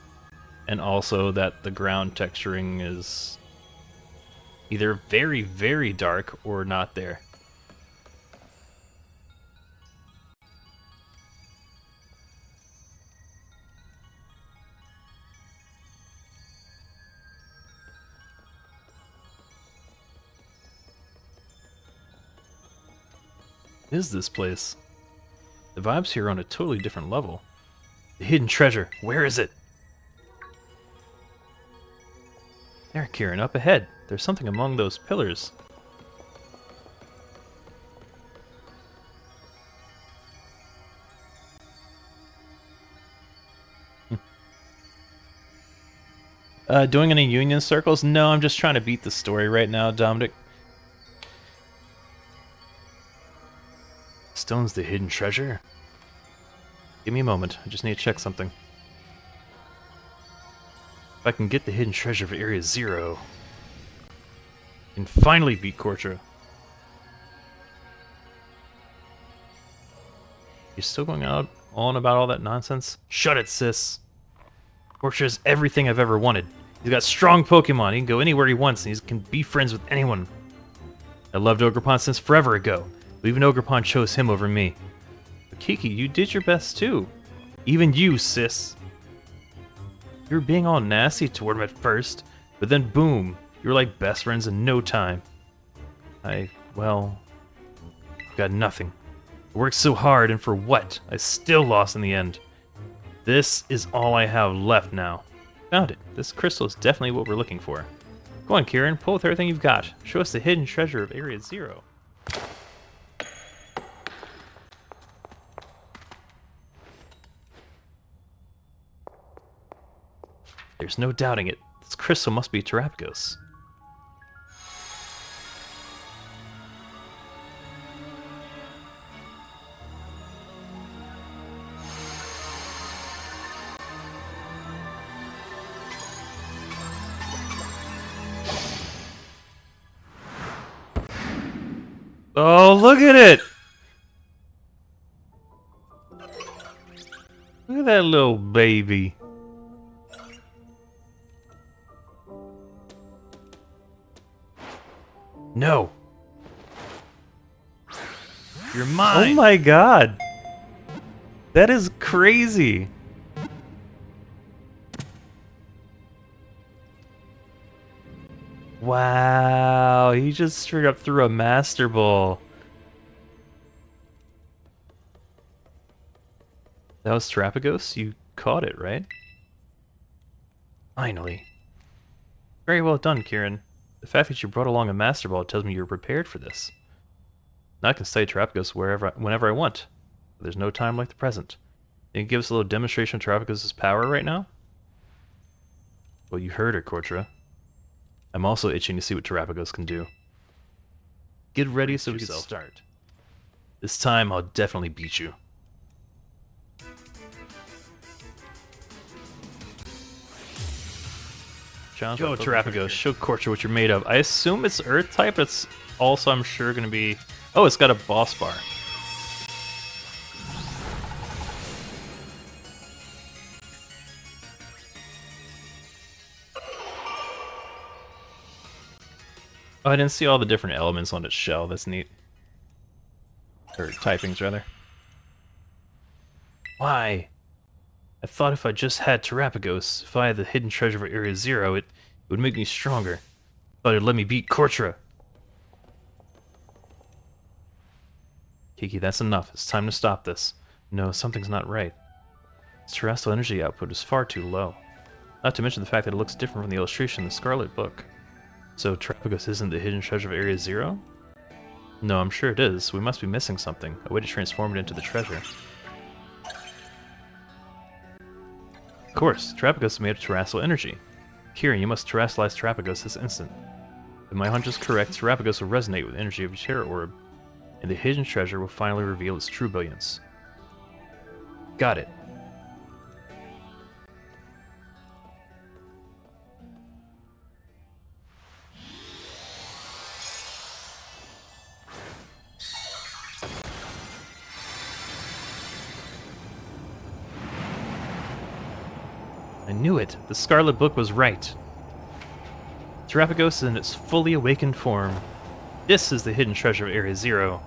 And also that the ground texturing is either very, very dark or not there. What is this place? The vibes here are on a totally different level. The hidden treasure, where is it? There, Kieran, up ahead. There's something among those pillars. Doing any union circles? No, I'm just trying to beat the story right now, Dominic. Stone's the hidden treasure? Give me a moment. I just need to check something. If I can get the hidden treasure of Area 0, I can finally beat Kortra. You're still going on about all that nonsense? Shut it, sis. Kortra is everything I've ever wanted. He's got strong Pokemon. He can go anywhere he wants, and he can be friends with anyone. I loved Ogerpon since forever ago, but even Ogerpon chose him over me. But Kiki, you did your best too. Even you, sis. You were being all nasty toward him at first, but then boom, you were like best friends in no time. Well, got nothing. I worked so hard, and for what? I still lost in the end. This is all I have left now. Found it. This crystal is definitely what we're looking for. Go on, Kieran. Pull with everything you've got. Show us the hidden treasure of Area 0. There's no doubting it. This crystal must be Terapagos. Oh, look at it! Look at that little baby. No. You're mine. Oh my god. That is crazy. Wow, he just straight up threw a Master Ball. That was Terapagos? You caught it, right? Finally. Very well done, Kieran. The fact that you brought along a Master Ball tells me you're prepared for this. Now I can study Terapagos whenever I want. But there's no time like the present. Can you give us a little demonstration of Terapagos' power right now? Well, you heard her, Kortra. I'm also itching to see what Terapagos can do. Get ready so we can start. This time, I'll definitely beat you. Go, Terapagos. Show Kortra what you're made of. I assume it's Earth type. It's also, I'm sure, going to be... Oh, it's got a boss bar. Oh, I didn't see all the different elements on its shell. That's neat. Or typings, rather. Why? I thought if I just had Terapagos, if I had the hidden treasure of Area 0, it would make me stronger. I thought it'd let me beat Kortra. Kiki, that's enough. It's time to stop this. No, something's not right. Its terrestrial energy output is far too low. Not to mention the fact that it looks different from the illustration in the Scarlet book. So Terapagos isn't the hidden treasure of Area Zero? No, I'm sure it is. We must be missing something. A way to transform it into the treasure. Of course, Terapagos is made of terrestrial energy. Kieran, you must terrestrialize Terapagos this instant. If my hunch is correct, Terapagos will resonate with the energy of your Tera Orb, and the hidden treasure will finally reveal its true brilliance. Got it. I knew it! The Scarlet Book was right! Terapagos is in its fully awakened form. This is the hidden treasure of Area Zero.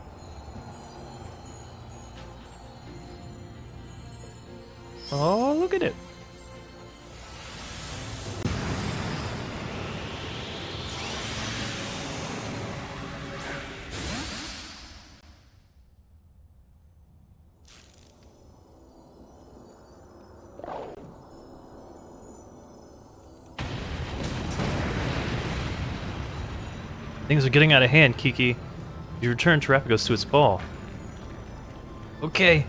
Oh, look at it! Things are getting out of hand, Kiki. You return Terapagos to its ball. Okay.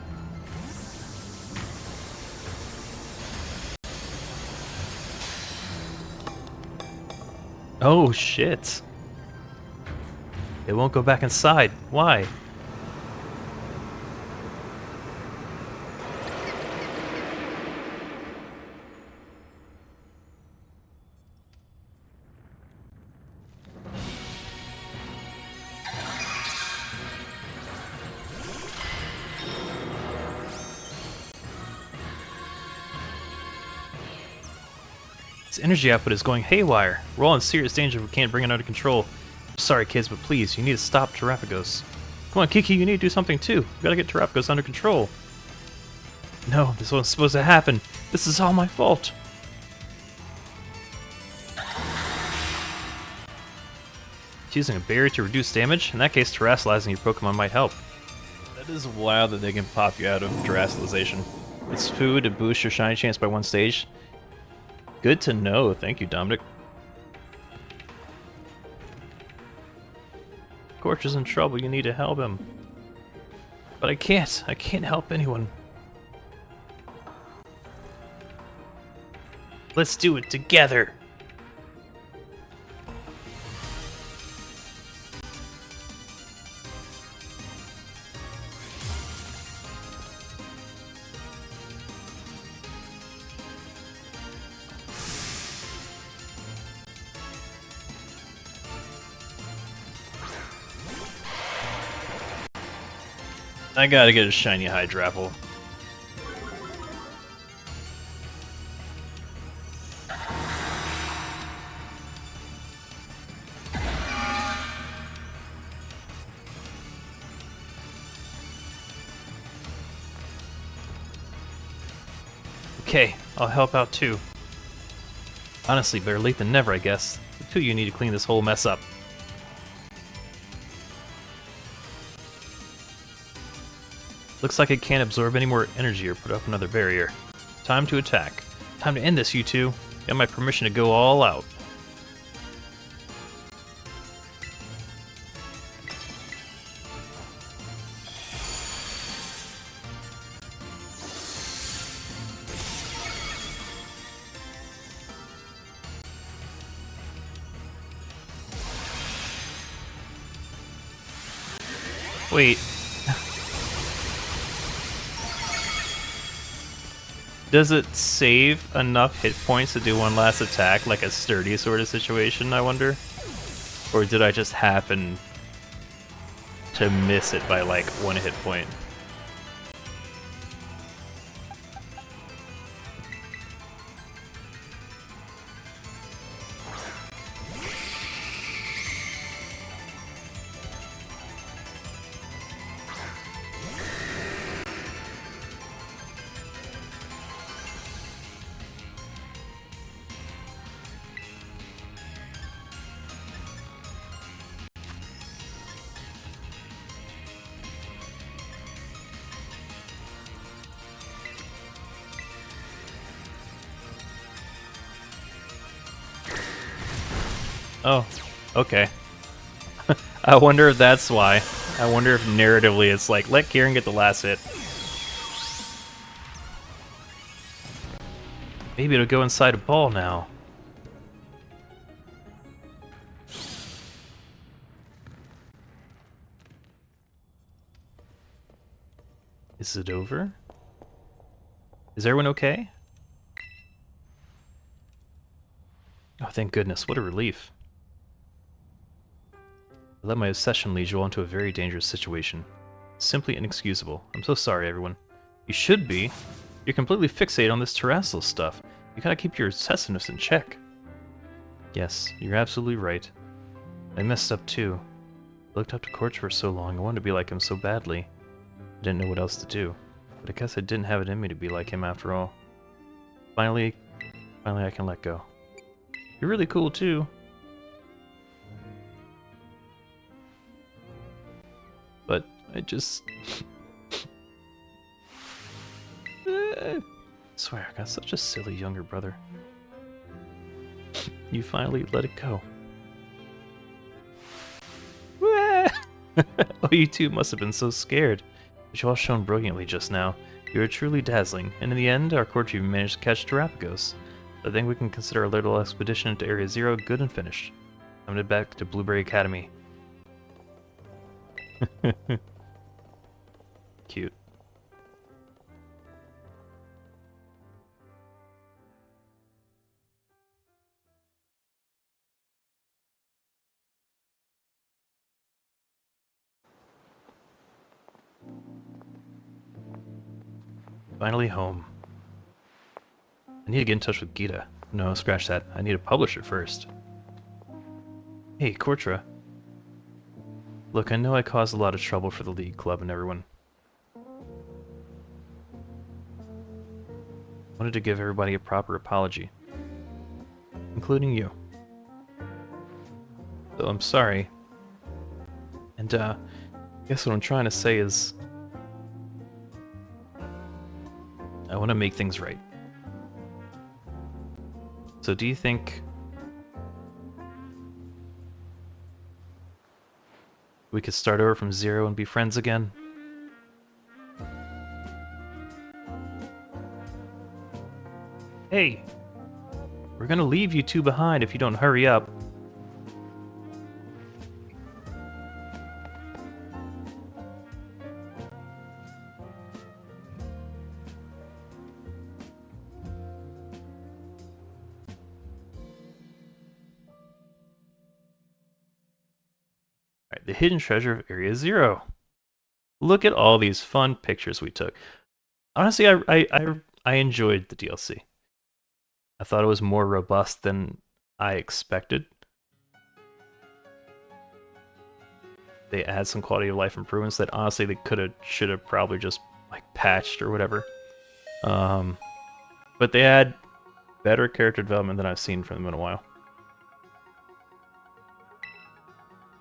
Oh, shit. It won't go back inside. Why? Its energy output is going haywire. We're all in serious danger if we can't bring it under control. Sorry, kids, but please, you need to stop Terapagos. Come on, Kiki, you need to do something too. We gotta get Terapagos under control. No, this wasn't supposed to happen. This is all my fault. It's using a barrier to reduce damage. In that case, terrestrializing your Pokemon might help. That is wild that they can pop you out of terrestrialization. It's food to boost your shiny chance by 1 stage. Good to know. Thank you, Dominic. Gorch is in trouble. You need to help him. But I can't. I can't help anyone. Let's do it together. I gotta get a shiny Hydrapple. Okay, I'll help out too. Honestly, better late than never, I guess. The two of you need to clean this whole mess up. Looks like it can't absorb any more energy or put up another barrier. Time to attack. Time to end this, you two. You have my permission to go all out. Wait. Does it save enough hit points to do one last attack, like a sturdy sort of situation, I wonder? Or did I just happen to miss it by like 1 hit point? Oh, okay. I wonder if that's why. I wonder if narratively it's like, let Kieran get the last hit. Maybe it'll go inside a ball now. Is it over? Is everyone okay? Oh, thank goodness. What a relief. I let my obsession lead you into a very dangerous situation. Simply inexcusable. I'm so sorry, everyone. You should be. You're completely fixated on this terrestrial stuff. You gotta keep your obsessiveness in check. Yes, you're absolutely right. I messed up too. I looked up to Corch for so long. I wanted to be like him so badly. I didn't know what else to do. But I guess I didn't have it in me to be like him after all. Finally I can let go. You're really cool too. But I just... I swear, I got such a silly younger brother. You finally let it go. Oh, you two must have been so scared. But you all shone brilliantly just now. You were truly dazzling, and in the end, our court even managed to catch Terrapagos. I think we can consider our little expedition into Area Zero good and finished. I'm headed back to Blueberry Academy. Cute. Finally home. I need to get in touch with Gita. No, scratch that. I need to publish it first. Hey, Kortra. Look, I know I caused a lot of trouble for the League Club and everyone. I wanted to give everybody a proper apology. Including you. So I'm sorry. And, I guess what I'm trying to say is... I want to make things right. So do you think... we could start over from zero and be friends again? Hey! We're gonna leave you two behind if you don't hurry up. Alright, the hidden treasure of Area Zero. Look at all these fun pictures we took. Honestly, I enjoyed the DLC. I thought it was more robust than I expected. They add some quality of life improvements that honestly they should have probably just like patched or whatever. But they add better character development than I've seen from them in a while.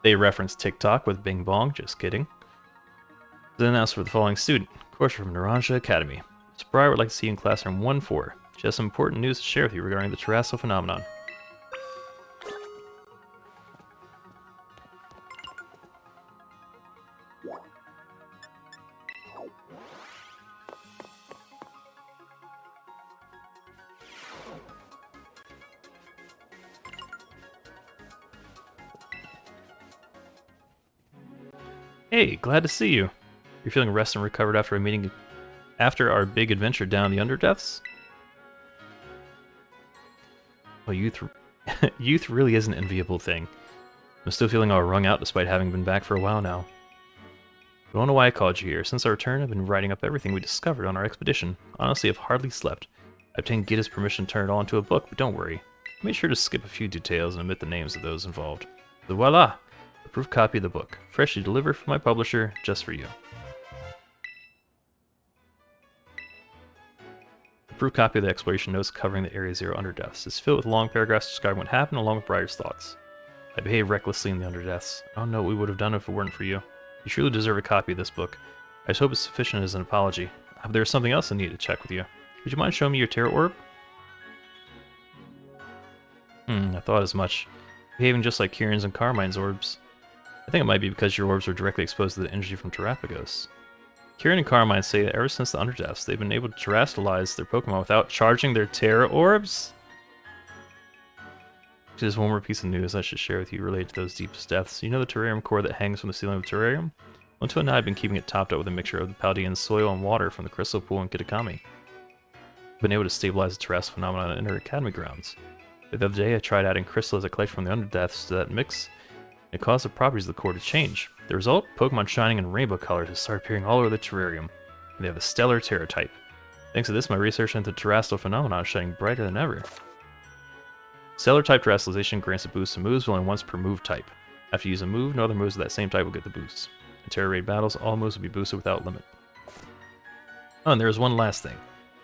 They reference TikTok with Bing Bong, just kidding. Then asked for the following student, course from Naranja Academy. Mr. Breyer would like to see you in classroom 1-4. She has some important news to share with you regarding the terrestrial phenomenon. Hey, glad to see you. You're feeling rested and recovered after our big adventure down the Underdepths? Well, youth really is an enviable thing. I'm still feeling all wrung out despite having been back for a while now. I don't know why I called you here. Since our return, I've been writing up everything we discovered on our expedition. Honestly, I've hardly slept. I obtained Gita's permission to turn it all into a book, but don't worry. I made sure to skip a few details and omit the names of those involved. So voila! A proof copy of the book, freshly delivered from my publisher, just for you. A proof copy of the exploration notes covering the Area Zero Underdepths is filled with long paragraphs describing what happened along with Briar's thoughts. I behaved recklessly in the Underdepths. I don't know what we would have done if it weren't for you. You truly deserve a copy of this book. I just hope it's sufficient as an apology. There's something else I need to check with you. Would you mind showing me your Tera Orb? I thought as much. behaving just like Kieran's and Carmine's orbs. I think it might be because your orbs were directly exposed to the energy from Terapagos. Kieran and Carmine say that ever since the Underdeaths, they've been able to terrestrialize their Pokemon without charging their Tera orbs? Just one more piece of news I should share with you related to those deepest depths. You know the terrarium core that hangs from the ceiling of the terrarium? Until now, I've been keeping it topped up with a mixture of the Paldean soil and water from the crystal pool in Kitakami. I've been able to stabilize the terrestrial phenomenon in our academy grounds. The other day, I tried adding crystal as a collection from the Underdeaths to that mix. It caused the properties of the core to change. The result? Pokemon shining in rainbow colors have started appearing all over the terrarium. And they have a stellar Tera type. Thanks to this, my research into the terrestrial phenomenon is shining brighter than ever. Stellar type terrestrialization grants a boost to moves only once per move type. After you use a move, no other moves of that same type will get the boost. In Tera Raid battles, all moves will be boosted without limit. Oh, and there is one last thing.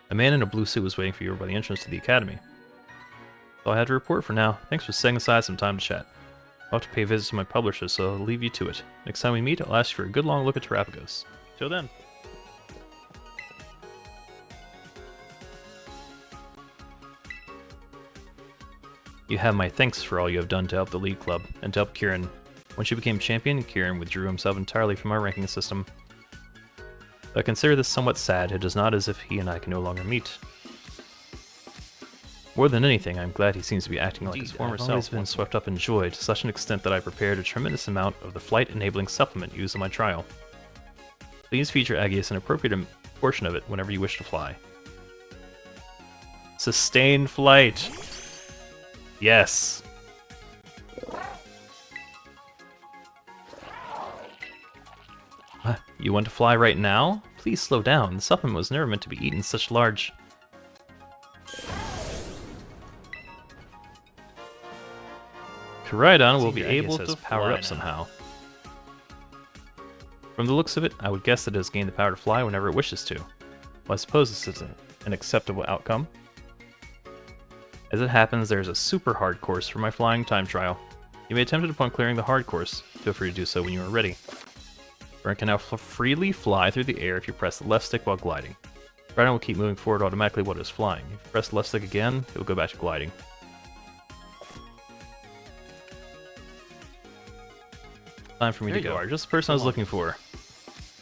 A man in a blue suit was waiting for you by the entrance to the academy. That's all I had to report for now. Thanks for setting aside some time to chat. I'll have to pay visits to my publisher, so I'll leave you to it. Next time we meet, I'll ask you for a good long look at Terapagos. Till then. You have my thanks for all you have done to help the League Club, and to help Kieran. When she became champion, Kieran withdrew himself entirely from our ranking system. Though I consider this somewhat sad, it is not as if he and I can no longer meet. More than anything, I'm glad he seems to be acting like his former self. I've always been swept up in joy to such an extent that I prepared a tremendous amount of the flight-enabling supplement used in my trial. Please feature Agios an appropriate portion of it whenever you wish to fly. Sustained flight! Yes! You want to fly right now? Please slow down. The supplement was never meant to be eaten in such large... Koraidon will be able to power up somehow. From the looks of it, I would guess that it has gained the power to fly whenever it wishes to. Well, I suppose this is an acceptable outcome. As it happens, there is a super hard course for my flying time trial. You may attempt it upon clearing the hard course. Feel free to do so when you are ready. Brent can now freely fly through the air if you press the left stick while gliding. Koraidon will keep moving forward automatically while it is flying. If you press the left stick again, it will go back to gliding. Time for me to go. Just the person I was looking for.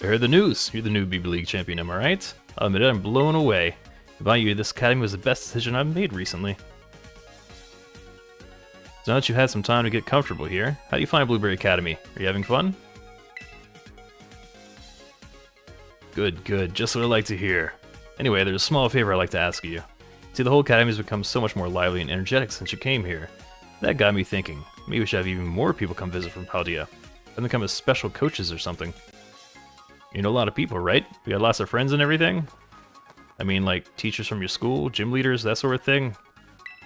I heard the news. You're the new BB League champion, am I right? I'll admit it, I'm blown away. About you, this academy was the best decision I've made recently. So now that you've had some time to get comfortable here, how do you find Blueberry Academy? Are you having fun? Good, good. Just what I like to hear. Anyway, there's a small favor I'd like to ask of you. See, the whole academy has become so much more lively and energetic since you came here. That got me thinking. Maybe we should have even more people come visit from Paldea. And become as special coaches or something. You know a lot of people, right? You got lots of friends and everything? I mean, like, teachers from your school, gym leaders, that sort of thing?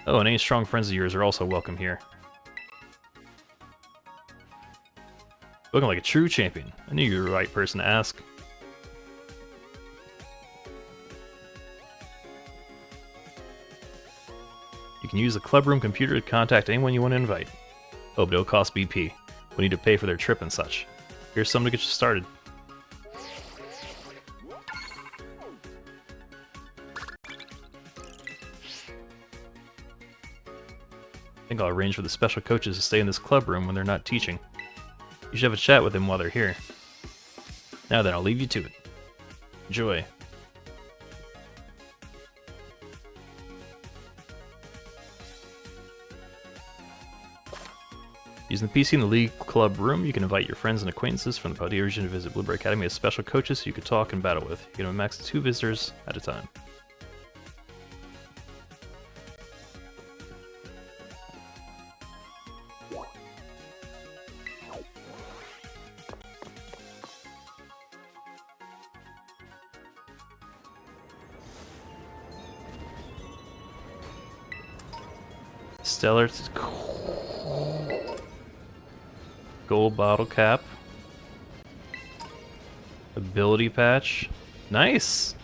Oh, and any strong friends of yours are also welcome here. Looking like a true champion. I knew you were the right person to ask. You can use the clubroom computer to contact anyone you want to invite. Oh, but it'll cost BP. We need to pay for their trip and such. Here's something to get you started. I think I'll arrange for the special coaches to stay in this club room when they're not teaching. You should have a chat with them while they're here. Now then, I'll leave you to it. Enjoy. Using the PC in the League Club room, you can invite your friends and acquaintances from the Paldea region to visit Blueberry Academy as special coaches who you can talk and battle with. You can have a max of 2 visitors at a time. Stellar gold bottle cap. Ability patch. Nice!